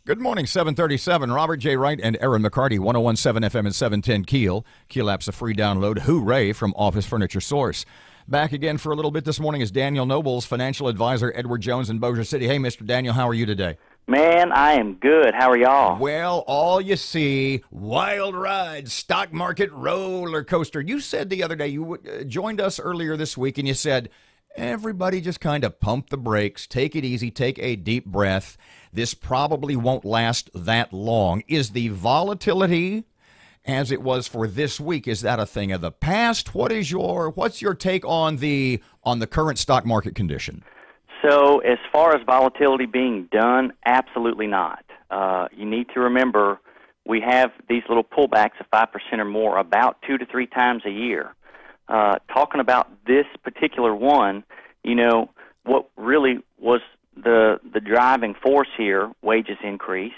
Good morning, 737. Robert J. Wright and Erin McCarty, 101.7 FM and 710 KEEL. KEEL app's a free download. Hooray from Office Furniture Source. Back again for a little bit this morning is Daniel Nobles, financial advisor, Edward Jones in Bossier City. Hey, Mr. Daniel, how are you today?
Man, I am good. How are y'all?
Well, all you see, wild ride, stock market roller coaster. You said the other day, you joined us earlier this week, and you said, everybody just kind of pump the brakes, take it easy, take a deep breath. This probably won't last that long. Is the volatility as it was for this week, is that a thing of the past? What's your take on the current stock market condition?
So as far as volatility being done, absolutely not. You need to remember we have these little pullbacks of 5% or more about 2 to 3 times a year. Talking about this particular one, you know, what really was the driving force here, wages increased.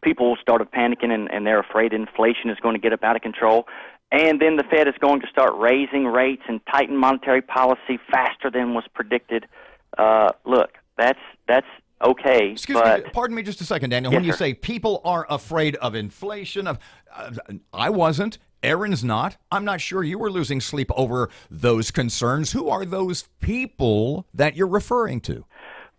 People started panicking, and they're afraid inflation is going to get up out of control. And then the Fed is going to start raising rates and tighten monetary policy faster than was predicted. Look, that's okay.
Excuse me, pardon me just a second, Daniel.
Yes,
When you
sir.
say people are afraid of inflation, I wasn't. Erin's not. I'm not sure you were losing sleep over those concerns. Who are those people that you're referring to?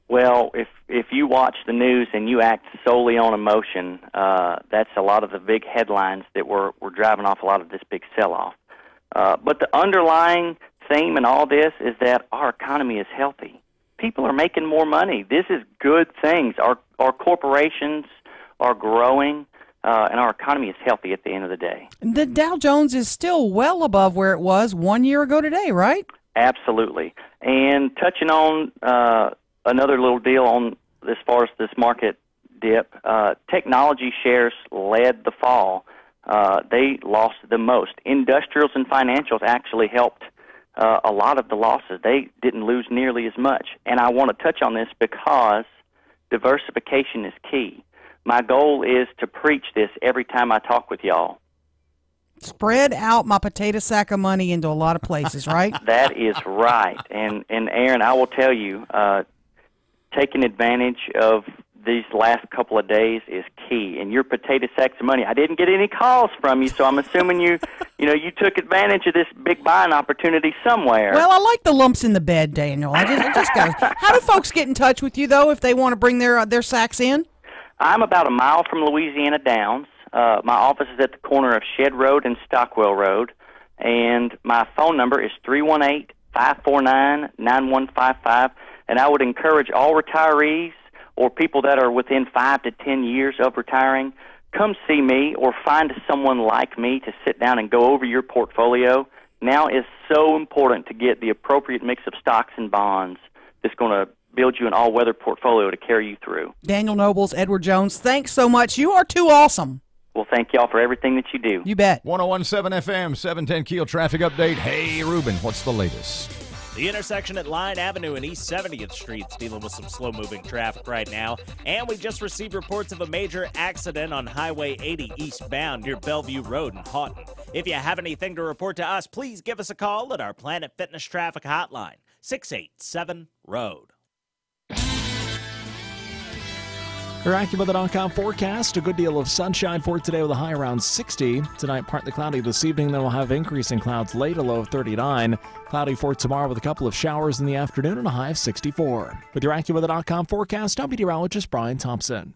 Well, if you watch the news and you act solely on emotion, that's a lot of the big headlines that we're driving off a lot of this big sell-off. But the underlying theme in all this is that our economy is healthy. People are making more money. This is good things. Our corporations are growing, and our economy is healthy at the end of the day.
The Dow Jones is still well above where it was 1 year ago today, right?
Absolutely. And touching on another little deal on as far as this market dip, technology shares led the fall. They lost the most. Industrials and financials actually helped a lot of the losses. They didn't lose nearly as much. And I want to touch on this because diversification is key. My goal is to preach this every time I talk with y'all.
Spread out my potato sack of money into a lot of places, right?
That is right. And Aaron, I will tell you, taking advantage of these last couple of days is key. And your potato sacks of money, I didn't get any calls from you, so I'm assuming you took advantage of this big buying opportunity somewhere.
Well, I like the lumps in the bed, Daniel. I just got. How do folks get in touch with you though if they want to bring their sacks in?
I'm about a mile from Louisiana Downs. My office is at the corner of Shed Road and Stockwell Road, and my phone number is 318-549-9155. And I would encourage all retirees or people that are within 5 to 10 years of retiring, come see me or find someone like me to sit down and go over your portfolio. Now is so important to get the appropriate mix of stocks and bonds that's going to build you an all-weather portfolio to carry you through.
Daniel Nobles, Edward Jones, thanks so much. You are too awesome.
Well, thank y'all for everything that you do.
You bet.
1017 FM, 710 Keel traffic update. Hey, Ruben, what's the latest?
The intersection at Line Avenue and East 70th Street's dealing with some slow-moving traffic right now. And we just received reports of a major accident on Highway 80 eastbound near Bellevue Road in Houghton. If you have anything to report to us, please give us a call at our Planet Fitness Traffic Hotline, 687-ROAD.
Your AccuWeather.com forecast, a good deal of sunshine for today with a high around 60. Tonight, partly cloudy this evening, then we'll have increasing clouds late, a low of 39. Cloudy for tomorrow with a couple of showers in the afternoon and a high of 64. With your AccuWeather.com forecast, I'm meteorologist Brian Thompson.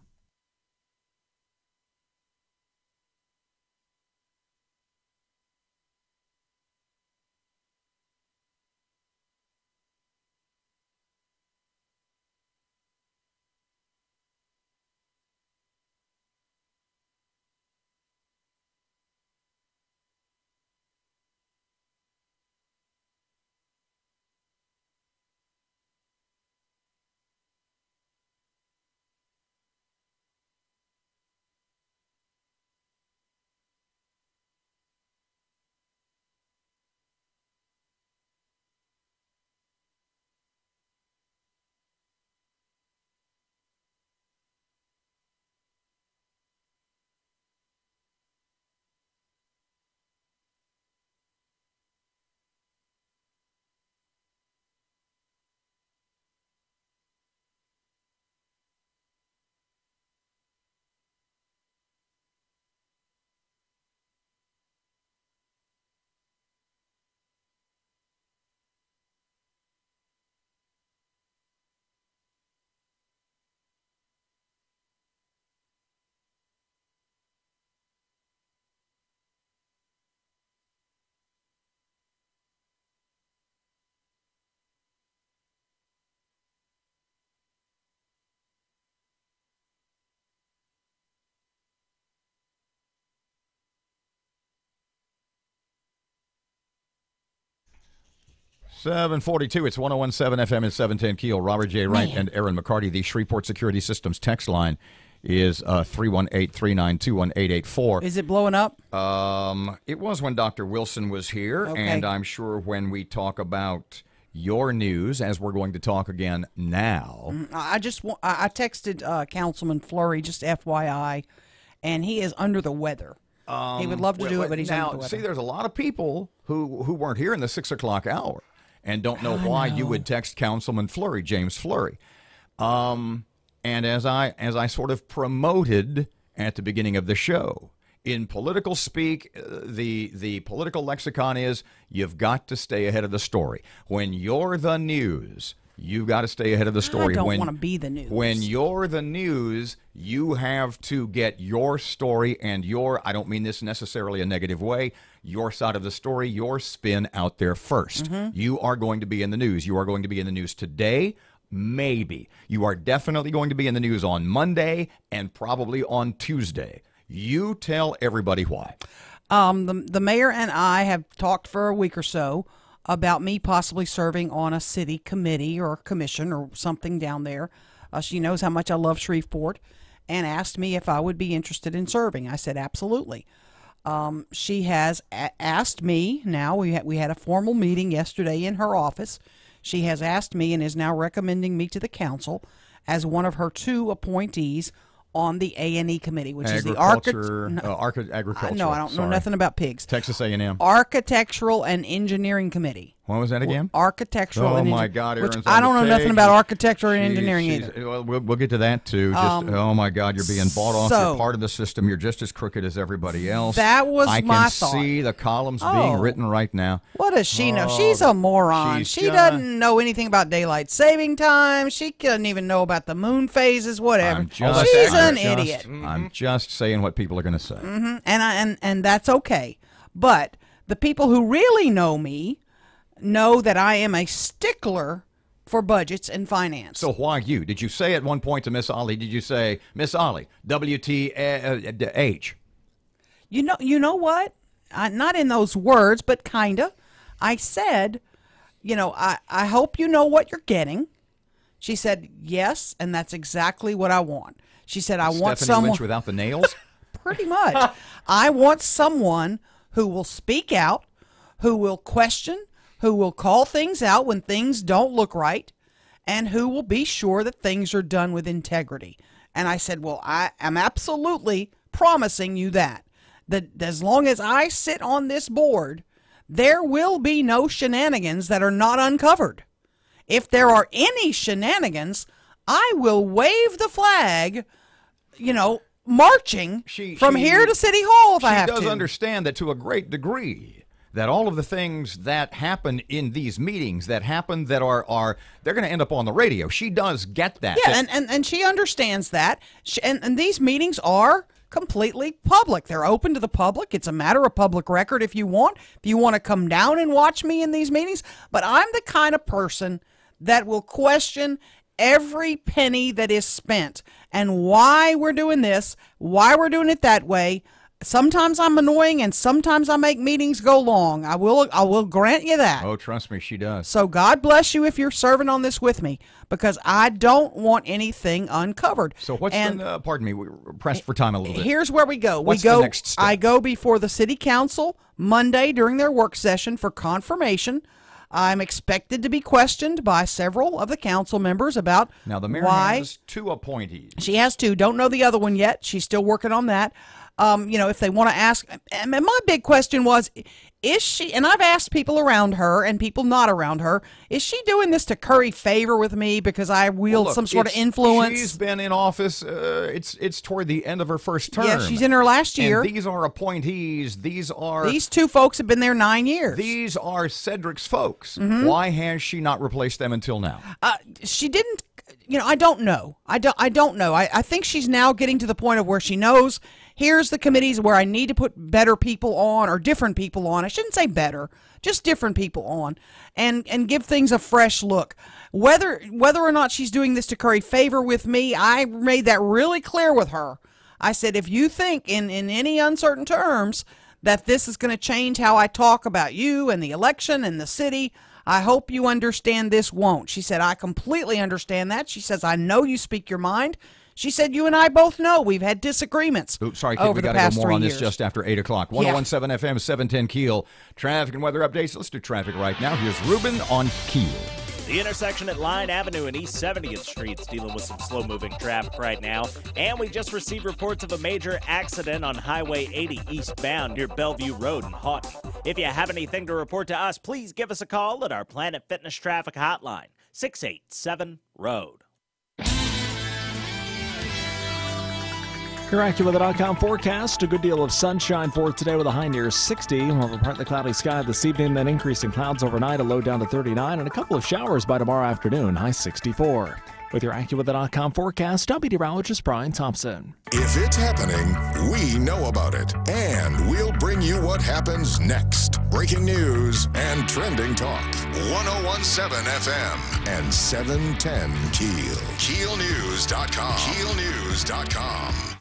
.42, it's 1017 FM and 710 Keel. Robert J. Wright and Erin McCarty. The Shreveport Security Systems text line is 318-392-1884.
Is it blowing up?
It was when Dr. Wilson was here,
Okay.
and I'm sure when we talk about your news, as we're going to talk again now.
I texted Councilman Fleury, just FYI, and he is under the weather. He would love to do it, but he's under the weather.
See, there's a lot of people who weren't here in the 6 o'clock hour and don't know why you would text Councilman Fleury, James Fleury. And as I sort of promoted at the beginning of the show, in political speak, the political lexicon is you've got to stay ahead of the story. When you're the news, you got to stay ahead of the story.
I don't want to be the news.
When you're the news, you have to get your story and I don't mean this necessarily a negative way, your side of the story, your spin out there first. You are going to be in the news. You are going to be in the news today. Maybe. You are definitely going to be in the news on Monday and probably on Tuesday. You tell everybody why.
The mayor and I have talked for a week or so about me possibly serving on a city committee or commission or something down there. She knows how much I love Shreveport and asked me if I would be interested in serving. I said absolutely. She has asked me now. We had a formal meeting yesterday in her office. She has asked me and is now recommending me to the council as one of her 2 appointees on the A&E committee, which is the
agriculture.
No, I don't know nothing about pigs.
Texas A&M.
Architectural and Engineering Committee.
What was that again?
Architectural and
my God, Erin's
I don't know
on the
nothing
pig.
about architecture and engineering either.
Well, we'll get to that too. Oh my God, you're being bought off. You're part of the system. You're just as crooked as everybody else.
That was
my thought. I can see the columns being written right now.
What does she know? She's a moron. She doesn't know anything about daylight saving time. She doesn't even know about the moon phases. Whatever. She's an idiot.
I'm just saying what people are going to say.
And that's okay. But the people who really know me know that I am a stickler for budgets and finance.
So why you? Did you say at one point to Miss Ollie, did you say, Miss Ollie, WTH?
You know what? Not in those words, but kind of. I said, I hope you know what you're getting. She said, yes, and that's exactly what I want. She said, I want someone.
Lynch without the nails?
Pretty much. I want someone who will speak out, who will question, who will call things out when things don't look right, and who will be sure that things are done with integrity. And I said, well, I am absolutely promising you that as long as I sit on this board, there will be no shenanigans that are not uncovered. If there are any shenanigans, I will wave the flag, marching from here to City Hall if I have to.
She does understand that to a great degree, that all of the things that happen in these meetings that are they're going to end up on the radio. She does get that.
Yeah, and she understands that. And these meetings are completely public. They're open to the public. It's a matter of public record if you want. If you want to come down and watch me in these meetings. But I'm the kind of person that will question every penny that is spent and why we're doing this, why we're doing it that way. Sometimes I'm annoying, and sometimes I make meetings go long. I will grant you that.
Oh, trust me, she does.
So God bless you if you're serving on this with me, because I don't want anything uncovered.
So what's pardon me, we're pressed for time a little bit.
Here's where we go.
What's the next step?
I go before the city council Monday during their work session for confirmation. I'm expected to be questioned by several of the council members about
now the mayor
why.
Has 2 appointees.
She has 2. Don't know the other one yet. She's still working on that. If they want to ask, and my big question was, is she, and I've asked people around her and people not around her, is she doing this to curry favor with me because I wield some sort of influence?
She's been in office, it's toward the end of her first term.
Yeah, she's in her last year.
And these are appointees. These
2 folks have been there 9 years.
These are Cedric's folks. Why has she not replaced them until now?
She didn't. I don't know. I don't know. I think she's now getting to the point of where she knows, here's the committees where I need to put better people on or different people on. I shouldn't say better, just different people on, and give things a fresh look. Whether or not she's doing this to curry favor with me, I made that really clear with her. I said, if you think in any uncertain terms that this is going to change how I talk about you and the election and the city, I hope you understand this won't. She said, I completely understand that. She says, I know you speak your mind. She said, you and I both know we've had disagreements
Sorry, kid,
over
we
the
got to
past
go more
3
on
years.
this just after 8 o'clock.
Yeah.
101.7 FM, 710 Keel. Traffic and weather updates. Let's do traffic right now. Here's Ruben on Keel.
The intersection at Line Avenue and East 70th Street is dealing with some slow-moving traffic right now. And we just received reports of a major accident on Highway 80 eastbound near Bellevue Road in Houghton. If you have anything to report to us, please give us a call at our Planet Fitness Traffic Hotline, 687-ROAD.
Your AccuWeather.com forecast. A good deal of sunshine for today with a high near 60. We'll have a partly cloudy sky this evening, then increasing clouds overnight, a low down to 39, and a couple of showers by tomorrow afternoon, high 64. With your AccuWeather.com forecast, I'm meteorologist Brian Thompson.
If it's happening, we know about it. And we'll bring you what happens next. Breaking news and trending talk. 101.7 FM and 710 Keel. KeelNews.com. KeelNews.com.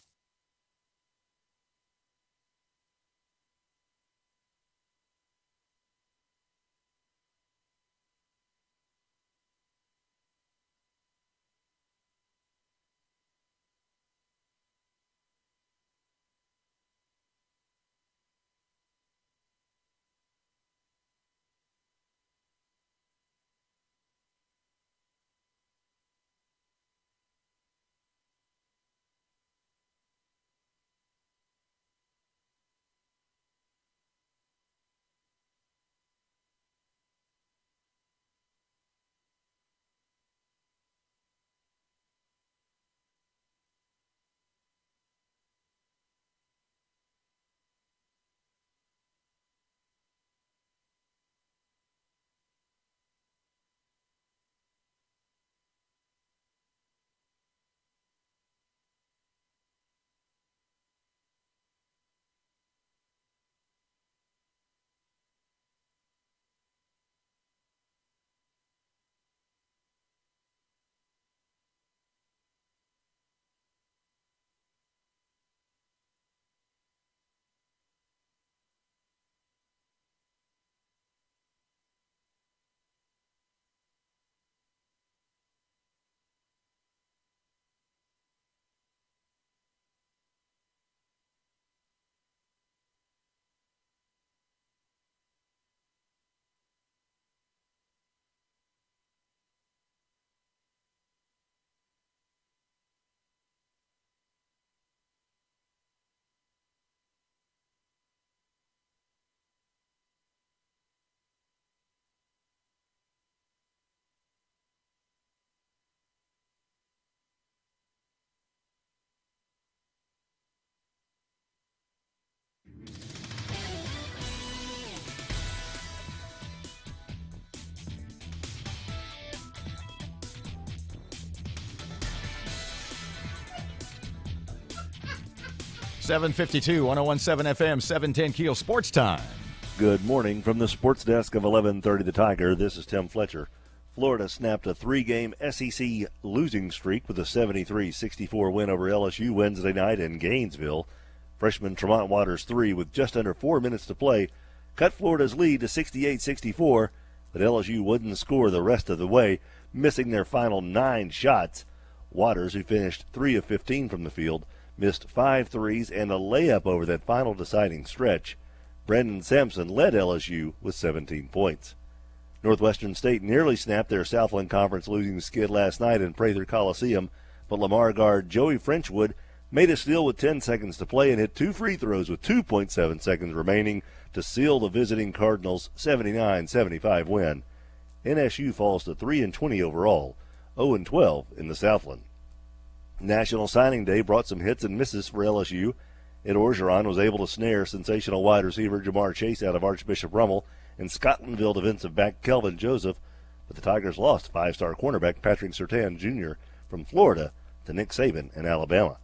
$7:52, 101.7 FM, 710 Keel. Sports time.
Good morning from the sports desk of 1130 The Tiger. This is Tim Fletcher. Florida snapped a three-game SEC losing streak with a 73-64 win over LSU Wednesday night in Gainesville. Freshman Tremont Waters, 3 with just under 4 minutes to play, cut Florida's lead to 68-64, but LSU wouldn't score the rest of the way, missing their final 9 shots. Waters, who finished 3 of 15 from the field, missed 5 threes and a layup over that final deciding stretch. Brendan Sampson led LSU with 17 points. Northwestern State nearly snapped their Southland Conference losing skid last night in Prather Coliseum, but Lamar guard Joey Frenchwood made a steal with 10 seconds to play and hit 2 free throws with 2.7 seconds remaining to seal the visiting Cardinals' 79-75 win. NSU falls to 3-20 overall, 0-12 in the Southland. National Signing Day brought some hits and misses for LSU. Ed Orgeron was able to snare sensational wide receiver Jamar Chase out of Archbishop Rummel and Scotlandville defensive back Kelvin Joseph, but the Tigers lost 5-star cornerback Patrick Surtain Jr. from Florida to Nick Saban in Alabama.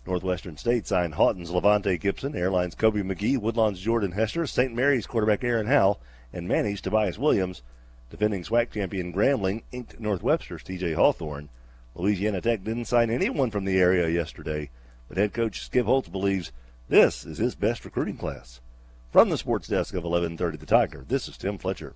Northwestern State signed Houghton's Levante Gibson, Airlines Kobe McGee, Woodlawn's Jordan Hester, St. Mary's quarterback Aaron Howell, and Manny's Tobias Williams. Defending SWAC champion Grambling inked Northwestern's T.J. Hawthorne. Louisiana Tech didn't sign anyone from the area yesterday, but head coach Skip Holtz believes this is his best recruiting class. From the sports desk of 1130 The Tiger, this is Tim Fletcher.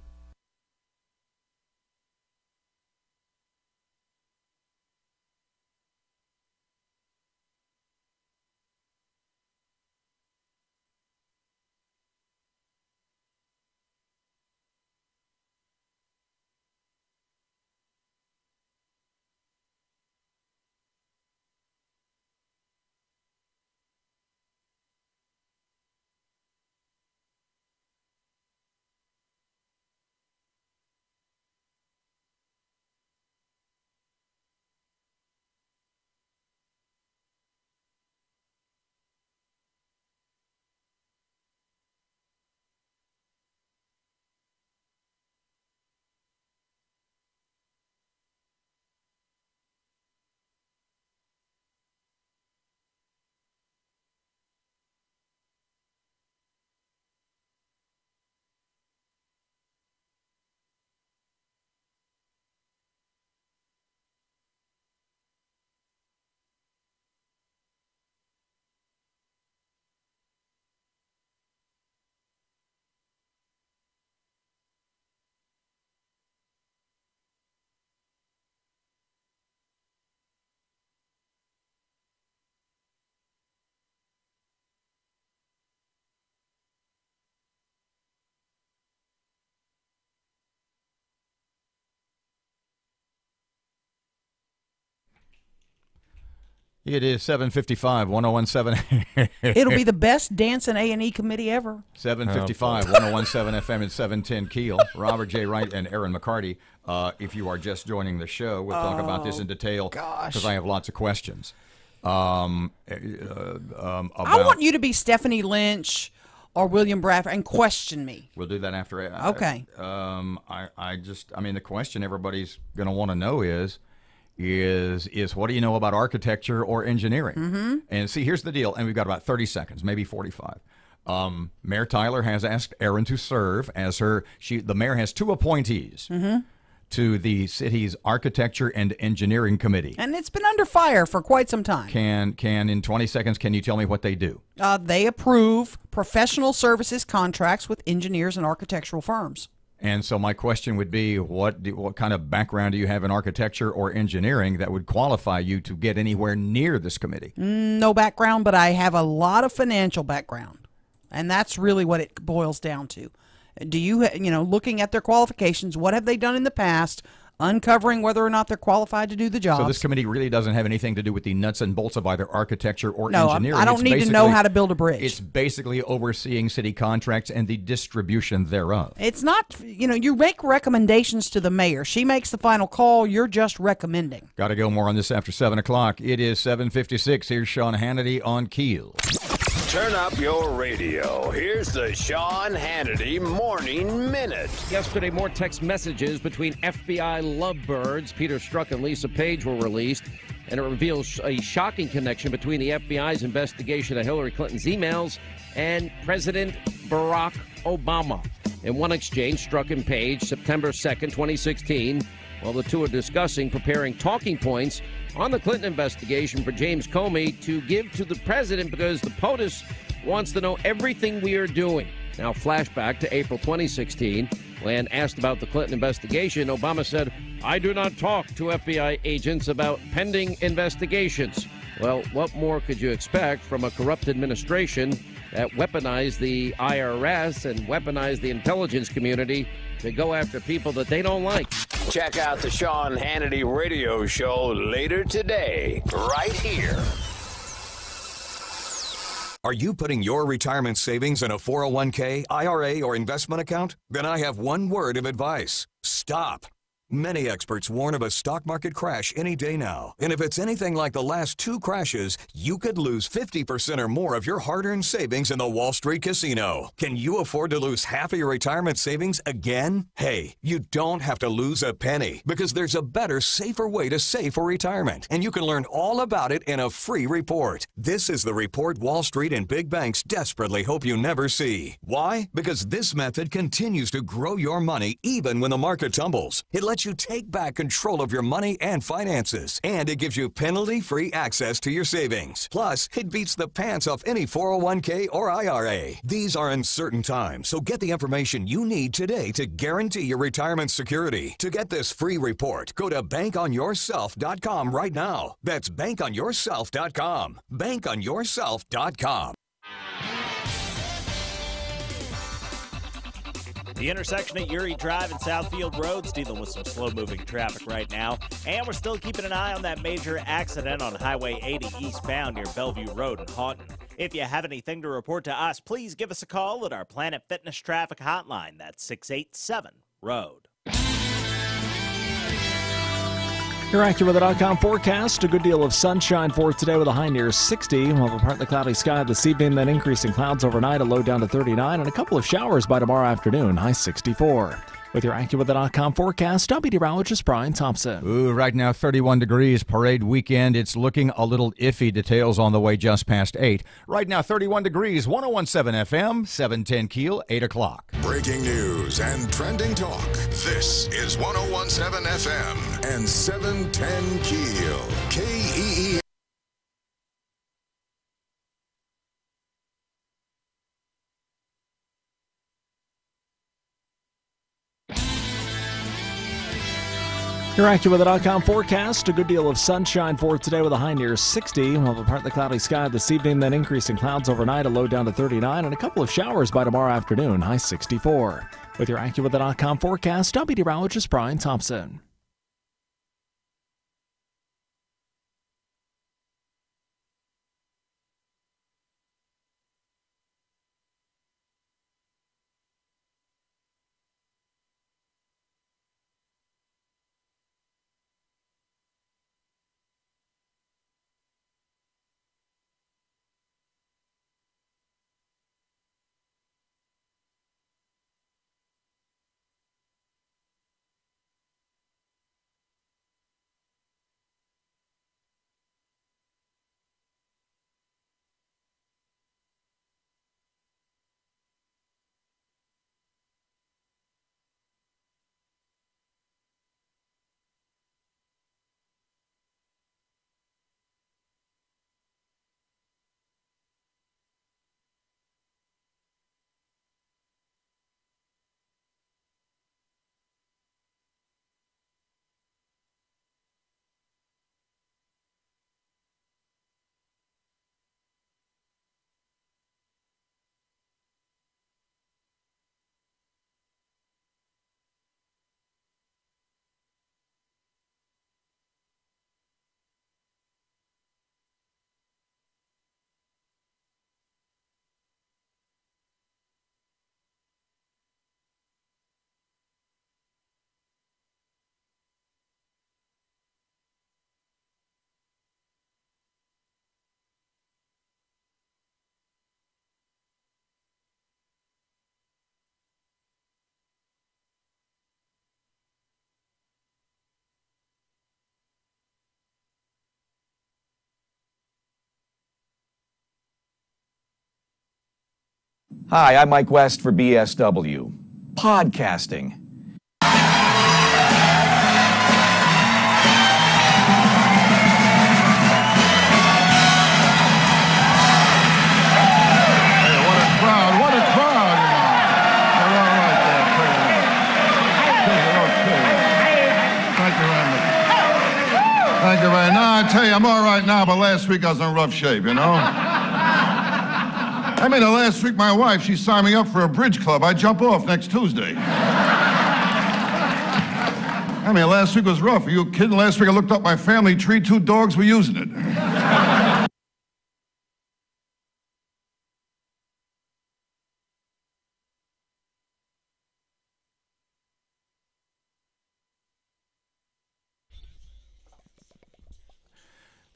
It is 7:55, 101.7.
It'll be the best dancing A&E committee ever.
7:55, 101.7 FM and 710 Keel. Robert J. Wright and Erin McCarty. If you are just joining the show, we'll talk about this in detail because I have lots of questions.
I want you to be Stephanie Lynch or William Bradford and question me.
We'll do that after.
Okay.
The question everybody's going to want to know is what do you know about architecture or engineering?
Mm-hmm.
And see, here's the deal, and we've got about 30 seconds, maybe 45. Mayor Tyler has asked Erin to serve as the mayor has 2 appointees to the city's Architecture and Engineering Committee.
And it's been under fire for quite some time.
In 20 seconds, can you tell me what they do?
They approve professional services contracts with engineers and architectural firms.
And so my question would be, what kind of background do you have in architecture or engineering that would qualify you to get anywhere near this committee?
No background, but I have a lot of financial background. And that's really what it boils down to. Do you looking at their qualifications, what have they done in the past, uncovering whether or not they're qualified to do the job.
So this committee really doesn't have anything to do with the nuts and bolts of either architecture or
No,
engineering.
I don't need to know how to build a bridge.
It's basically overseeing city contracts and the distribution thereof.
It's not, you make recommendations to the mayor. She makes the final call. You're just recommending.
Got to go more on this after 7 o'clock. It is 7:56. Here's Sean Hannity on KEEL.
Turn up your radio. Here's the Sean Hannity Morning Minute.
Yesterday, more text messages between FBI lovebirds Peter Strzok and Lisa Page were released, and it reveals a shocking connection between the FBI's investigation of Hillary Clinton's emails and President Barack Obama. In one exchange, Strzok and Page, September 2nd, 2016, while the two are discussing preparing talking points on the Clinton investigation for James Comey to give to the president because the POTUS wants to know everything we are doing. Now, flashback to April 2016, when asked about the Clinton investigation, Obama said, "I do not talk to FBI agents about pending investigations." Well, what more could you expect from a corrupt administration that weaponized the IRS and weaponized the intelligence community to go after people that they don't like?
Check out the Sean Hannity radio show later today, right here.
Are you putting your retirement savings in a 401k, IRA, or investment account? Then I have one word of advice. Stop. Many experts warn of a stock market crash any day now. And if it's anything like the last 2 crashes, you could lose 50% or more of your hard-earned savings in the Wall Street casino. Can you afford to lose half of your retirement savings again? Hey, you don't have to lose a penny because there's a better, safer way to save for retirement. And you can learn all about it in a free report. This is the report Wall Street and big banks desperately hope you never see. Why? Because this method continues to grow your money even when the market tumbles. It lets you take back control of your money and finances, and it gives you penalty-free access to your savings. Plus, it beats the pants off any 401k or IRA. These are uncertain times, so get the information you need today to guarantee your retirement security. To get this free report, go to bankonyourself.com right now. That's bankonyourself.com. bankonyourself.com.
The intersection at Uri Drive and Southfield Road's dealing with some slow-moving traffic right now. And we're still keeping an eye on that major accident on Highway 80 eastbound near Bellevue Road in Houghton. If you have anything to report to us, please give us a call at our Planet Fitness Traffic Hotline. That's 687-ROAD.
Your AccuWeather.com forecast, a good deal of sunshine for today with a high near 60. We'll have a partly cloudy sky this evening, then increasing clouds overnight, a low down to 39, and a couple of showers by tomorrow afternoon, high 64. With your AccuWeather.com forecast, I'm meteorologist Brian Thompson.
Ooh, right now 31 degrees, parade weekend. It's looking a little iffy. Details on the way just past 8. Right now 31 degrees, 101.7 FM, 710 Keel, 8 o'clock.
Breaking news and trending talk. This is 101.7 FM and 710 Keel. KEEL.
Your AccuWeather.com forecast, a good deal of sunshine for today with a high near 60. We'll have a partly cloudy sky this evening, then increasing clouds overnight, a low down to 39, and a couple of showers by tomorrow afternoon, high 64. With your AccuWeather.com forecast, I'm meteorologist Brian Thompson.
Hi, I'm Mike West for BSW. Podcasting.
What a crowd, you know. They're all right there. Thank you very much. Thank you very much. No, I tell you, I'm all right now, but last week I was in rough shape, you know. I mean, last week my wife, she signed me up for a bridge club. I jump off next Tuesday. I mean, last week was rough. Are you kidding? Last week I looked up my family tree. 2 dogs were using it.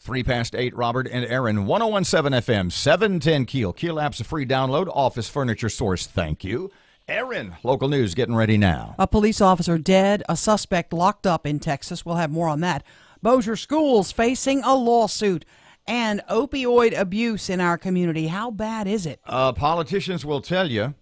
Three past 8, Robert and Erin, 1017 FM, 710 KEEL. KEEL app's a free download, office furniture source. Thank you. Erin, local news getting ready now.
A police officer dead, a suspect locked up in Texas. We'll have more on that. Bossier Schools facing a lawsuit, and opioid abuse in our community. How bad is it?
Politicians will tell you,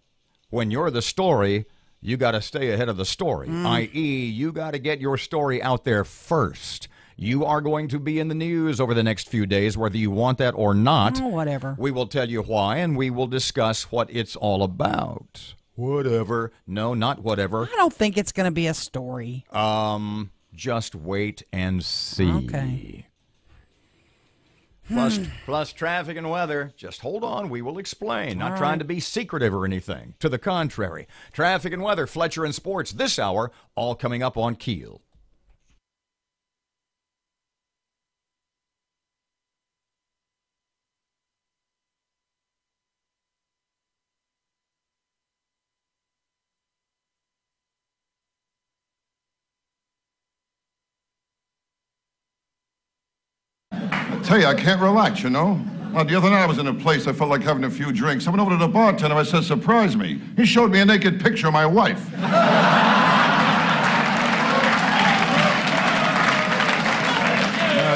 when you're the story, you got to stay ahead of the story, i.e., you got to get your story out there first. You are going to be in the news over the next few days, whether you want that or not.
Oh, whatever.
We will tell you why, and we will discuss what it's all about. Whatever. No, not whatever.
I don't think it's going to be a story.
Just wait and see.
Okay.
Plus traffic and weather. Just hold on. We will explain. Not trying to be secretive or anything. To the contrary. Traffic and weather, Fletcher and sports this hour, all coming up on KEEL.
I tell you, I can't relax, you know. Well, the other night I was in a place, I felt like having a few drinks. I went over to the bartender, I said, surprise me. He showed me a naked picture of my wife. Yeah,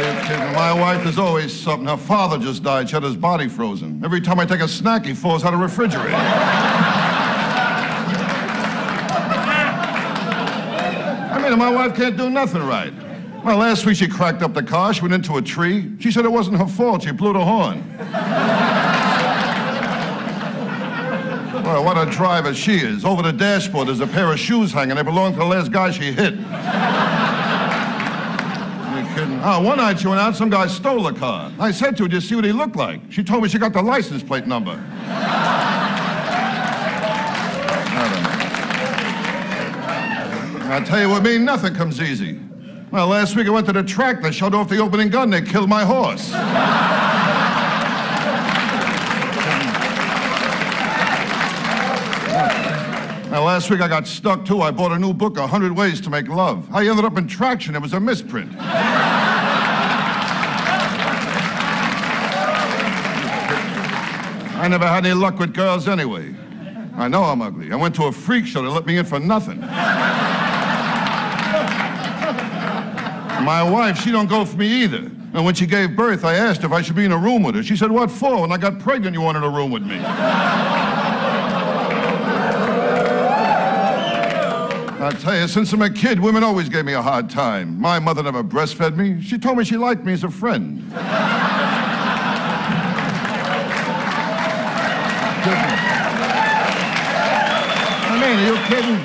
you're kidding. My wife is always something. Her father just died. She had his body frozen. Every time I take a snack, he falls out of the refrigerator. I mean, my wife can't do nothing right. Well, last week she cracked up the car. She went into a tree. She said it wasn't her fault. She blew the horn. Well, what a driver she is. Over the dashboard, there's a pair of shoes hanging. They belong to the last guy she hit. Are you kidding? Oh, one night she went out, some guy stole the car. I said to her, just see what he looked like. She told me she got the license plate number. I tell you what, me, nothing comes easy. Well, last week I went to the track. They showed off the opening gun. They killed my horse. Now, last week I got stuck, too. I bought a new book, 100 Ways to Make Love. I ended up in Traction. It was a misprint. I never had any luck with girls anyway. I know I'm ugly. I went to a freak show. They let me in for nothing. My wife, she don't go for me either. And when she gave birth, I asked if I should be in a room with her. She said, what for? When I got pregnant, you wanted a room with me. I tell you, since I'm a kid, women always gave me a hard time. My mother never breastfed me. She told me she liked me as a friend. I mean, are you kidding?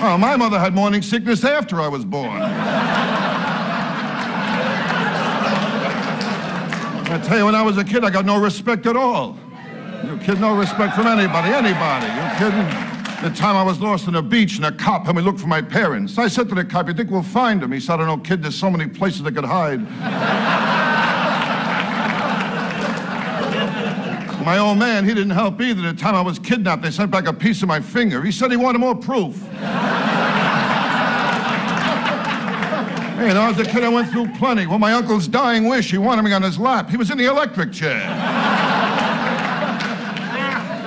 Oh, my mother had morning sickness after I was born. I tell you, when I was a kid, I got no respect at all. You kidding? No respect from anybody. You kidding? The time I was lost on the beach and a cop had me look for my parents. I said to the cop, you think we'll find them? He said, I don't know, kid, there's so many places they could hide. My old man, he didn't help either. The time I was kidnapped, they sent back a piece of my finger. He said he wanted more proof. Hey, when I was a kid, I went through plenty. Well, my uncle's dying wish, he wanted me on his lap. He was in the electric chair.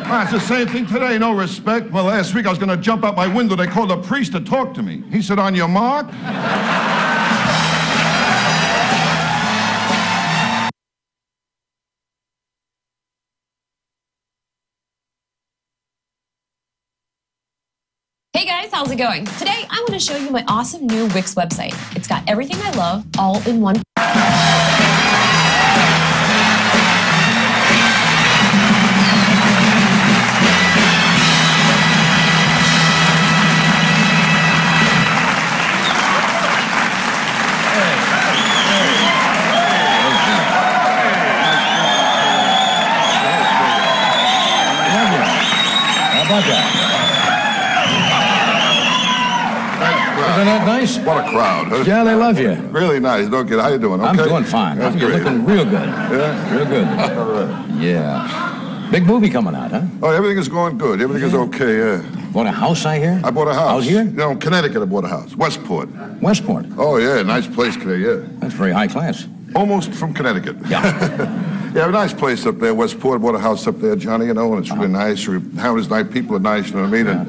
Well, it's the same thing today, no respect. Well, last week I was going to jump out my window. They called a priest to talk to me. He said, on your mark.
guys, how's it going? Today, I want to show you my awesome new Wix website. It's got everything I love all in one.
How about that? Isn't that nice?
What a crowd, huh?
Yeah, they love you.
Really nice. Don't get. How you doing? Okay?
I'm doing fine.
That's
You're
great.
looking real good.
Yeah?
Real good.
All right.
Yeah. Big movie coming out, huh?
Oh, everything is going good. Everything is okay, yeah.
Bought a house, I hear?
I bought a house.
Out here?
You know, in Connecticut, I bought a house. Westport.
Westport?
Oh, yeah. Nice place, yeah.
That's very high class.
Almost from Connecticut.
Yeah.
Yeah, a nice place up there, Westport. I bought a house up there, Johnny, you know, and it's really nice. Howard's nice. People are nice, you know what I mean? And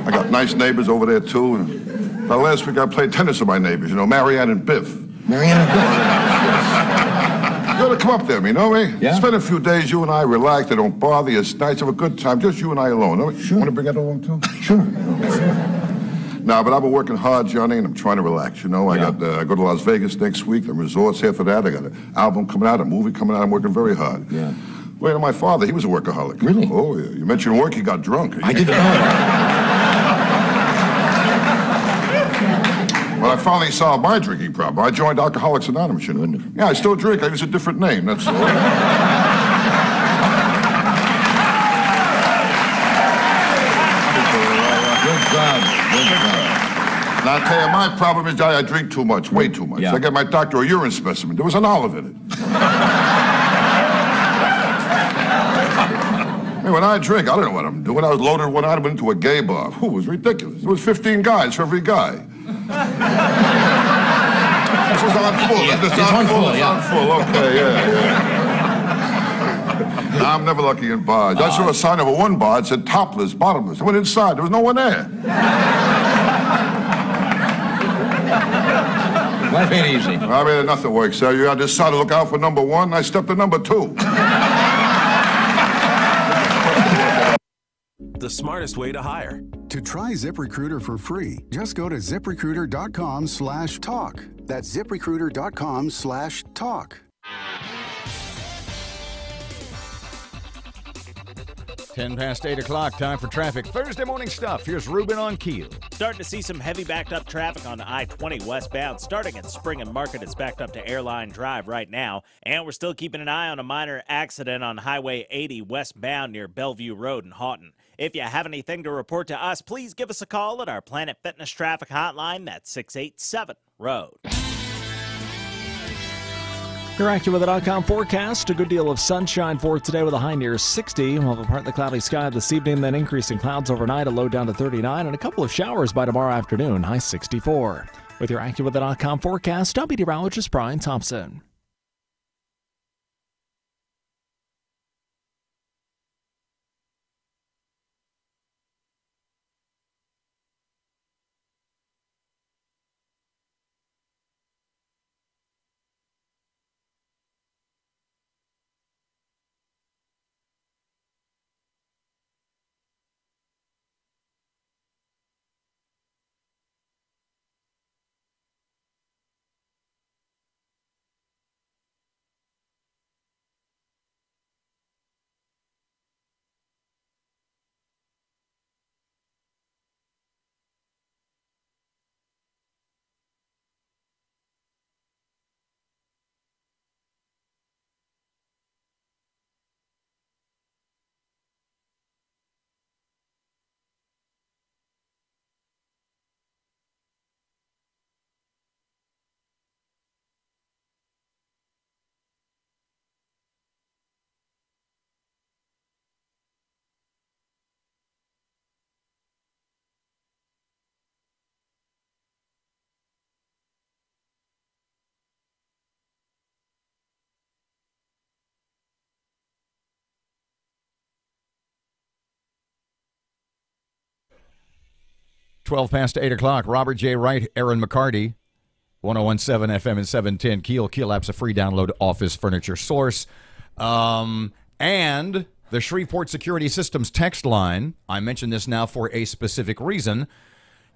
I got nice neighbors over there, too. And last week I played tennis with my neighbors, you know, Marianne and Biff.
Marianne and
Biff? You ought to come up there, you know me?
Yeah?
Spend a few days, you and I relax. They don't bother you. It's nice. Have a good time. Just you and I alone. No? Sure. Want to bring that along, too?
Sure.
No, but I've been working hard, Johnny, and I'm trying to relax, you know. I go to Las Vegas next week. The resort's here for that. I got an album coming out, a movie coming out. I'm working very hard.
Yeah.
Well, you know, my father, he was a workaholic.
Really?
Oh, yeah. You mentioned work, he got drunk.
I didn't know that.
Well, I finally solved my drinking problem. I joined Alcoholics Anonymous, you know. Yeah, I still drink. I use a different name, that's all.
Good job.
Now, I'll tell you, my problem is I drink too much, way too much.
Yeah.
I got my doctor a urine specimen. There was an olive in it. Hey, when I drink, I don't know what I'm doing. I was loaded one night, I went into a gay bar. Whew, it was ridiculous. There was 15 guys for every guy. This was on full.
Yeah,
This
it's
on
on
full.
full,
It's
yeah.
on full. Okay, yeah. I'm never lucky in bars. I saw a sign over one bar. It said topless, bottomless. I went inside. There was no one there.
Life ain't easy.
I mean, nothing works. So I decided to look out for number one, and I stepped to number two.
The smartest way to hire.
To try ZipRecruiter for free, just go to ZipRecruiter.com/talk. That's ZipRecruiter.com/talk.
10 past 8 o'clock, time for traffic. Thursday morning stuff. Here's Ruben on Keel.
Starting to see some heavy backed up traffic on I-20 westbound. Starting at Spring and Market, it's backed up to Airline Drive right now. And we're still keeping an eye on a minor accident on Highway 80 westbound near Bellevue Road in Houghton. If you have anything to report to us, please give us a call at our Planet Fitness traffic hotline. That's 687-ROAD.
Your AccuWeather.com forecast. A good deal of sunshine for today with a high near 60. We'll have a partly cloudy sky this evening, then increasing clouds overnight, a low down to 39, and a couple of showers by tomorrow afternoon, high 64. With your AccuWeather.com forecast, I'm meteorologist Brian Thompson.
Twelve past 8 o'clock. Robert J. Wright, Erin McCarty, 101.7 FM and 710 Keel. Keel app's a free download Office Furniture Source. And The Shreveport Security Systems text line, I mention this now for a specific reason,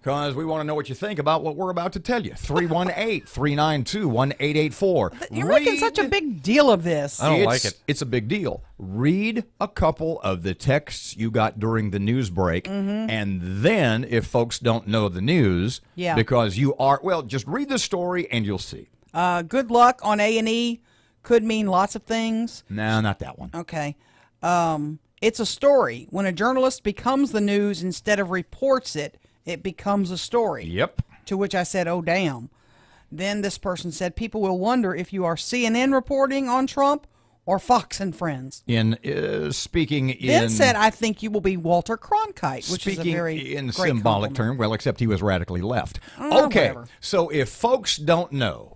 because we want to know what you think about what we're about to tell you. 318-392-1884.
You're making such a big deal of this.
I don't like it. It's a big deal. Read a couple of the texts you got during the news break, and then, if folks don't know the news, because you are, well, just read the story and you'll see.
Good luck on A&E could mean lots of things.
No, not that one.
Okay. It's a story. When a journalist becomes the news instead of reports it, it becomes a story.
Yep.
To which I said, oh, damn. Then this person said, people will wonder if you are CNN reporting on Trump or Fox and Friends.
Speaking in...
Then said, I think you will be Walter Cronkite, which is a very
in
great
symbolic
compliment.
term, well, except he was radically left. Okay,
Whatever.
so if folks don't know,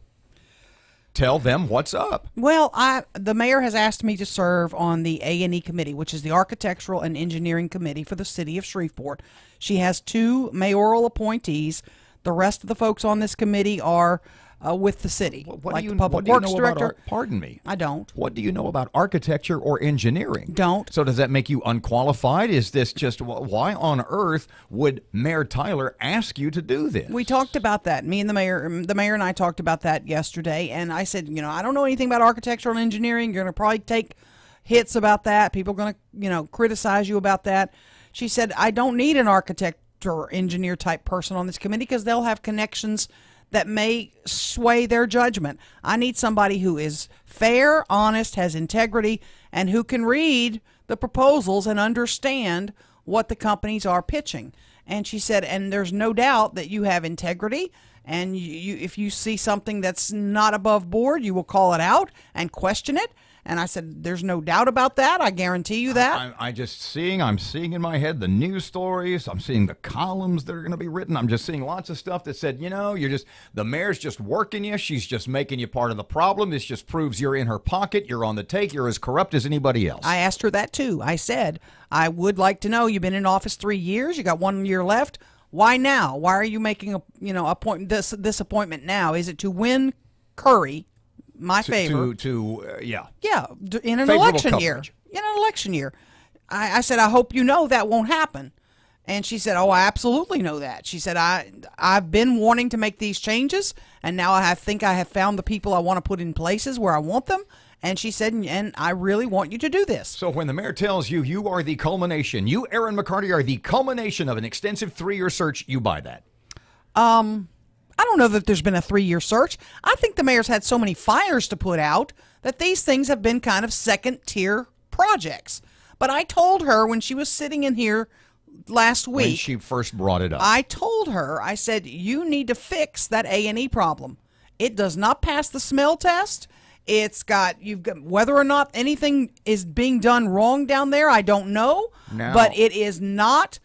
tell them what's up.
Well, the mayor has asked me to serve on the A&E committee, which is the Architectural and Engineering Committee for the city of Shreveport. She has 2 mayoral appointees. The rest of the folks on this committee are with the city, like the public works director.
Pardon me.
I don't.
What do you know about architecture or engineering?
Don't.
So does that make you unqualified? Is this just, why on earth would Mayor Tyler ask you to do this?
We talked about that. Me and the mayor and I talked about that yesterday, and I said, I don't know anything about architectural and engineering. You're going to probably take hits about that. People are going to, criticize you about that. She said, I don't need an architect or engineer type person on this committee because they'll have connections that may sway their judgment. I need somebody who is fair, honest, has integrity, and who can read the proposals and understand what the companies are pitching. And she said, and there's no doubt that you have integrity, and if you see something that's not above board, you will call it out and question it. And I said, there's no doubt about that. I guarantee you that.
I'm seeing in my head the news stories. I'm seeing the columns that are going to be written. I'm just seeing lots of stuff that said, the mayor's just working you. She's just making you part of the problem. This just proves you're in her pocket. You're on the take. You're as corrupt as anybody else.
I asked her that too. I said, I would like to know, you've been in office 3 years. You got 1 year left. Why now? Why are you making this appointment now? Is it to win Curry? My favor.
Yeah,
in an
favorable
election
coverage.
year. In an election year. I said, I hope you know that won't happen. And she said, oh, I absolutely know that. She said, I've been wanting to make these changes, and now I think I have found the people I want to put in places where I want them. And she said, and I really want you to do this.
So when the mayor tells you you are the culmination, you, Erin McCarty, are the culmination of an extensive 3-year search, you buy that?
I don't know that there's been a 3-year search. I think the mayor's had so many fires to put out that these things have been kind of second-tier projects. But I told her when she was sitting in here last week,
when she first brought it up,
I told her, I said, you need to fix that A&E problem. It does not pass the smell test. You've got whether or not anything is being done wrong down there, I don't know.
Now,
but it is not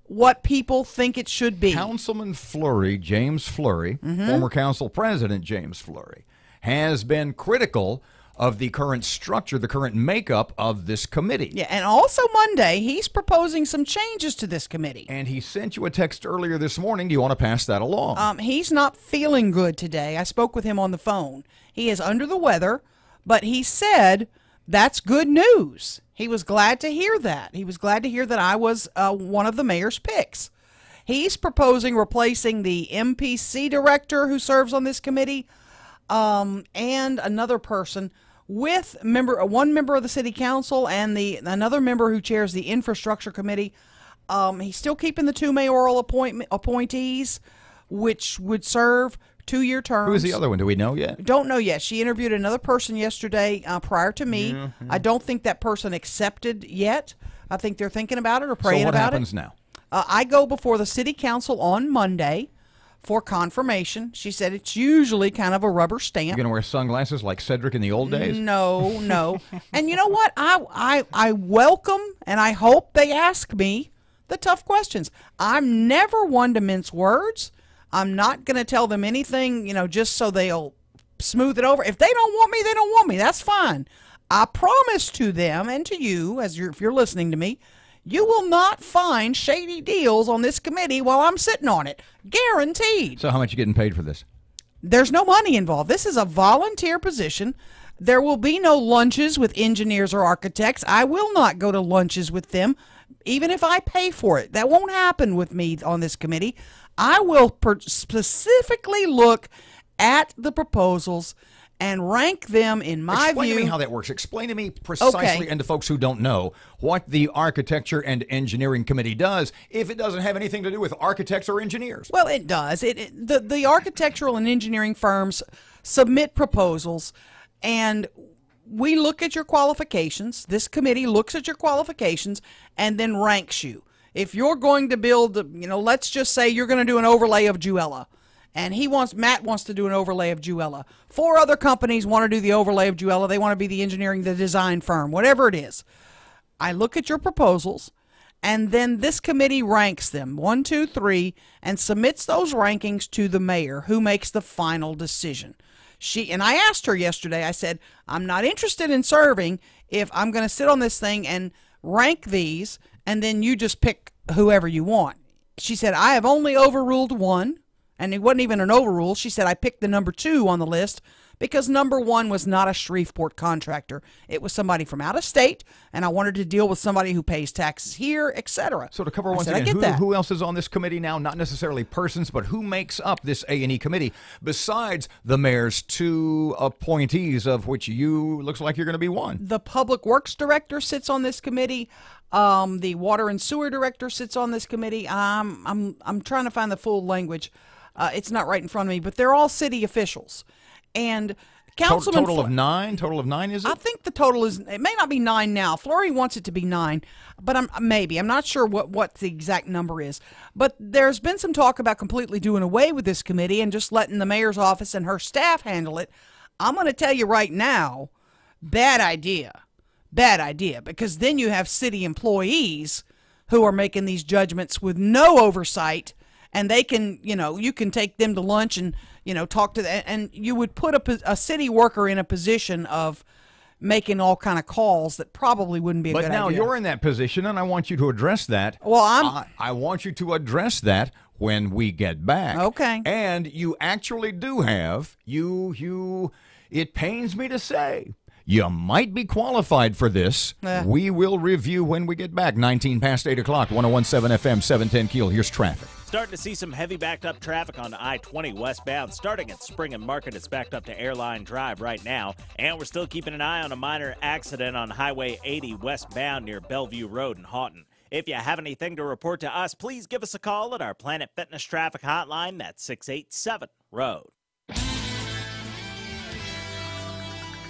what people think it should be.
Councilman Fleury, James Fleury, former council president James Fleury, has been critical of the current structure, the current makeup of this committee.
Yeah, and also Monday, he's proposing some changes to this committee.
And he sent you a text earlier this morning. Do you want to pass that along?
He's not feeling good today. I spoke with him on the phone. He is under the weather, but he said that's good news. He was glad to hear that. He was glad to hear that I was one of the mayor's picks. He's proposing replacing the MPC director who serves on this committee and another person with one member of the city council and another member who chairs the infrastructure committee. He's still keeping the 2 mayoral appointees, which would serve 2-year terms.
Who's the other one? Do we know yet?
Don't know yet. She interviewed another person yesterday prior to me.
Mm-hmm.
I don't think that person accepted yet. I think they're thinking about it or praying about it.
So what happens now?
I go before the city council on Monday for confirmation. She said it's usually kind of a rubber stamp.
You're going to wear sunglasses like Cedric in the old days?
No. And you know what? I welcome and I hope they ask me the tough questions. I'm never one to mince words. I'm not going to tell them anything, just so they'll smooth it over. If they don't want me, they don't want me. That's fine. I promise to them and to you, if you're listening to me, you will not find shady deals on this committee while I'm sitting on it. Guaranteed.
So how much are you getting paid for this?
There's no money involved. This is a volunteer position. There will be no lunches with engineers or architects. I will not go to lunches with them, even if I pay for it. That won't happen with me on this committee. I will specifically look at the proposals and rank them in my view.
Explain to me how that works. Explain to me precisely, and to folks who don't know, what the Architecture and Engineering Committee does if it doesn't have anything to do with architects or engineers.
Well, it does. The architectural and engineering firms submit proposals, and we look at your qualifications. This committee looks at your qualifications and then ranks you. If you're going to build, let's just say you're going to do an overlay of Juella. And Matt wants to do an overlay of Juella. 4 other companies want to do the overlay of Juella. They want to be the engineering, the design firm, whatever it is. I look at your proposals, and then this committee ranks them 1, 2, 3, and submits those rankings to the mayor, who makes the final decision. And I asked her yesterday, I said, I'm not interested in serving if I'm going to sit on this thing and rank these, and then you just pick whoever you want. She said, I have only overruled 1. And it wasn't even an overrule. She said, I picked the number 2 on the list because number 1 was not a Shreveport contractor. It was somebody from out of state, and I wanted to deal with somebody who pays taxes here, etc.
So to cover once again, who else is on this committee now? Not necessarily persons, but who makes up this A&E committee besides the mayor's 2 appointees, of which you looks like you're going to be one?
The Public Works Director sits on this committee. The Water and Sewer Director sits on this committee. I'm trying to find the full language. It's not right in front of me, but they're all city officials. And Councilman
total of 9? Total of 9, is it?
I think the total is, it may not be 9 now. Fleury wants it to be 9, but I'm not sure what the exact number is. But there's been some talk about completely doing away with this committee and just letting the mayor's office and her staff handle it. I'm going to tell you right now, bad idea. Bad idea, because then you have city employees who are making these judgments with no oversight. And they can, you can take them to lunch and, talk to them. And you would put a city worker in a position of making all kind of calls that probably wouldn't be a good idea.
But now you're in that position, and I want you to address that.
Well,
I want you to address that when we get back.
Okay.
And you actually do have, it pains me to say, you might be qualified for this. We will review when we get back. 19 past 8 o'clock, 101.7 FM, 710 KEEL. Here's traffic.
Starting to see some heavy backed up traffic on I-20 westbound. Starting at Spring and Market, it's backed up to Airline Drive right now. And we're still keeping an eye on a minor accident on Highway 80 westbound near Bellevue Road in Houghton. If you have anything to report to us, please give us a call at our Planet Fitness traffic hotline. That's 687-ROAD.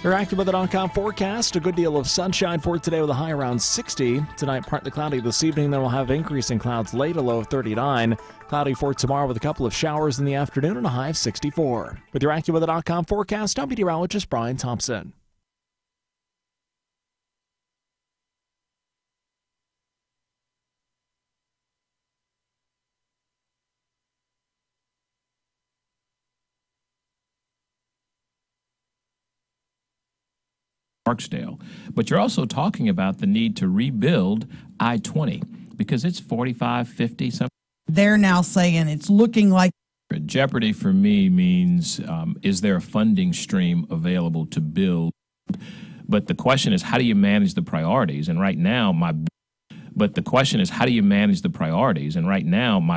You're active with an .com forecast. A good deal of sunshine for today with a high around 60. Tonight, partly cloudy this evening. Then we'll have increasing clouds late, a low of 39. Cloudy for tomorrow with a couple of showers in the afternoon and a high of 64. With your AccuWeather.com forecast, I'm meteorologist Brian Thompson.
Barksdale. But you're also talking about the need to rebuild I-20 because it's 45, 50, something.
They're now saying it's looking like.
Jeopardy for me means, is there a funding stream available to build? But the question is, how do you manage the priorities? And right now, my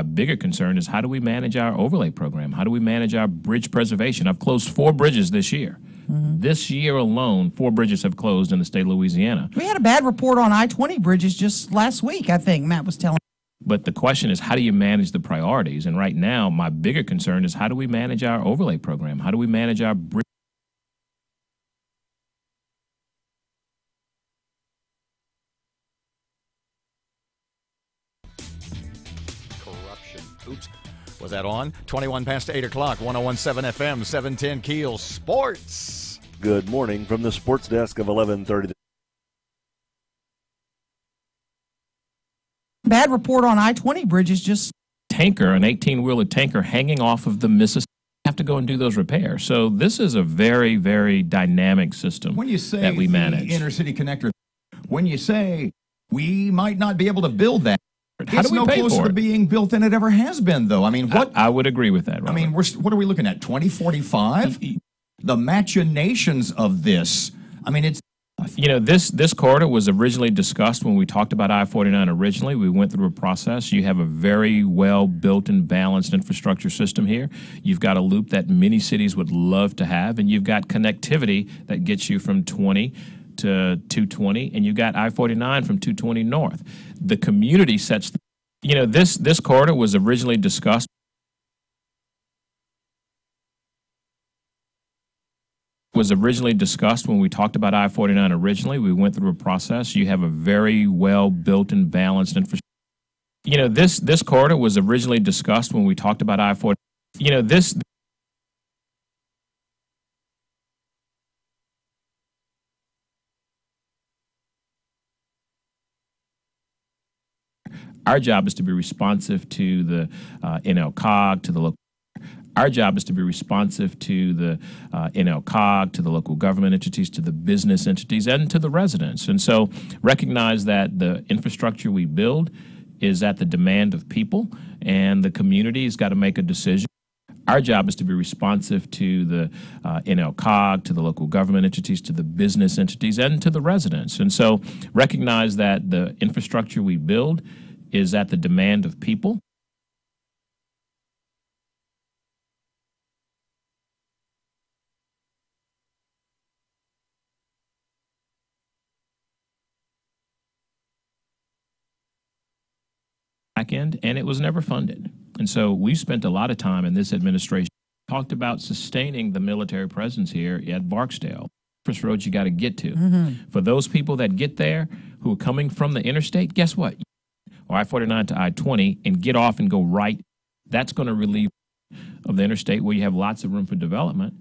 bigger concern is, how do we manage our overlay program? How do we manage our bridge preservation? I've closed 4 bridges this year. Mm-hmm. This year alone, 4 bridges have closed in the state of Louisiana.
We had a bad report on I-20 bridges just last week, I think Matt was telling.
But the question is, how do you manage the priorities? And right now, my bigger concern is, how do we manage our overlay program? How do we manage our bridge?
Corruption. Oops. Was that on? 21 past 8 o'clock, 101.7 FM, 710 KEEL Sports.
Good morning from the sports desk of 1130.
Bad report on I-20 bridges just.
Tanker, an 18-wheeler tanker hanging off of the Mississippi, have to go and do those repairs. So this is a very, very dynamic system
when you say
that we manage.
The intercity connector, when you say we might not be able to build that,
how do we pay
closer
for
to
it?
being built than it ever has been, though. I mean, what?
I would agree with that, Robert.
I mean, what are we looking at, 2045? The machinations of this, I mean, it's...
You know, this corridor was originally discussed when we talked about I-49 originally. We went through a process. You have a very well-built and balanced infrastructure system here. You've got a loop that many cities would love to have, and you've got connectivity that gets you from 20 to 220, and you've got I-49 from 220 north. The community sets... You know, this corridor was originally discussed when we talked about I-49 originally. We went through a process. You have a very well-built and balanced infrastructure. You know, this corridor was originally discussed when we talked about I-49. You know, our job is to be responsive to the NLCOG, to the local. Our job is to be responsive to the NLCOG, to the local government entities, to the business entities, and to the residents. And so recognize that the infrastructure we build is at the demand of people, and the community has got to make a decision. Our job is to be responsive to the NLCOG, to the local government entities, to the business entities, and to the residents. And so recognize that the infrastructure we build is at the demand of people. End, and it was never funded. And so we've spent a lot of time in this administration talked about sustaining the military presence here at Barksdale. First road you got to get to. For those people that get there who are coming from the interstate, guess what? Or I-49 to I-20 and get off and go right. That's going to relieve of the interstate where you have lots of room for development.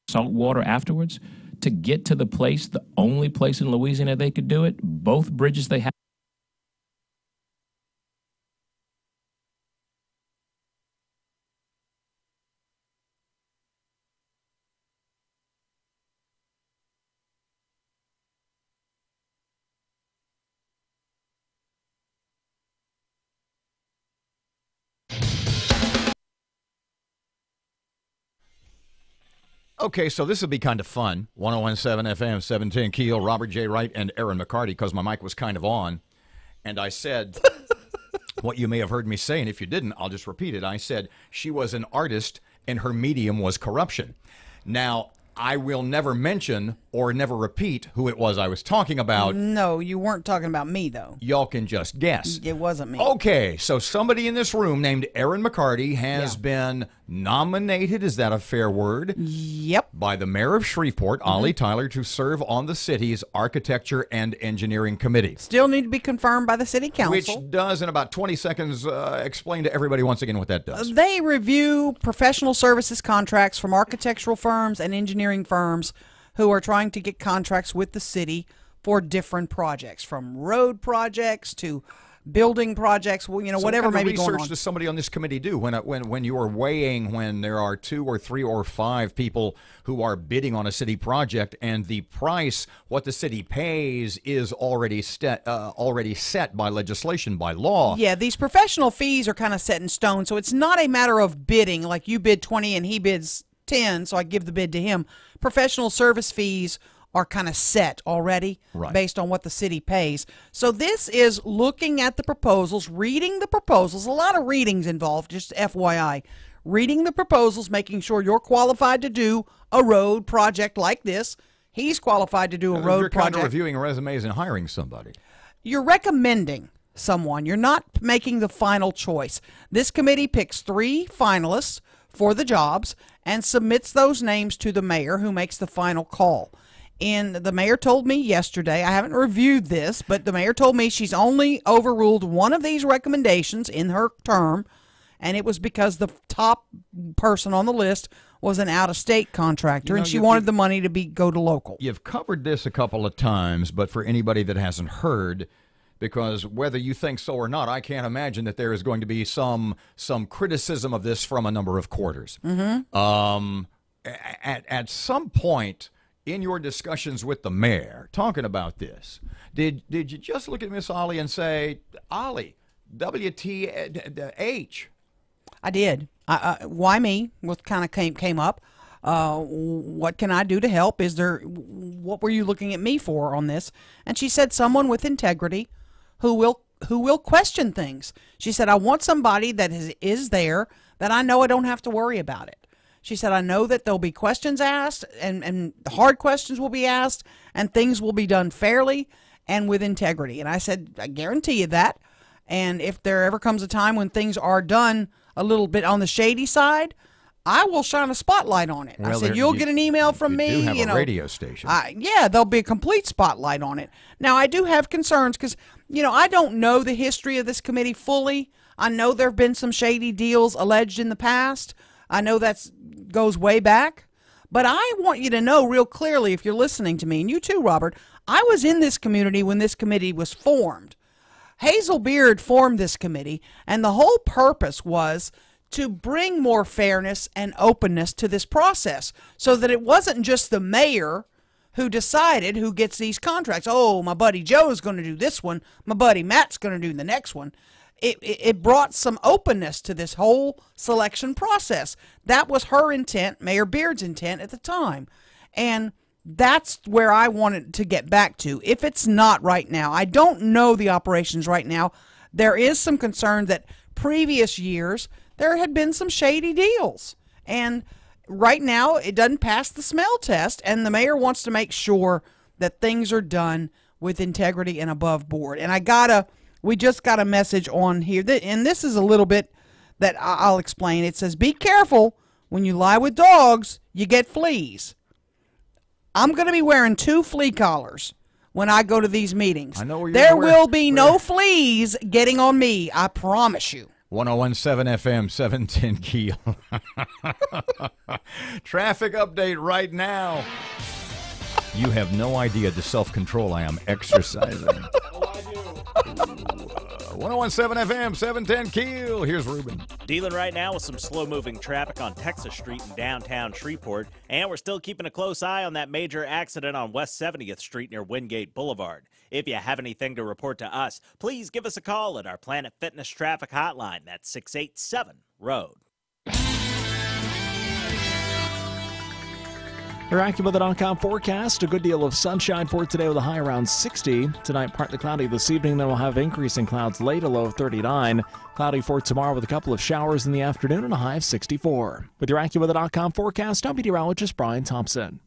Salt water afterwards to get to the place, the only place in Louisiana they could do it. Both bridges they have.
Okay, so this will be kind of fun. 101.7 FM, 710 KEEL, Robert J. Wright, and Erin McCarty, because my mic was kind of on. And I said what you may have heard me say, and if you didn't, I'll just repeat it. I said she was an artist and her medium was corruption. Now, I will never mention or never repeat who it was I was talking about.
No, you weren't talking about me, though.
Y'all can just guess.
It wasn't me.
Okay, so somebody in this room named Erin McCarty has been nominated, is that a fair word?
Yep.
By the mayor of Shreveport, Ollie Tyler, to serve on the city's Architecture and Engineering Committee.
Still need to be confirmed by the city council.
Which does, in about 20 seconds, explain to everybody once again what that does.
They review professional services contracts from architectural firms and engineering firms who are trying to get contracts with the city for different projects, from road projects to building projects, well, you know,
so
whatever
what kind
may
of
be going on.
research does somebody on this committee do when you are weighing, when there are 2 or 3 or 5 people who are bidding on a city project and the price, what the city pays, is already set by legislation, by law?
Yeah, these professional fees are kind of set in stone, so it's not a matter of bidding, like you bid 20 and he bids 10, so I give the bid to him. Professional service fees are kind of set already based on what the city pays. So this is looking at the proposals, reading the proposals, a lot of readings involved, just FYI. Reading the proposals, making sure you're qualified to do a road project like this. He's qualified to do a road
You're
project.
kind of reviewing resumes and hiring somebody.
You're recommending someone. You're not making the final choice. This committee picks 3 finalists for the jobs and submits those names to the mayor, who makes the final call. And the mayor told me yesterday, I haven't reviewed this, but the mayor told me she's only overruled one of these recommendations in her term, and it was because the top person on the list was an out-of-state contractor, and she wanted the money to go to local.
You've covered this a couple of times, but for anybody that hasn't heard, because whether you think so or not, I can't imagine that there is going to be some criticism of this from a number of quarters. At some point in your discussions with the mayor, talking about this, did you just look at Miss Ollie and say, Ollie, WTH?
I did. Why me? What kind of came up. What can I do to help? What were you looking at me for on this? And she said, someone with integrity who will question things. She said, I want somebody that is there that I know I don't have to worry about it. She said, I know that there'll be questions asked and hard questions will be asked and things will be done fairly and with integrity. And I said, I guarantee you that. And if there ever comes a time when things are done a little bit on the shady side, I will shine a spotlight on it.
Well,
I said, you'll get an email from me.
You do have a radio station.
Yeah, there'll be a complete spotlight on it. Now, I do have concerns because, I don't know the history of this committee fully. I know there have been some shady deals alleged in the past. I know that goes way back. But I want you to know real clearly, if you're listening to me, and you too, Robert, I was in this community when this committee was formed. Hazel Beard formed this committee, and the whole purpose was to bring more fairness and openness to this process so that it wasn't just the mayor who decided who gets these contracts. Oh, my buddy Joe's going to do this one. My buddy Matt's going to do the next one. It brought some openness to this whole selection process. That was her intent, Mayor Beard's intent at the time. And that's where I wanted to get back to. If it's not right now, I don't know the operations right now. There is some concern that previous years there had been some shady deals. And right now it doesn't pass the smell test, and the mayor wants to make sure that things are done with integrity and above board. And we just got a message on here, and this is a little bit that I'll explain. It says, be careful, when you lie with dogs, you get fleas. I'm going to be wearing 2 flea collars when I go to these meetings.
I know where
there will be no fleas getting on me, I promise you.
1017 FM, 710 KEEL. Traffic update right now. You have no idea the self-control I am exercising. 1017 FM, 710 KEEL. Here's Ruben.
Dealing right now with some slow-moving traffic on Texas Street in downtown Shreveport, and we're still keeping a close eye on that major accident on West 70th Street near Wingate Boulevard. If you have anything to report to us, please give us a call at our Planet Fitness traffic hotline. That's 687-ROAD.
Your AccuWeather.com forecast, a good deal of sunshine for today with a high around 60. Tonight, partly cloudy this evening, then we'll have increasing clouds late, a low of 39. Cloudy for tomorrow with a couple of showers in the afternoon and a high of 64. With your AccuWeather.com forecast, I'm meteorologist Brian Thompson.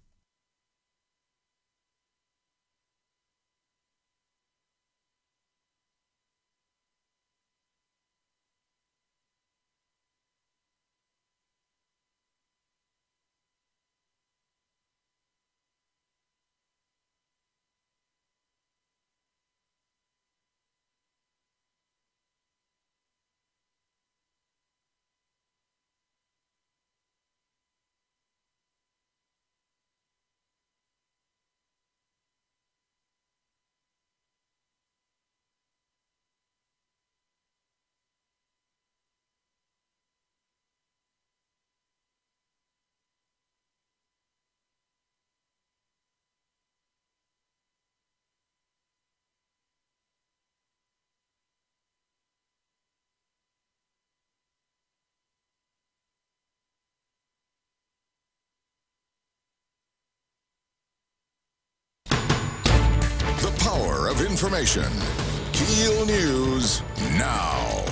The power of information. KEEL News now.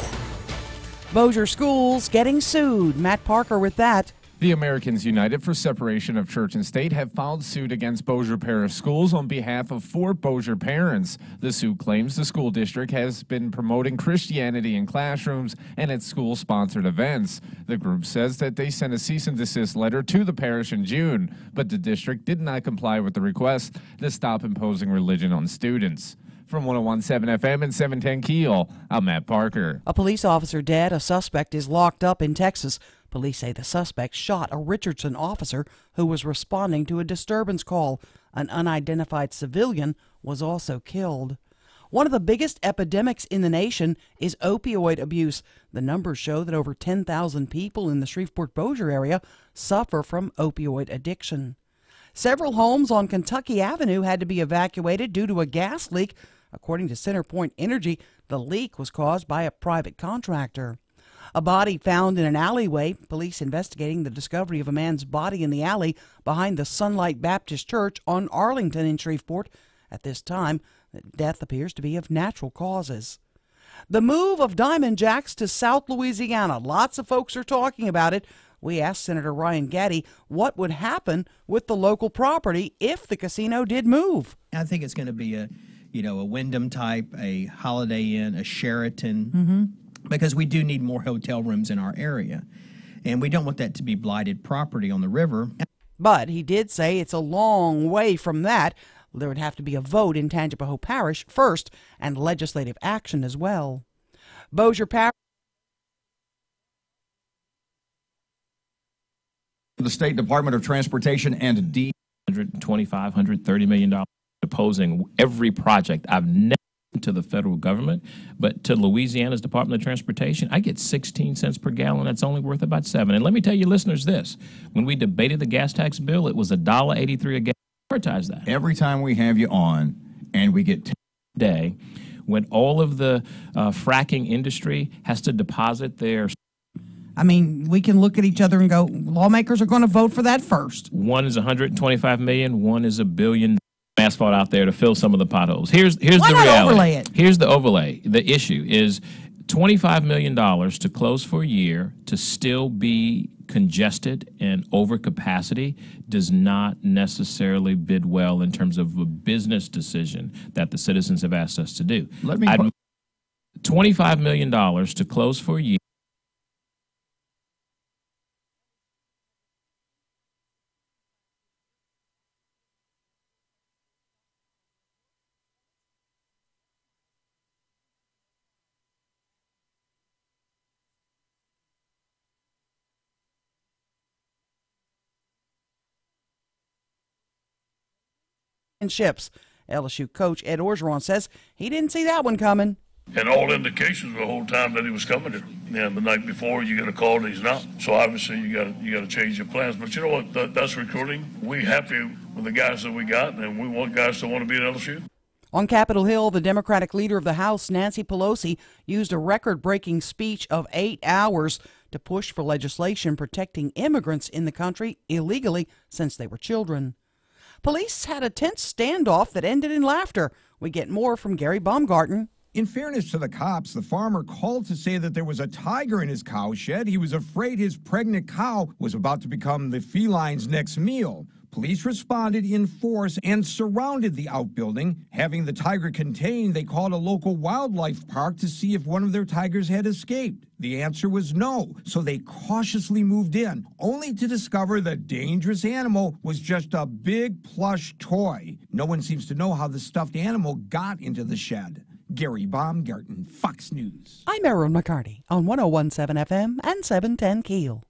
Bossier Schools getting sued. Matt Parker with that.
The Americans United for Separation of Church and State have filed suit against Bossier Parish Schools on behalf of 4 Bossier parents. The suit claims the school district has been promoting Christianity in classrooms and at school-sponsored events. The group says that they sent a cease and desist letter to the parish in June, but the district did not comply with the request to stop imposing religion on students. From 1017 FM and 710 KEEL, I'm Matt Parker.
A police officer dead. A suspect is locked up in Texas. Police say the suspect shot a Richardson officer who was responding to a disturbance call. An unidentified civilian was also killed. One of the biggest epidemics in the nation is opioid abuse. The numbers show that over 10,000 people in the Shreveport-Bossier area suffer from opioid addiction. Several homes on Kentucky Avenue had to be evacuated due to a gas leak. According to CenterPoint Energy, the leak was caused by a private contractor. A body found in an alleyway. Police investigating the discovery of a man's body in the alley behind the Sunlight Baptist Church on Arlington in Shreveport. At this time, the death appears to be of natural causes. The move of Diamond Jacks to South Louisiana. Lots of folks are talking about it. We asked Senator Ryan Gaddy what would happen with the local property if the casino did move.
I think it's going to be a Wyndham type, a Holiday Inn, a Sheraton, because we do need more hotel rooms in our area. And we don't want that to be blighted property on the river.
But he did say it's a long way from that. There would have to be a vote in Tangipahoa Parish first and legislative action as well. Bossier Parish.
The State Department of Transportation and
$130 million opposing every project. I've never been to the federal government, but to Louisiana's Department of Transportation, I get 16 cents per gallon. That's only worth about $7. And let me tell you, listeners, this. When we debated the gas tax bill, it was $1.83 a gallon. Prioritize that.
Every time we have you on and we get
a day, when all of the fracking industry has to deposit their...
I mean, we can look at each other and go, lawmakers are going to vote for that first.
One is $125 million, one is $1 billion asphalt out there to fill some of the potholes. Here's the reality.
Overlay it?
Here's the overlay. The issue is $25 million to close for a year to still be congested and over capacity does not necessarily bid well in terms of a business decision that the citizens have asked us to do. $25 million to close for a year.
Ships. LSU coach Ed Orgeron says he didn't see that one coming.
And all indications the whole time that he was coming here. And the night before you get a call that he's not. So obviously you got to change your plans. But you know what? That's recruiting. We happy with the guys that we got, and we want guys that want to be at LSU.
On Capitol Hill, the Democratic leader of the House, Nancy Pelosi, used a record-breaking speech of 8 hours to push for legislation protecting immigrants in the country illegally since they were children. Police had a tense standoff that ended in laughter. We get more from Gary Baumgarten.
In fairness to the cops, the farmer called to say that there was a tiger in his cow shed. He was afraid his pregnant cow was about to become the feline's next meal. Police responded in force and surrounded the outbuilding. Having the tiger contained, they called a local wildlife park to see if one of their tigers had escaped. The answer was no, so they cautiously moved in, only to discover the dangerous animal was just a big plush toy. No one seems to know how the stuffed animal got into the shed. Gary Baumgarten, Fox News.
I'm Erin McCarty on 101.7 FM and 710 KEEL.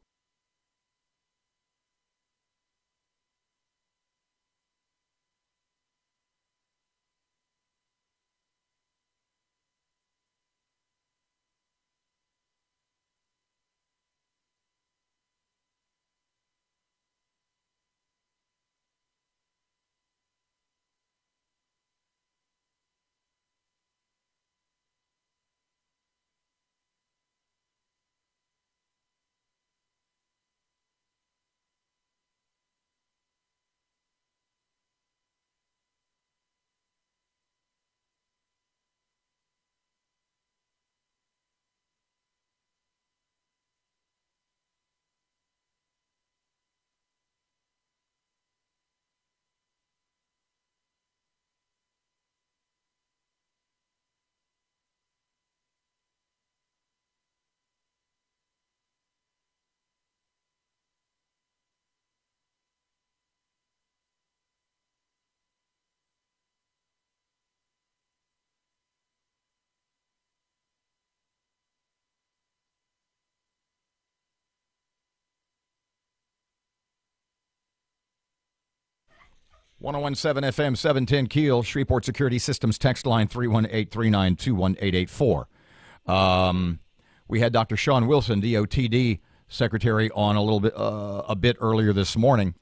.101.7 FM, 710 KEEL, Shreveport Security Systems text line 318-392-1884. We had Dr. Sean Wilson, DOTD Secretary, on a bit earlier this morning.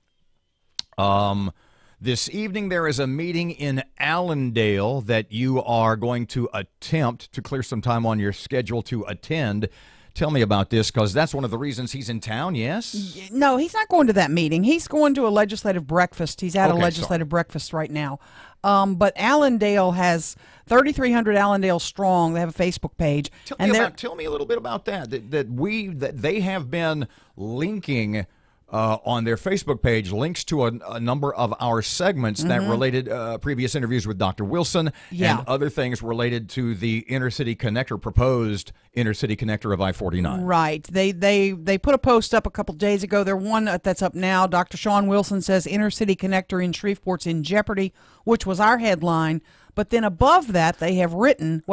This evening there is a meeting in Allendale that you are going to attempt to clear some time on your schedule to attend Tell me about this, because that's one of the reasons he's in town, yes?
No, he's not going to that meeting. He's going to a legislative breakfast. He's at a
Okay,
legislative breakfast right now. But Allendale has 3,300 Allendale strong. They have a Facebook page.
Tell me a little bit about that. That they have been linking on their Facebook page links to a number of our segments that related previous interviews with Dr. Wilson and other things related to the intercity connector, proposed intercity connector of I-49.
Right. They put a post up a couple days ago. There's one that's up now. Dr. Sean Wilson says intercity connector in Shreveport's in jeopardy, which was our headline. But then above that, they have written,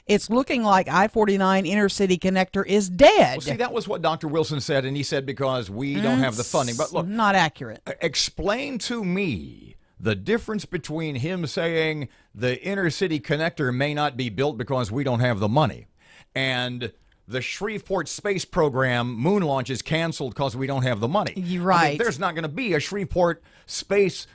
it's looking like I-49 intercity connector is dead.
Well, see, that was what Dr. Wilson said, and he said because we don't have the funding. But look,
not accurate.
Explain to me the difference between him saying the intercity connector may not be built because we don't have the money, and the Shreveport space program moon launch is canceled because we don't have the money.
Right.
I mean, there's not going to be a Shreveport space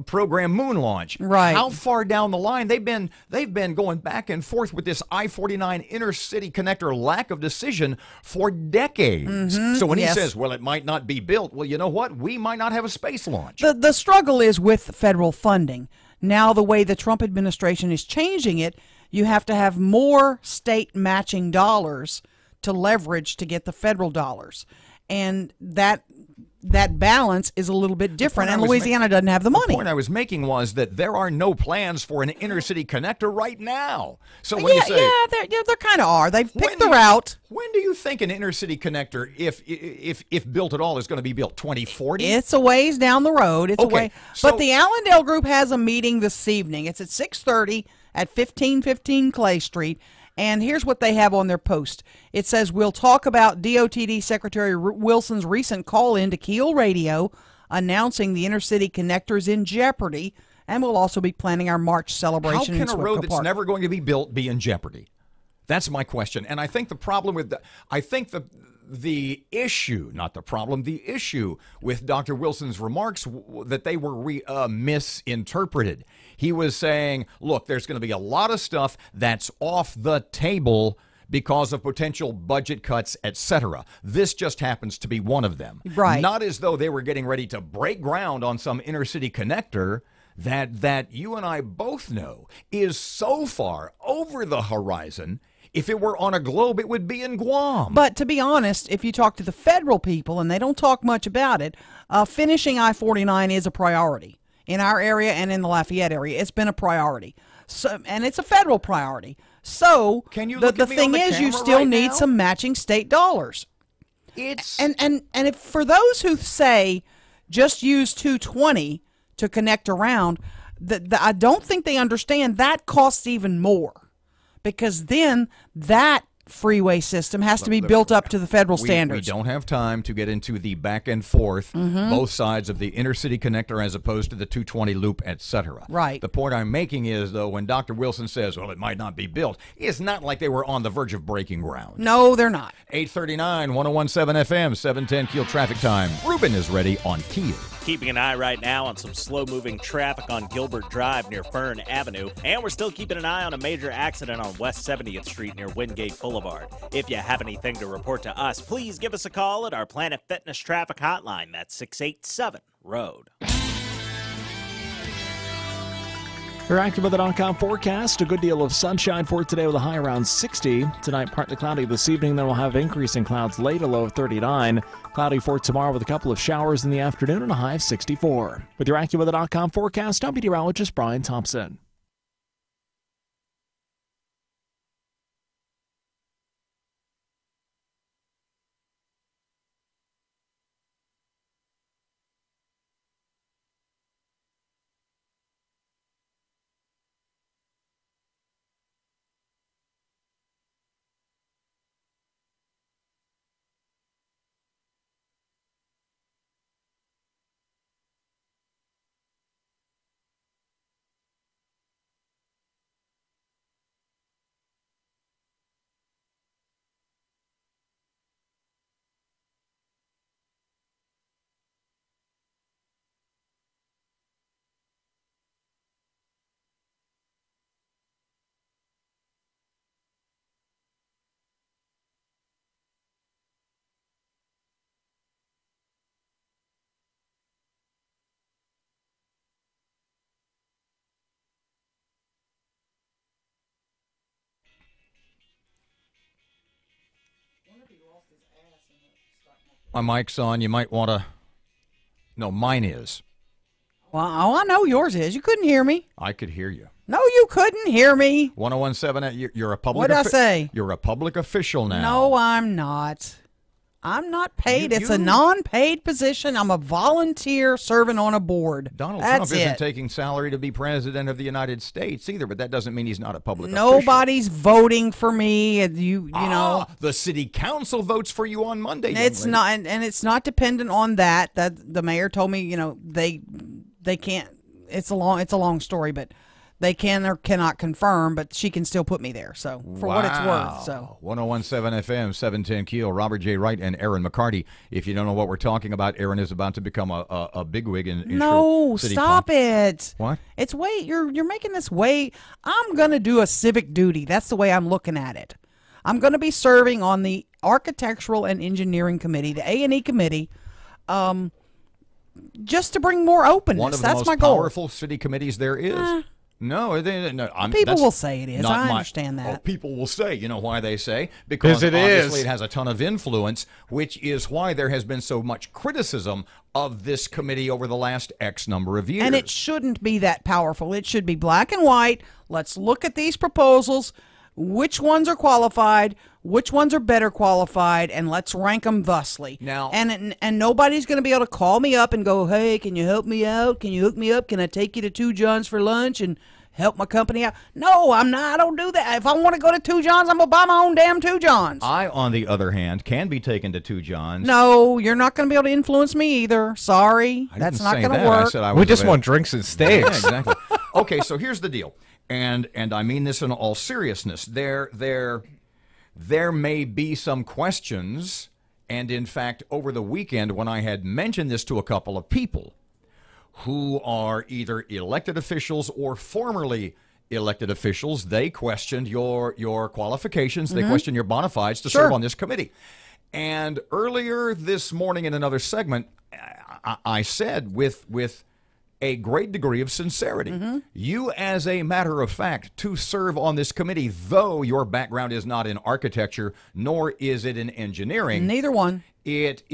program moon launch.
Right.
How far down the line they've been going back and forth with this I-49 intercity connector lack of decision for decades. So when he says, well, it might not be built, well, you know what? We might not have a space launch.
The struggle is with federal funding. Now the way the Trump administration is changing it, you have to have more state matching dollars to leverage to get the federal dollars. And that balance is a little bit different, and Louisiana doesn't have the money.
The point I was making was that there are no plans for an intercity connector right now. So when you say,
there kind of are. They've picked the route.
When do you think an intercity connector, if built at all, is going to be built? 2040?
It's a ways down the road. It's
Okay,
a way. But the Allendale group has a meeting this evening. It's at 6:30 at 1515 Clay Street. And here's what they have on their post. It says, we'll talk about DOTD Secretary Wilson's recent call-in to KEEL Radio announcing the intercity connectors in jeopardy, and we'll also be planning our March celebration in
How can a road
Swifco
that's
Park.
never going to be built be in jeopardy? That's my question. And I think the problem with the issue, not the problem, the issue with Dr. Wilson's remarks that they were misinterpreted. He was saying, look, there's going to be a lot of stuff that's off the table because of potential budget cuts, etc. This just happens to be one of them.
Right.
Not as though they were getting ready to break ground on some intercity connector that you and I both know is so far over the horizon. If it were on a globe, it would be in Guam.
But to be honest, if you talk to the federal people, and they don't talk much about it, finishing I-49 is a priority. In our area and in the Lafayette area, it's been a priority. So, and it's a federal priority. So
Can you
the
look at me on
thing
the
is, you
camera
still
right
need
now?
some matching state dollars.
It's
and if for those who say just use 220 to connect around, I don't think they understand that costs even more, because then that freeway system has to be built up to the federal standards.
We don't have time to get into the back and forth, both sides of the intercity connector as opposed to the 220 loop, etc.
Right.
The point I'm making is, though, when Dr. Wilson says, well, it might not be built, it's not like they were on the verge of breaking ground.
No, they're not.
839, 1017 FM, 710 Keel traffic time. Ruben is ready on Keel.
Keeping an eye right now on some slow-moving traffic on Gilbert Drive near Fern Avenue. And we're still keeping an eye on a major accident on West 70th Street near Wingate Boulevard. If you have anything to report to us, please give us a call at our Planet Fitness traffic hotline. That's 687-ROAD.
Your AccuWeather.com forecast, a good deal of sunshine for today with a high around 60. Tonight, partly cloudy this evening, then we'll have increasing clouds late, a low of 39. Cloudy for tomorrow with a couple of showers in the afternoon and a high of 64. With your AccuWeather.com forecast, I'm meteorologist Brian Thompson.
My mic's on. You might want to. No, mine is.
Well, I know yours is. You couldn't hear me.
I could hear you.
No, you couldn't hear me.
1017. You're a public.
What'd I say?
You're a public official now.
No, I'm not. I'm not paid. It's a non-paid position. I'm a volunteer serving on a board.
Donald
That's
Trump isn't
it.
taking salary to be president of the United States either, but that doesn't mean he's not a public
Nobody's voting for me. You know.
The city council votes for you on Monday.
It's not, and it's not dependent on that. That the mayor told me, they can't. It's a long story, but they can or cannot confirm. But she can still put me there. So for what it's worth. So
1017 FM 710 Keel. Robert J. Wright and Erin McCarty. If you don't know what we're talking about, Erin is about to become a bigwig in
no,
city
stop it.
What?
It's you're making this way. I'm gonna do a civic duty. That's the way I'm looking at it. I'm gonna be serving on the Architectural and Engineering Committee, the A&E committee. Just to bring more openness.
One of the
That's
most
my goal.
powerful city committees there is. No,
People will say it is. I understand that.
People will say, you know why they say? Because obviously it has a ton of influence, which is why there has been so much criticism of this committee over the last X number of years.
And it shouldn't be that powerful. It should be black and white. Let's look at these proposals. Which ones are qualified? Which ones are better qualified? And let's rank them thusly.
Now,
and nobody's going to be able to call me up and go, hey, can you help me out? Can you hook me up? Can I take you to Two Johns for lunch and help my company out? No, I'm not. I don't do that. If I want to go to Two Johns, I'm going to buy my own damn Two Johns.
I, on the other hand, can be taken to Two Johns.
No, you're not going to be able to influence me either. Sorry. That's not going to work.
We just want drinks and steaks.
Yeah, exactly. Okay, so here's the deal. And I mean this in all seriousness. There may be some questions, and in fact, over the weekend when I had mentioned this to a couple of people who are either elected officials or formerly elected officials, they questioned your qualifications, they questioned your bona fides to serve on this committee. And earlier this morning in another segment, I said with a great degree of sincerity. You, as a matter of fact, to serve on this committee, though your background is not in architecture, nor is it in engineering.
Neither one.
It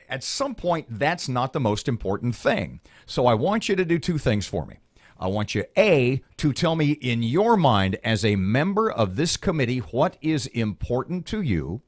at some point, that's not the most important thing. So I want you to do two things for me. I want you, A, to tell me in your mind as a member of this committee what is important to you,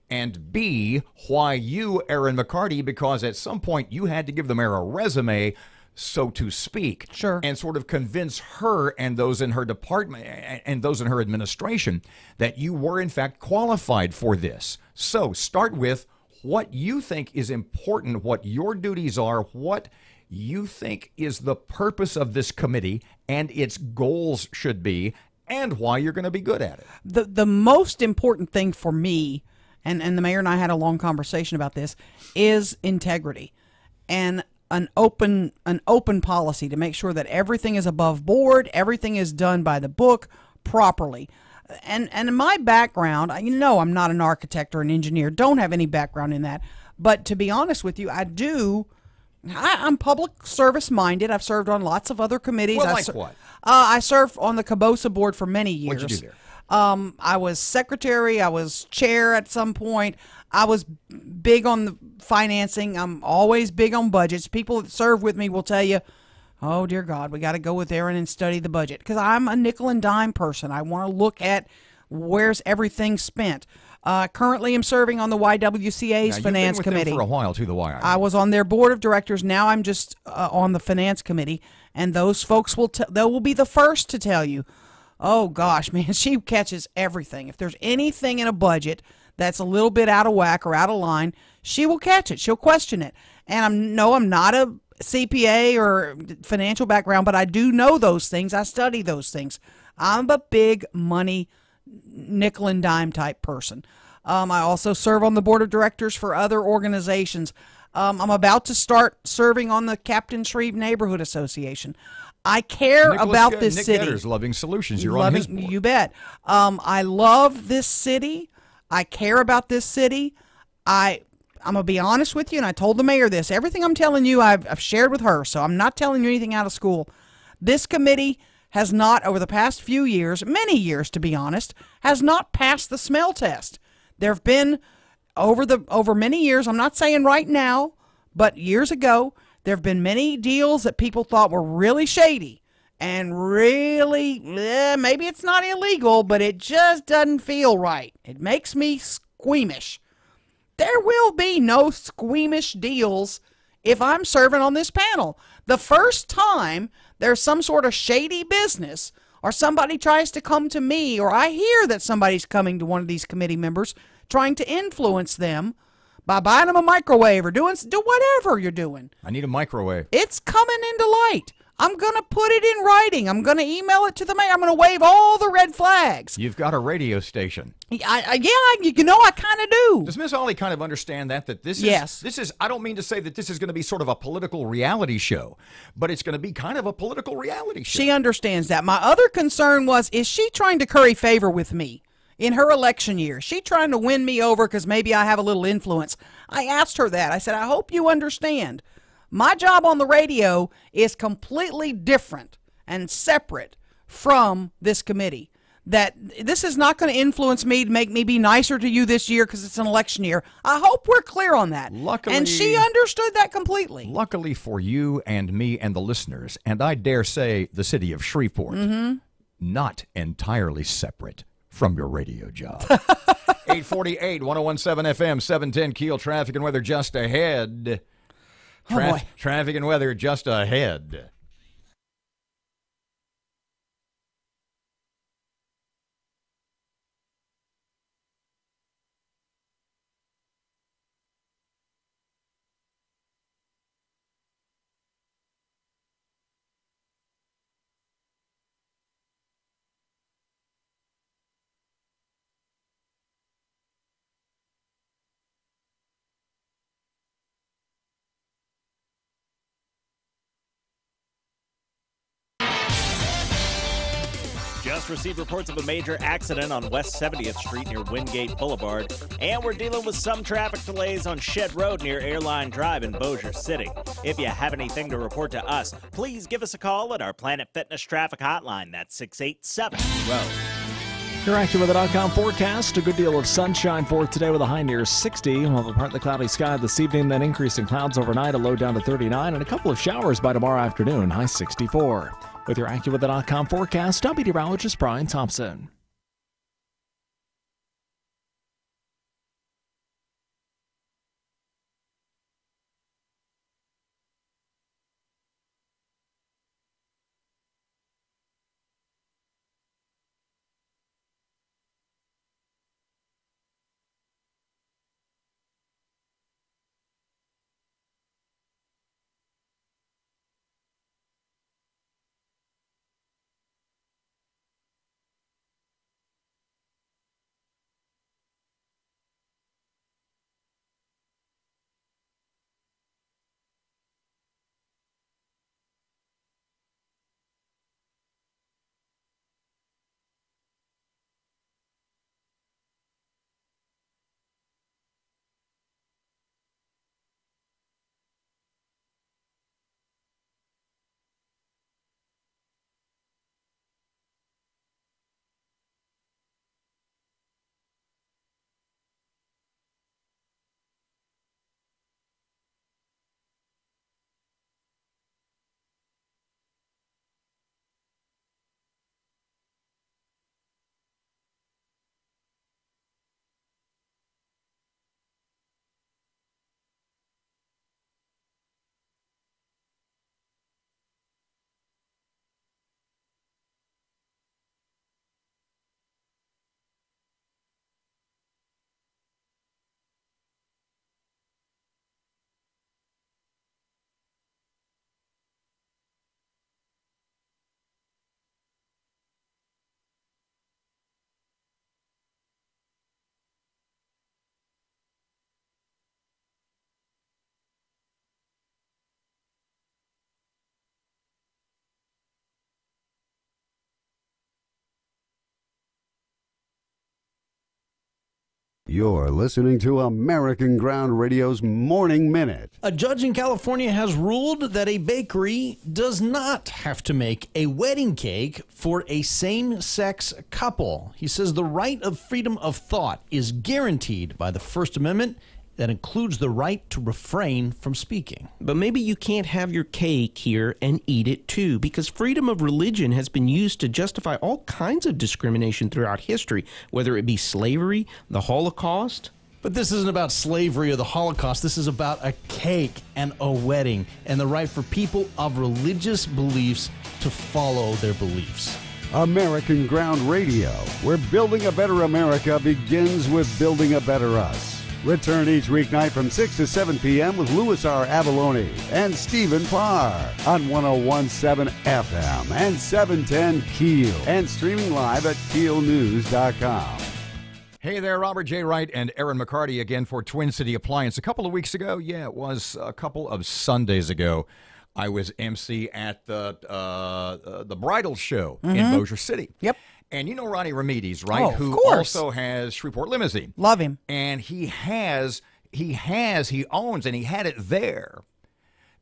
and B, why you, Erin McCarty, because at some point you had to give the mayor a resume, so to speak, and sort of convince her and those in her department and those in her administration that you were in fact qualified for this. So start with what you think is important, what your duties are, what you think is the purpose of this committee and its goals should be, and why you're going to be good at it.
The most important thing for me, and the mayor and I had a long conversation about this, is integrity and an open policy to make sure that everything is above board, everything is done by the book properly. And in my background, I'm not an architect or an engineer, don't have any background in that. But to be honest with you, I'm public service minded. I've served on lots of other committees.
Well, like what?
I served on the Cabosa board for many years.
What'd you do there?
I was secretary. I was chair at some point. I was big on the financing. I'm always big on budgets. People that serve with me will tell you, oh, dear God, we got to go with Erin and study the budget. Because I'm a nickel and dime person. I want to look at where's everything spent. Currently, I'm serving on the YWCA's finance committee.
You've been with them for a while, too, the YI.
I was on their board of directors. Now I'm just on the finance committee. And those folks they will be the first to tell you, oh, gosh, man, she catches everything. If there's anything in a budget that's a little bit out of whack or out of line, she will catch it. She'll question it. And I'm not a CPA or financial background, but I do know those things. I study those things. I'm a big money nickel and dime type person. I also serve on the board of directors for other organizations. I'm about to start serving on the Captain Shreve Neighborhood Association. I care about this
Nick
city.
Getter's Loving Solutions. You're on his board.
You bet. I love this city. I care about this city. I'm going to be honest with you, and I told the mayor this. Everything I'm telling you, I've shared with her, so I'm not telling you anything out of school. This committee has not, over the past few years, many years to be honest, has not passed the smell test. There have been over many years, I'm not saying right now, but years ago, there have been many deals that people thought were really shady and really, maybe it's not illegal, but it just doesn't feel right. It makes me squeamish. There will be no squeamish deals if I'm serving on this panel. The first time there's some sort of shady business or somebody tries to come to me, or I hear that somebody's coming to one of these committee members trying to influence them by buying them a microwave or do whatever you're doing.
I need a microwave.
It's coming into light. I'm going to put it in writing. I'm going to email it to the mayor. I'm going to wave all the red flags.
You've got a radio station.
I kind of do.
Does Miss Ollie kind of understand that this is,
yes.
This is, I don't mean to say that this is going to be sort of a political reality show, but it's going to be kind of a political reality show.
She understands that. My other concern was, is she trying to curry favor with me in her election year? Is she trying to win me over because maybe I have a little influence? I asked her that. I said, I hope you understand. My job on the radio is completely different and separate from this committee. That this is not going to influence me to make me be nicer to you this year because it's an election year. I hope we're clear on that.
Luckily,
and she understood that completely.
Luckily for you and me and the listeners, and I dare say the city of Shreveport, not entirely separate from your radio job. 848, 1017 FM, 710 Keel, traffic and weather just ahead. Traffic and weather just ahead.
Just received reports of a major accident on West 70th Street near Wingate Boulevard, and we're dealing with some traffic delays on Shed Road near Airline Drive in Bossier City. If you have anything to report to us, please give us a call at our Planet Fitness traffic hotline. That's 687-ROAD.
Your AccuWeather.com forecast. A good deal of sunshine for today with a high near 60. We'll have a partly cloudy sky this evening, then increasing clouds overnight, a low down to 39, and a couple of showers by tomorrow afternoon, high 64. With your AccuWeather.com forecast, I'm meteorologist Brian Thompson.
You're listening to American Ground Radio's Morning Minute.
A judge in California has ruled that a bakery does not have to make a wedding cake for a same-sex couple. He says the right of freedom of thought is guaranteed by the First Amendment. That includes the right to refrain from speaking.
But maybe you can't have your cake here and eat it too, because freedom of religion has been used to justify all kinds of discrimination throughout history, whether it be slavery, the Holocaust.
But this isn't about slavery or the Holocaust. This is about a cake and a wedding and the right for people of religious beliefs to follow their beliefs.
American Ground Radio, where building a better America begins with building a better us. Return each weeknight from 6 to 7 p.m. with Louis R. Avalone and Stephen Parr on 101.7 FM and 710 KEEL and streaming live at KEELnews.com.
Hey there, Robert J. Wright and Erin McCarty again for Twin City Appliance. A couple of weeks ago, it was a couple of Sundays ago, I was MC at the bridal show in Bossier City.
Yep.
And you know Ronnie Ramirez, right?
Oh,
Who
of course.
also has Shreveport Limousine.
Love him.
And he owns, and he had it there,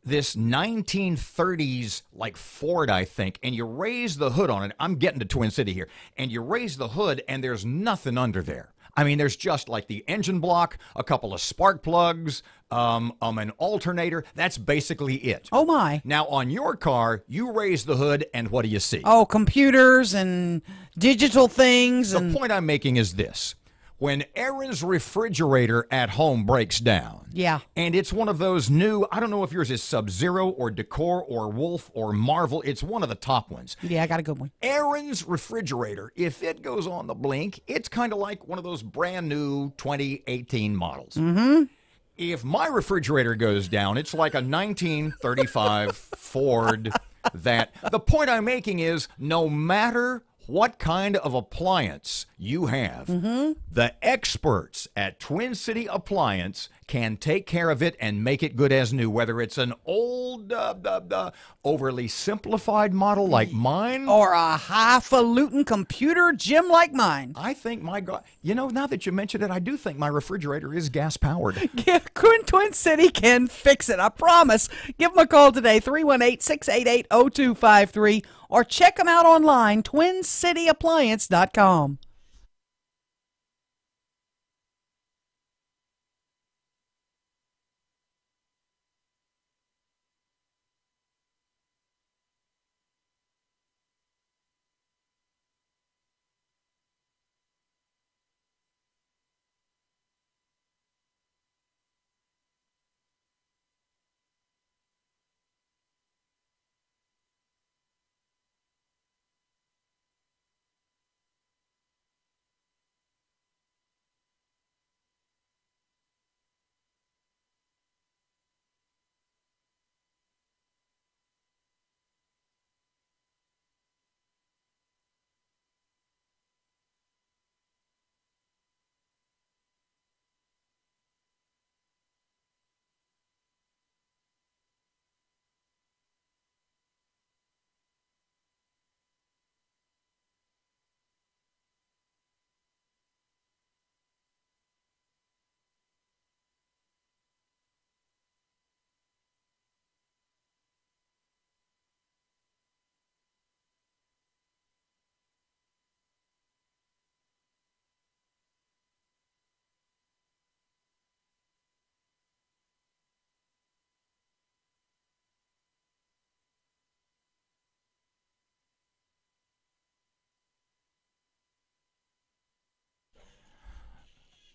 this 1930s, like Ford, I think, and you raise the hood on it. I'm getting to Twin City here. And you raise the hood, and there's nothing under there. I mean, there's just like the engine block, a couple of spark plugs, an alternator. That's basically it.
Oh, my.
Now, on your car, you raise the hood, and what do you see?
Oh, computers and digital things.
The point I'm making is this. When Erin's refrigerator at home breaks down,
yeah,
and it's one of those new, I don't know if yours is Sub-Zero or Decor or Wolf or Marvel, it's one of the top ones.
Yeah, I got a good one.
Erin's refrigerator, if it goes on the blink, it's kind of like one of those brand new 2018 models.
Mm-hmm.
If my refrigerator goes down, it's like a 1935 Ford. The point I'm making is no matter what kind of appliance you have, the experts at Twin City Appliance can take care of it and make it good as new, whether it's an old, overly simplified model like mine,
or a highfalutin computer gym like mine.
I think now that you mention it, I do think my refrigerator is gas-powered.
Yeah, Twin City can fix it, I promise. Give them a call today, 318-688-0253, or check them out online, twincityappliance.com.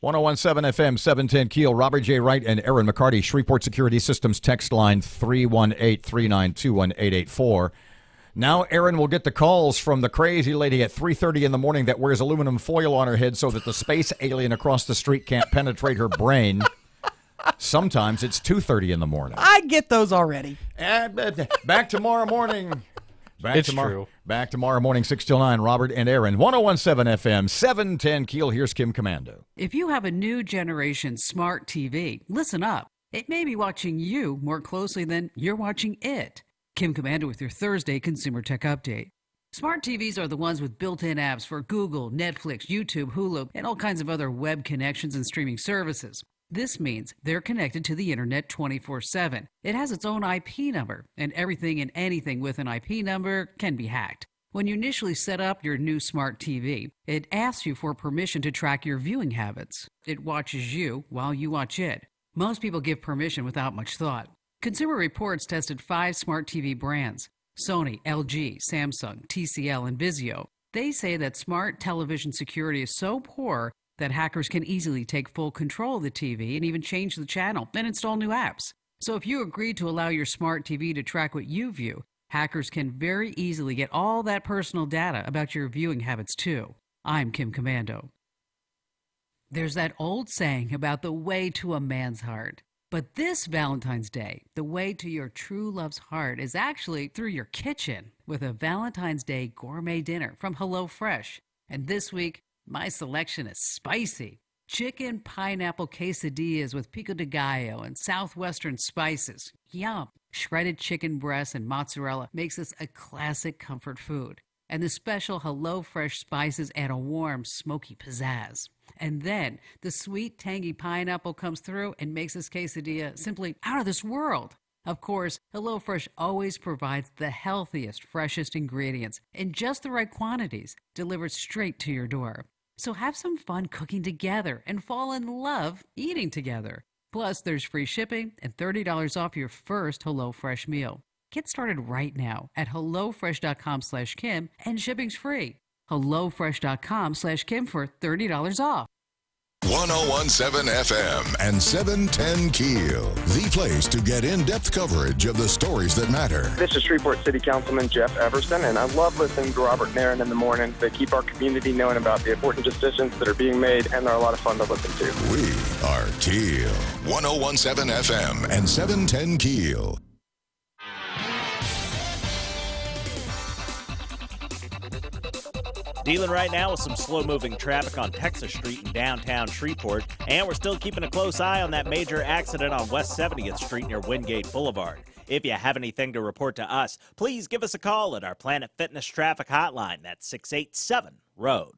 .101.7 FM, 710 KEEL. Robert J. Wright and Erin McCarty. Shreveport Security Systems text line 318-392-1884. Now Erin will get the calls from the crazy lady at 3:30 in the morning that wears aluminum foil on her head so that the space alien across the street can't penetrate her brain. Sometimes it's 2:30 in the morning.
I get those already.
Back tomorrow morning.
It's true.
Back tomorrow morning, 6 till 9. Robert and Erin, 101.7 FM, 710 KEEL. Here's Kim Commando.
If you have a new generation smart TV, listen up. It may be watching you more closely than you're watching it. Kim Commando with your Thursday Consumer Tech Update. Smart TVs are the ones with built-in apps for Google, Netflix, YouTube, Hulu, and all kinds of other web connections and streaming services. This means they're connected to the internet 24/7. It has its own IP number, and everything and anything with an IP number can be hacked. When you initially set up your new smart TV, it asks you for permission to track your viewing habits. It watches you while you watch it. Most people give permission without much thought. Consumer Reports tested 5 smart TV brands: Sony, LG, Samsung, TCL, and Vizio. They say that smart television security is so poor that hackers can easily take full control of the TV and even change the channel and install new apps. So if you agree to allow your smart TV to track what you view, hackers can very easily get all that personal data about your viewing habits too. I'm Kim Commando. There's that old saying about the way to a man's heart. But this Valentine's Day, the way to your true love's heart is actually through your kitchen with a Valentine's Day gourmet dinner from HelloFresh. And this week, my selection is spicy. Chicken pineapple quesadillas with pico de gallo and southwestern spices. Yum! Shredded chicken breasts and mozzarella makes this a classic comfort food. And the special HelloFresh spices add a warm, smoky pizzazz. And then the sweet, tangy pineapple comes through and makes this quesadilla simply out of this world. Of course, HelloFresh always provides the healthiest, freshest ingredients in just the right quantities, delivered straight to your door. So have some fun cooking together and fall in love eating together. Plus, there's free shipping and $30 off your first HelloFresh meal. Get started right now at HelloFresh.com/Kim and shipping's free. HelloFresh.com/Kim for $30 off.
1017 FM and 710 KEEL, the place to get in-depth coverage of the stories that matter.
This is Shreveport City Councilman Jeff Everson, and I love listening to Robert and Erin in the morning. They keep our community knowing about the important decisions that are being made, and they're a lot of fun to listen to.
We are KEEL, 1017 FM and 710 KEEL.
Dealing right now with some slow-moving traffic on Texas Street in downtown Shreveport, and we're still keeping a close eye on that major accident on West 70th Street near Wingate Boulevard. If you have anything to report to us, please give us a call at our Planet Fitness traffic hotline. That's 687-ROAD.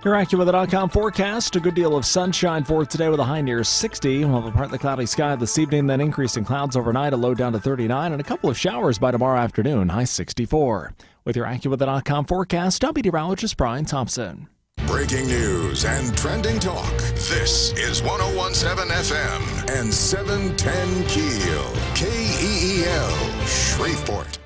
Your AccuWeather.com forecast, a good deal of sunshine for today with a high near 60. We'll have a partly cloudy sky this evening, then increasing clouds overnight, a low down to 39, and a couple of showers by tomorrow afternoon, high 64. With your AccuWeather.com forecast, I'm meteorologist Brian Thompson.
Breaking news and trending talk. This is 1017 FM and 710 KEEL. KEEL, Shreveport.